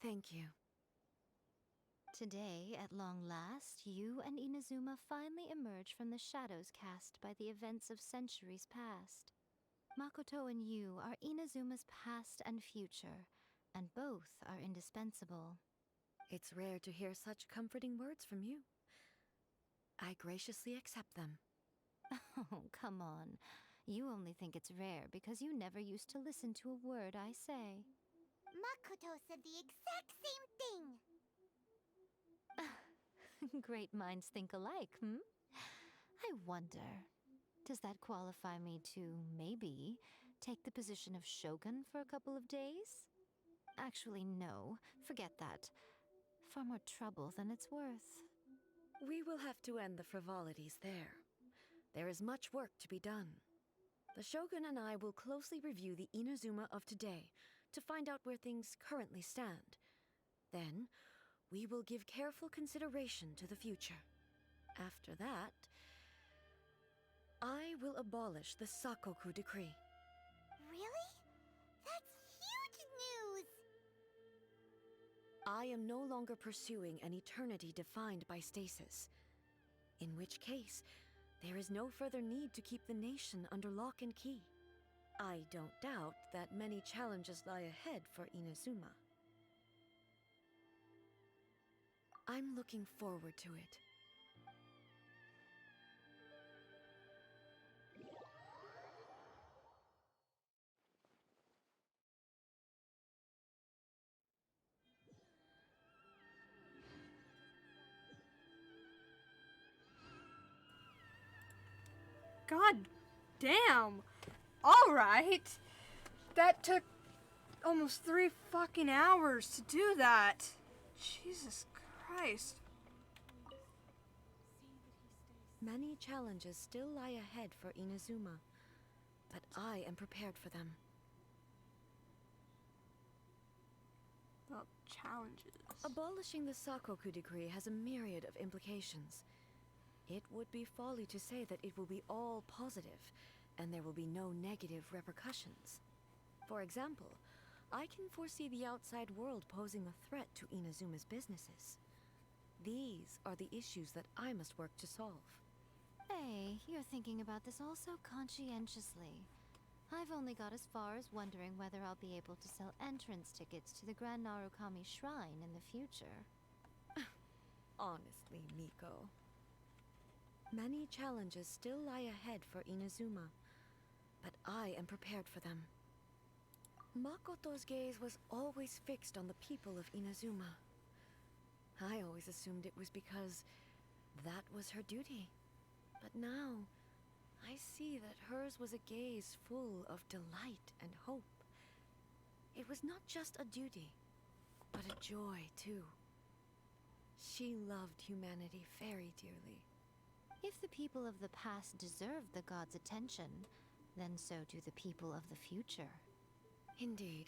Thank you. Today, at long last, you and Inazuma finally emerge from the shadows cast by the events of centuries past. Makoto and you are Inazuma's past and future, and both are indispensable. It's rare to hear such comforting words from you. I graciously accept them. Oh, come on. You only think it's rare because you never used to listen to a word I say. Makoto said the exact same thing! Great minds think alike, I wonder, does that qualify me to, maybe, take the position of shogun for a couple of days? Actually, no. Forget that. Far more trouble than it's worth. We will have to end the frivolities there. There is much work to be done. The Shogun and I will closely review the Inazuma of today to find out where things currently stand. Then, we will give careful consideration to the future. After that, I will abolish the Sakoku decree. Really? That's huge news! I am no longer pursuing an eternity defined by stasis. In which case, there is no further need to keep the nation under lock and key. I don't doubt that many challenges lie ahead for Inazuma. I'm looking forward to it. God damn! Alright! That took almost 3 fucking hours to do that. Jesus Christ. Many challenges still lie ahead for Inazuma, but I am prepared for them. Well, challenges. Abolishing the Sakoku decree has a myriad of implications. It would be folly to say that it will be all positive, and there will be no negative repercussions. For example, I can foresee the outside world posing a threat to Inazuma's businesses. These are the issues that I must work to solve. Hey, you're thinking about this all so conscientiously. I've only got as far as wondering whether I'll be able to sell entrance tickets to the Grand Narukami Shrine in the future. Honestly, Miko. Many challenges still lie ahead for Inazuma, but I am prepared for them. Makoto's gaze was always fixed on the people of Inazuma. I always assumed it was because that was her duty. But now, I see that hers was a gaze full of delight and hope. It was not just a duty, but a joy, too. She loved humanity very dearly. If the people of the past deserve the god's attention, then so do the people of the future. Indeed.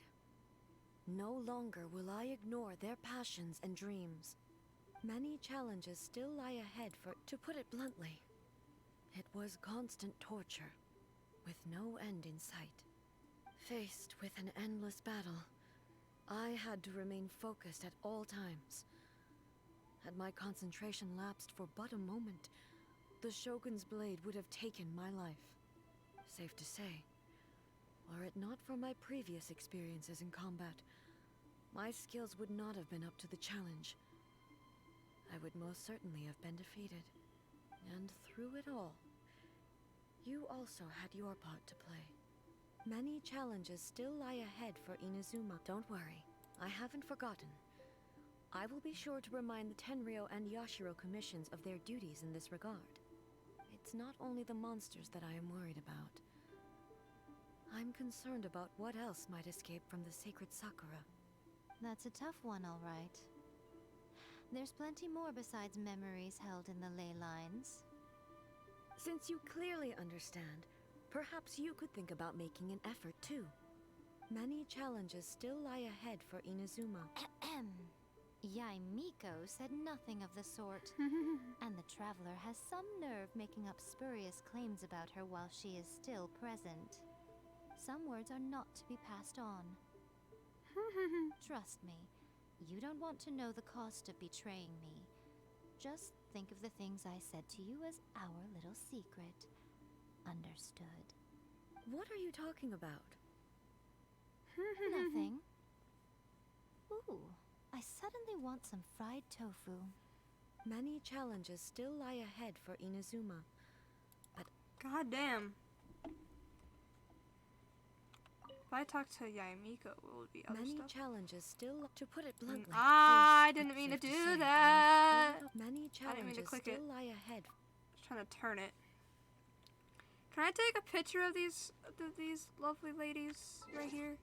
No longer will I ignore their passions and dreams. Many challenges still lie ahead for, to put it bluntly, it was constant torture, with no end in sight. Faced with an endless battle, I had to remain focused at all times. Had my concentration lapsed for but a moment, the Shogun's blade would have taken my life. Safe to say, were it not for my previous experiences in combat, my skills would not have been up to the challenge. I would most certainly have been defeated. And through it all, you also had your part to play. Many challenges still lie ahead for Inazuma. Don't worry, I haven't forgotten. I will be sure to remind the Tenryo and Yashiro commissions of their duties in this regard. It's not only the monsters that I am worried about. I'm concerned about what else might escape from the sacred Sakura. That's a tough one, all right. There's plenty more besides memories held in the ley lines. Since you clearly understand, perhaps you could think about making an effort too. Many challenges still lie ahead for Inazuma. Yaimiko said nothing of the sort. And the traveler has some nerve making up spurious claims about her while she is still present. Some words are not to be passed on. Trust me, you don't want to know the cost of betraying me. Just think of the things I said to you as our little secret. Understood? What are you talking about? Nothing. Ooh, I suddenly want some fried tofu. Many challenges still lie ahead for Inazuma. But God damn. If I talk to Yaimiko, will it be other many stuff? challenges still, to put it bluntly. I first, didn't it's mean to safe do say, that. Many I didn't mean to challenges click still it. lie ahead. Just trying to turn it. Can I take a picture of these lovely ladies right here?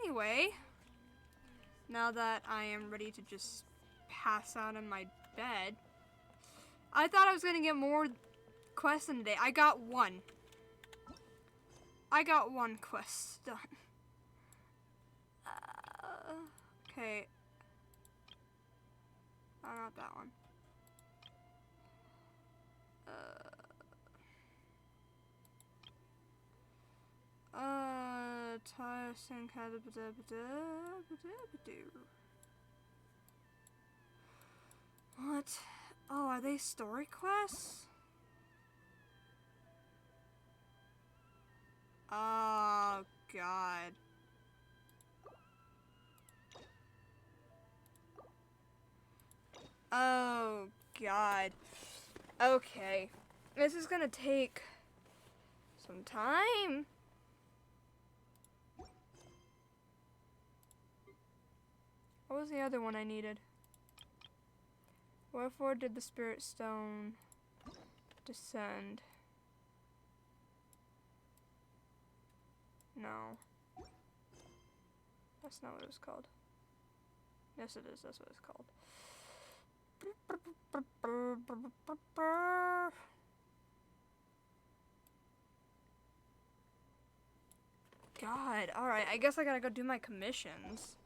Anyway, now that I am ready to just pass out in my bed, I thought I was gonna get more quests in a day. I got one. I got one quest done. Okay. Oh, not that one. Tiresome kind of What? Oh, are they story quests? Oh, God. Oh, God. Okay. This is gonna take some time. What was the other one I needed? Wherefore did the Spirit Stone descend? No. That's not what it was called. Yes, it is. That's what it's called. God. Alright, I guess I gotta go do my commissions.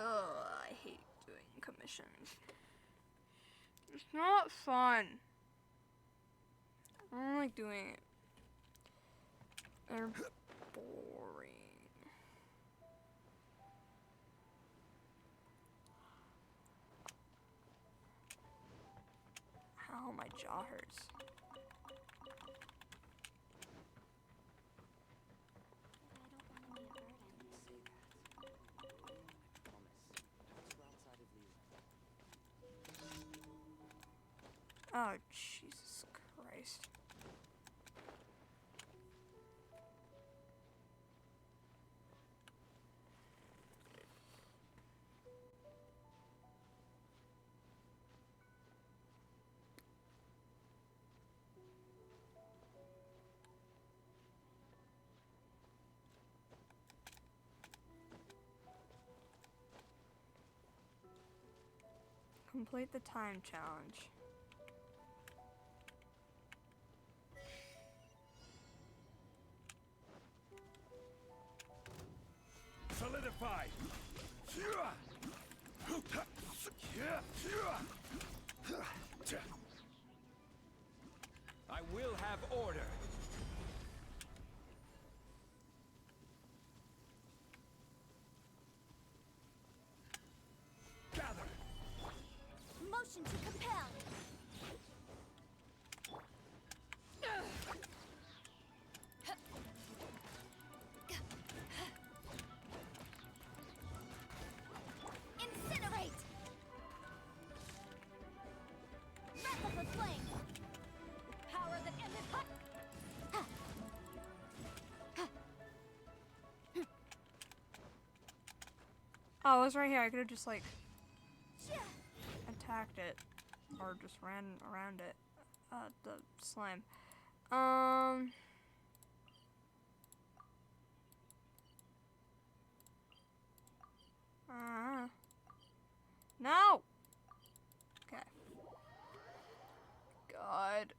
Oh, I hate doing commissions. It's not fun. I don't like doing it. They're boring. Ow, my jaw hurts. Oh, Jesus Christ. Complete the time challenge. solidified. I will have order. Gather. Motion to compel. Incinerate. Wrap up with flame. Power that ended hot. Oh, it was right here. I could have just like attacked it or just ran around it. The slime. No. Okay. God.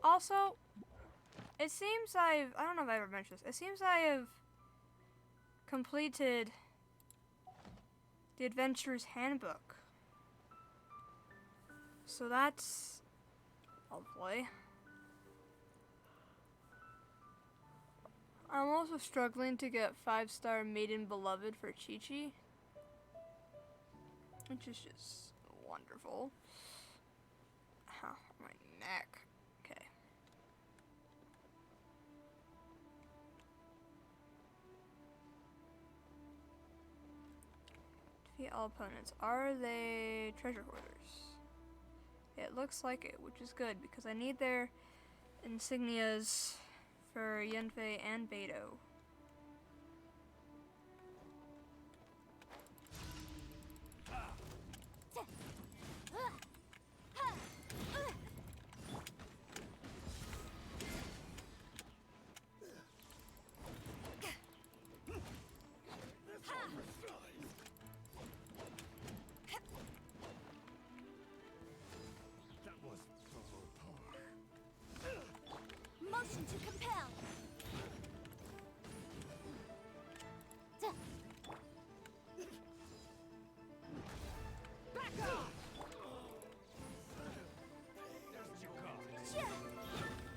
Also, it seems I don't know if I ever mentioned this. It seems I have completed the Adventurer's Handbook. So that's lovely. I'm also struggling to get 5-star Maiden Beloved for Chi-Chi, which is just wonderful. Ow, my neck. Okay. Defeat all opponents. Are they treasure hoarders? It looks like it, which is good because I need their insignias for Yenfei and Beidou. Motion to compel. Back off.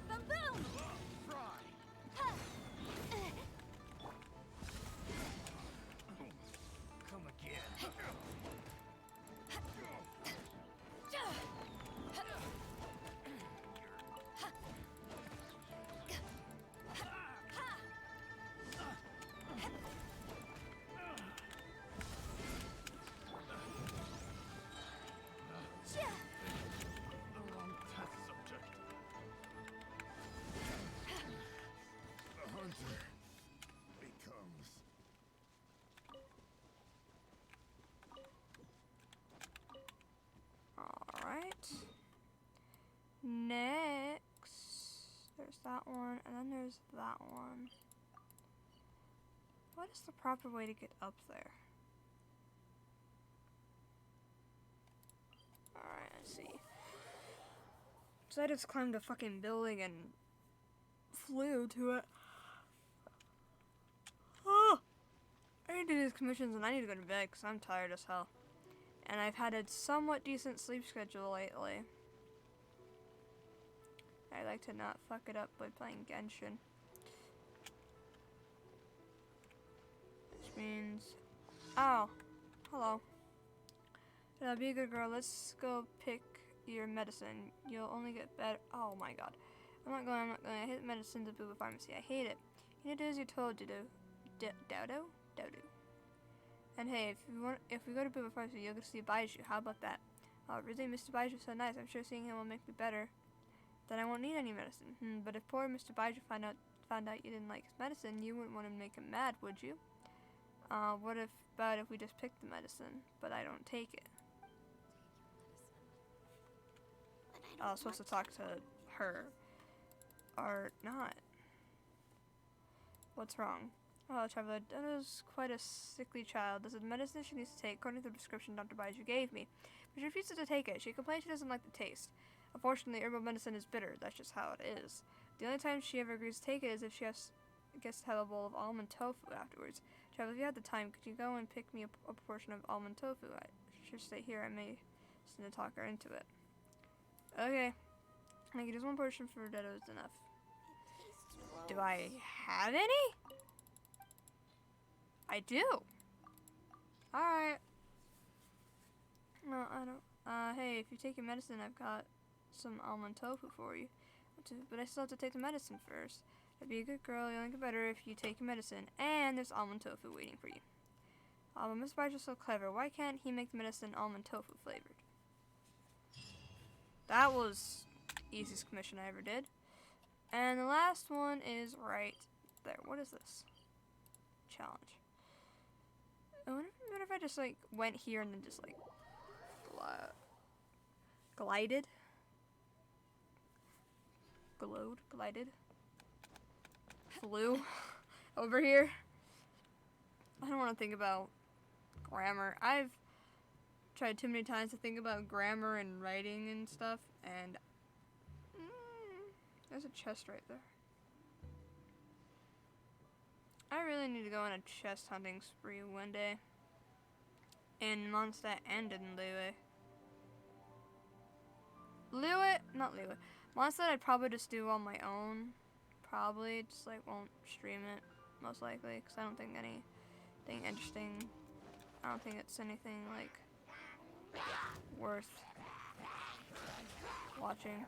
Boom boom. Come again. The wrong test subject. The hunter becomes. Alright. Next, there's that one, and then there's that one. What is the proper way to get up there? Alright, I see. So I just climbed a fucking building and flew to it. Oh! I need to do these commissions and I need to go to bed because I'm tired as hell. And I've had a somewhat decent sleep schedule lately. I like to not fuck it up by playing Genshin. Which means... Oh! Hello. Be a good girl. Let's go pick your medicine. You'll only get better. Oh my god. I'm not going. I hate medicines at Booba Pharmacy. I hate it. You need to do as you're told to do. Dodo? Dodo. And hey, if we go to Booba Pharmacy, you'll go see Baiju. How about that? Oh, really? Mr. Baiju's so nice. I'm sure seeing him will make me better. Then I won't need any medicine. But if poor Mr. Baiju found out you didn't like his medicine, you wouldn't want to make him mad, would you? What about if we just pick the medicine, but I don't take it? I was supposed to talk to her. Or not. What's wrong? Oh, traveler, that is quite a sickly child. This is medicine she needs to take, according to the prescription Dr. Baiju gave me. But she refuses to take it. She complains she doesn't like the taste. Unfortunately, herbal medicine is bitter. That's just how it is. The only time she ever agrees to take it is if she gets to have a bowl of almond tofu afterwards. Traveler, if you had the time, could you go and pick me a portion of almond tofu? I should stay here. I may send to talk her into it. Okay. I think just one portion for Ditto is enough. Do I have any? I do. Alright. No, I don't. Hey, if you take your medicine, I've got some almond tofu for you. But I still have to take the medicine first. I'd be a good girl. You'll get better if you take your medicine. And there's almond tofu waiting for you. Oh, but Mr. Barge is so clever. Why can't he make the medicine almond tofu flavored? That was the easiest commission I ever did. And the last one is right there. What is this? Challenge. I wonder if I just like went here and then just like glided, flew over here. I don't want to think about grammar. I've tried too many times to think about grammar and writing and stuff, and there's a chest right there. I really need to go on a chest hunting spree one day. In Mondstadt and in not Liyue. Mondstadt I'd probably just do on my own. Probably just like won't stream it, most likely, because I don't think anything interesting. I don't think it's anything like worth watching.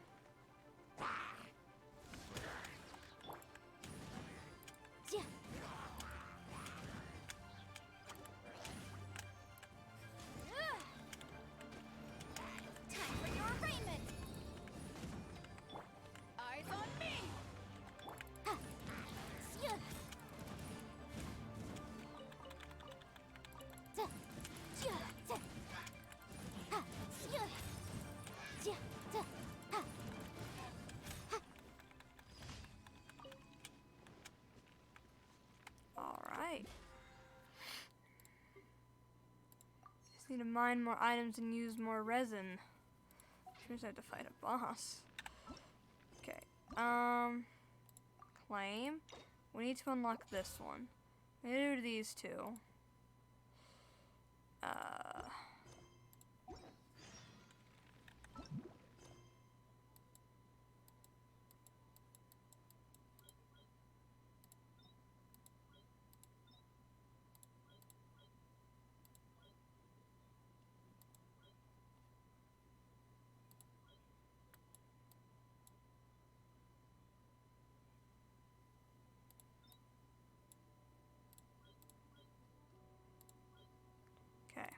Alright. Just need to mine more items and use more resin. Which means I have to fight a boss. Okay. Claim. We need to unlock this one. We need to do these two. Okay.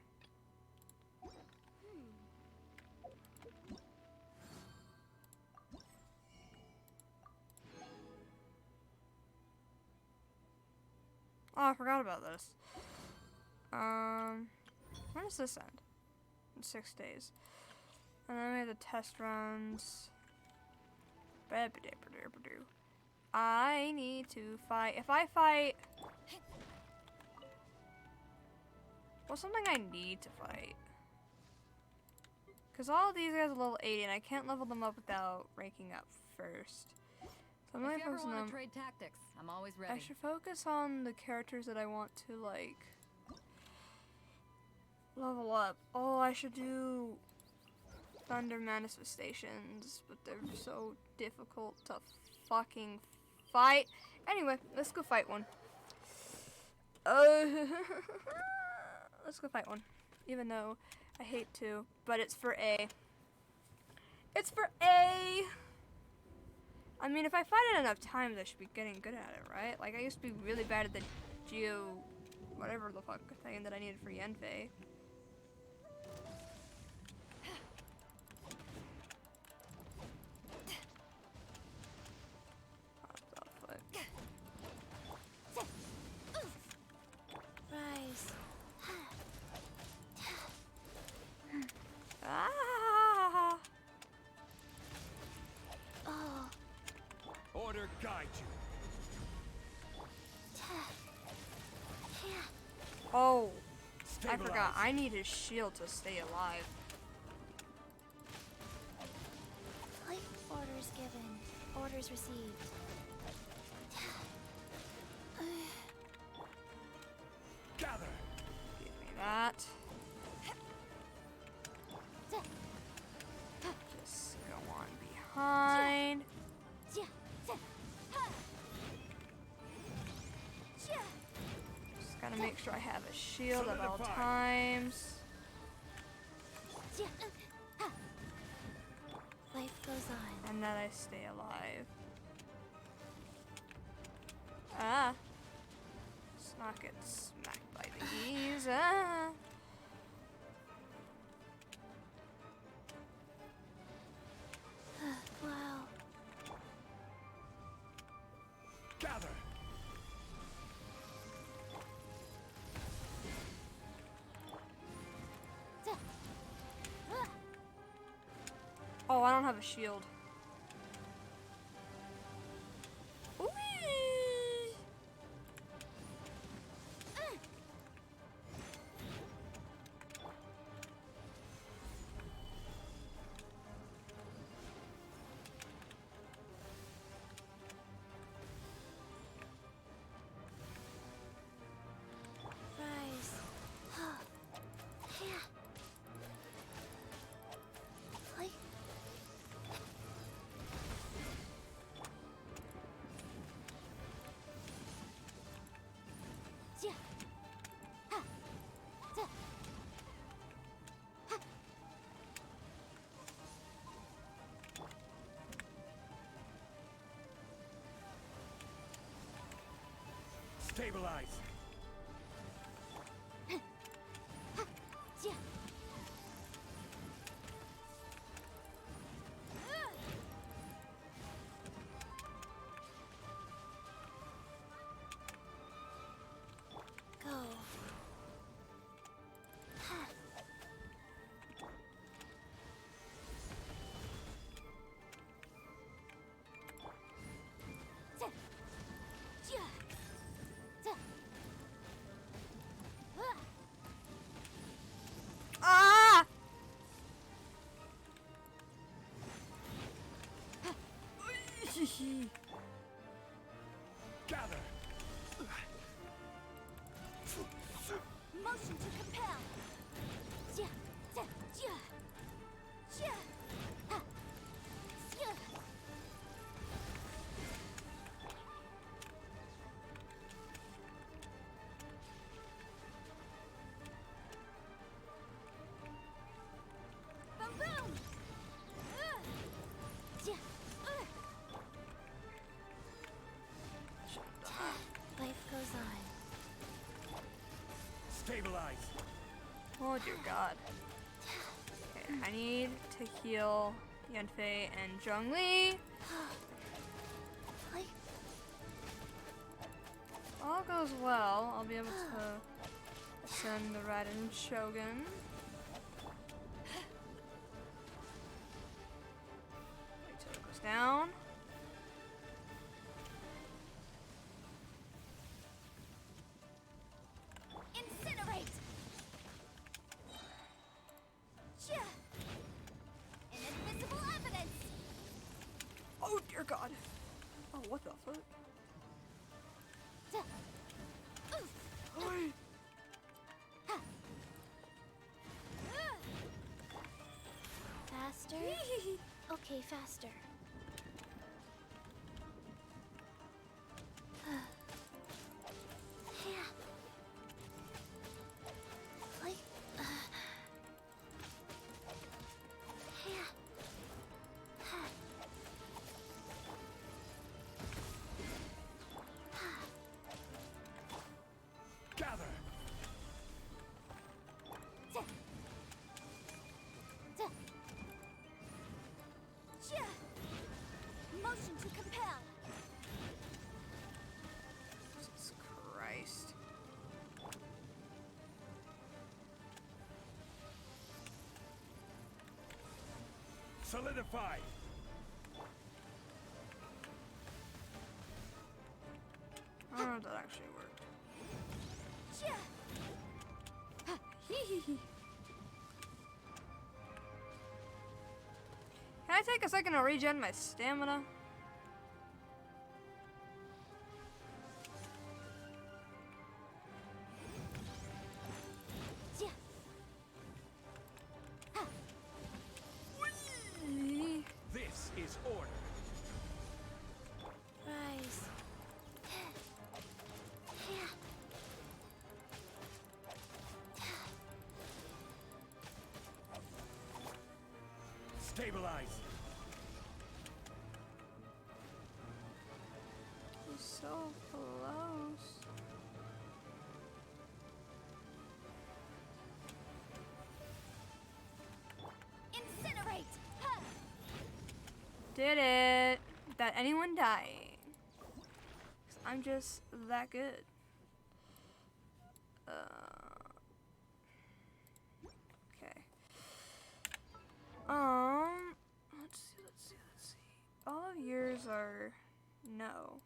Oh, I forgot about this. When does this end? In 6 days. And then we have the test runs. I need to fight. If I fight... What's something I need to fight? Because all of these guys are level 80 and I can't level them up without ranking up first. So I'm really focusing on... trade tactics, I'm always ready. I should focus on the characters that I want to, like, level up. Oh, I should do Thunder Manifestations, but they're so difficult to fucking fight. Anyway, let's go fight one. Let's go fight one. Even though I hate to, but it's for A. It's for A! I mean, if I fight it enough times, I should be getting good at it, right? Like, I used to be really bad at the whatever the fuck thing that I needed for Yenfei. Rise. Ah! Order guide you. Oh, I Stabilize. forgot. I need his shield to stay alive. Like orders given, orders received. Gather. Give me that. Just go on behind. Just gotta make sure I have a shield at all Solidify. times. Life goes on. And that I stay alive. Ah. Let's not get smacked by these. Ah. Wow. Gather. Oh, I don't have a shield. Whee! Rise. Yeah. Like. Yeah. Ha. Da. Ha. Stabilize. Yeah. Go. Ha. Da. Yeah. Da. Ah! Gather. Motion to compel. Yeah. Da. Yeah. Yeah. Ha. Yeah. Boom boom. Yeah. Life goes on. Stabilize. Oh dear God. Okay, I need to heal Yanfei and Zhongli. Like. All goes well. I'll be able to ascend the Raiden Shogun. Wait till it goes down. Incinerate! Yeah. Inadmissible evidence! Oh dear God. Oh, what the fuck? Da. Oi. Ha. Faster? Okay, faster. Yeah. Like. Yeah. Ha. Gather. Da. Da. Yeah. Motion to compel. Jesus Christ. Solidify. I don't know if that actually worked. Yeah. Hee. Can I take a second to regen my stamina? Whee! This is order. Rise. Stabilize. He's so close. Incinerate! Did it. Without anyone dying. 'Cause I'm just that good. Okay. Let's see. All of yours are no.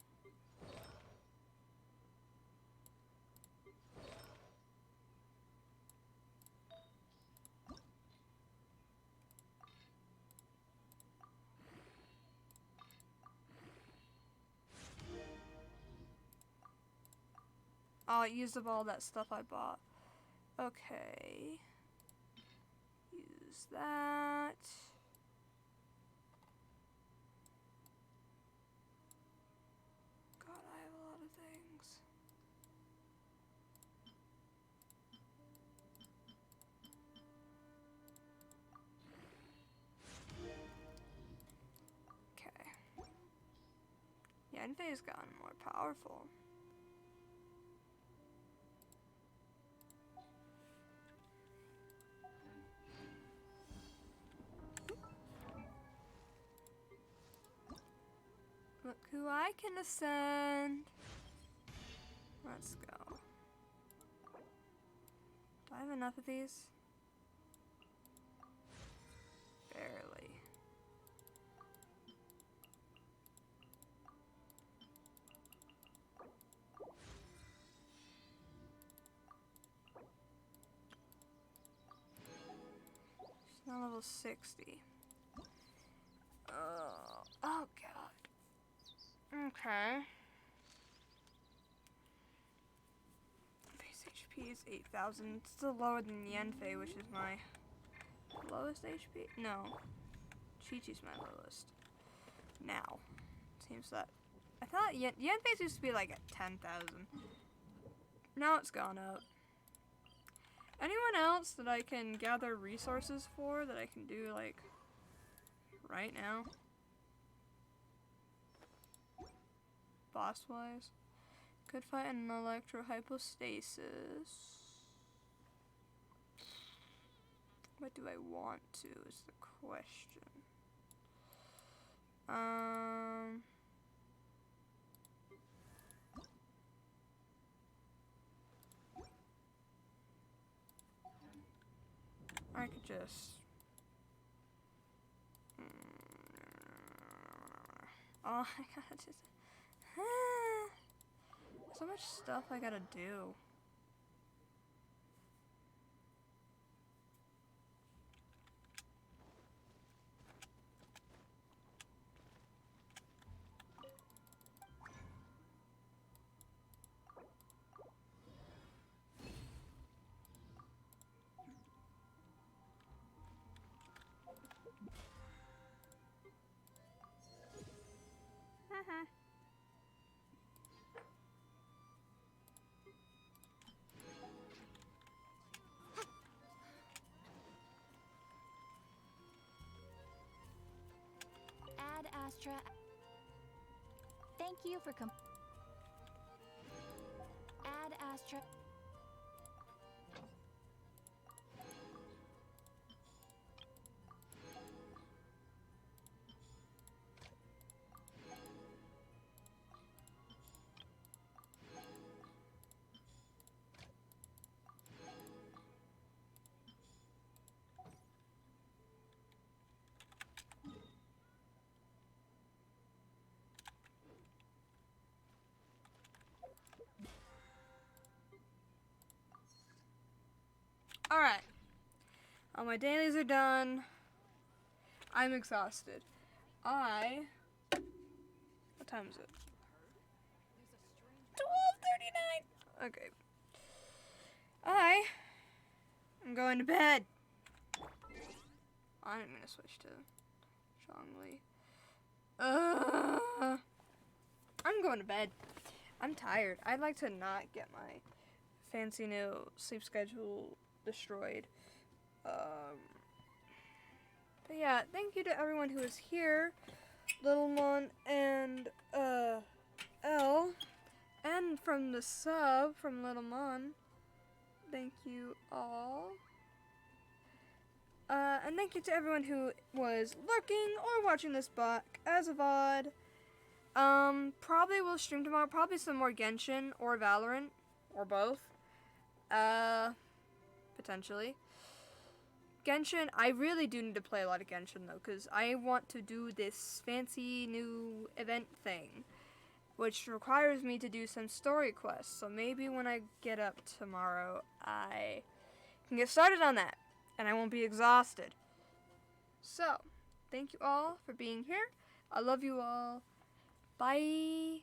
Oh, it used up all that stuff I bought. Okay. Use that. God, I have a lot of things. Okay. Yeah, Yenfei's gotten more powerful. Look who I can ascend. Let's go. Do I have enough of these? Barely. She's now level 60. Oh god. Okay. Base HP is 8,000. It's still lower than Yenfei, which is my lowest HP. No. Chi-Chi's my lowest. Now. Seems that. I thought Yenfei's used to be like at 10,000. Now it's gone up. Anyone else that I can gather resources for that I can do like right now? Boss wise. Could fight an electro-hypostasis. What do I want to is the question. I could just oh, I gotta just so much stuff I gotta do. Ad Astra. Thank you for Ad Astra. All my dailies are done. I'm exhausted. What time is it? 12:39. Okay. I'm going to bed. I'm gonna switch to Zhongli. I'm going to bed. I'm tired. I'd like to not get my fancy new sleep schedule destroyed. But yeah, thank you to everyone who is here. Little Mon and L. And from the sub from Little Mon. Thank you all. And thank you to everyone who was lurking or watching this back as a VOD. Probably will stream tomorrow. Probably some more Genshin or Valorant. Or both. Potentially. Genshin, I really do need to play a lot of Genshin though, because I want to do this fancy new event thing, which requires me to do some story quests. So maybe when I get up tomorrow, I can get started on that, and I won't be exhausted. So, thank you all for being here. I love you all. Bye.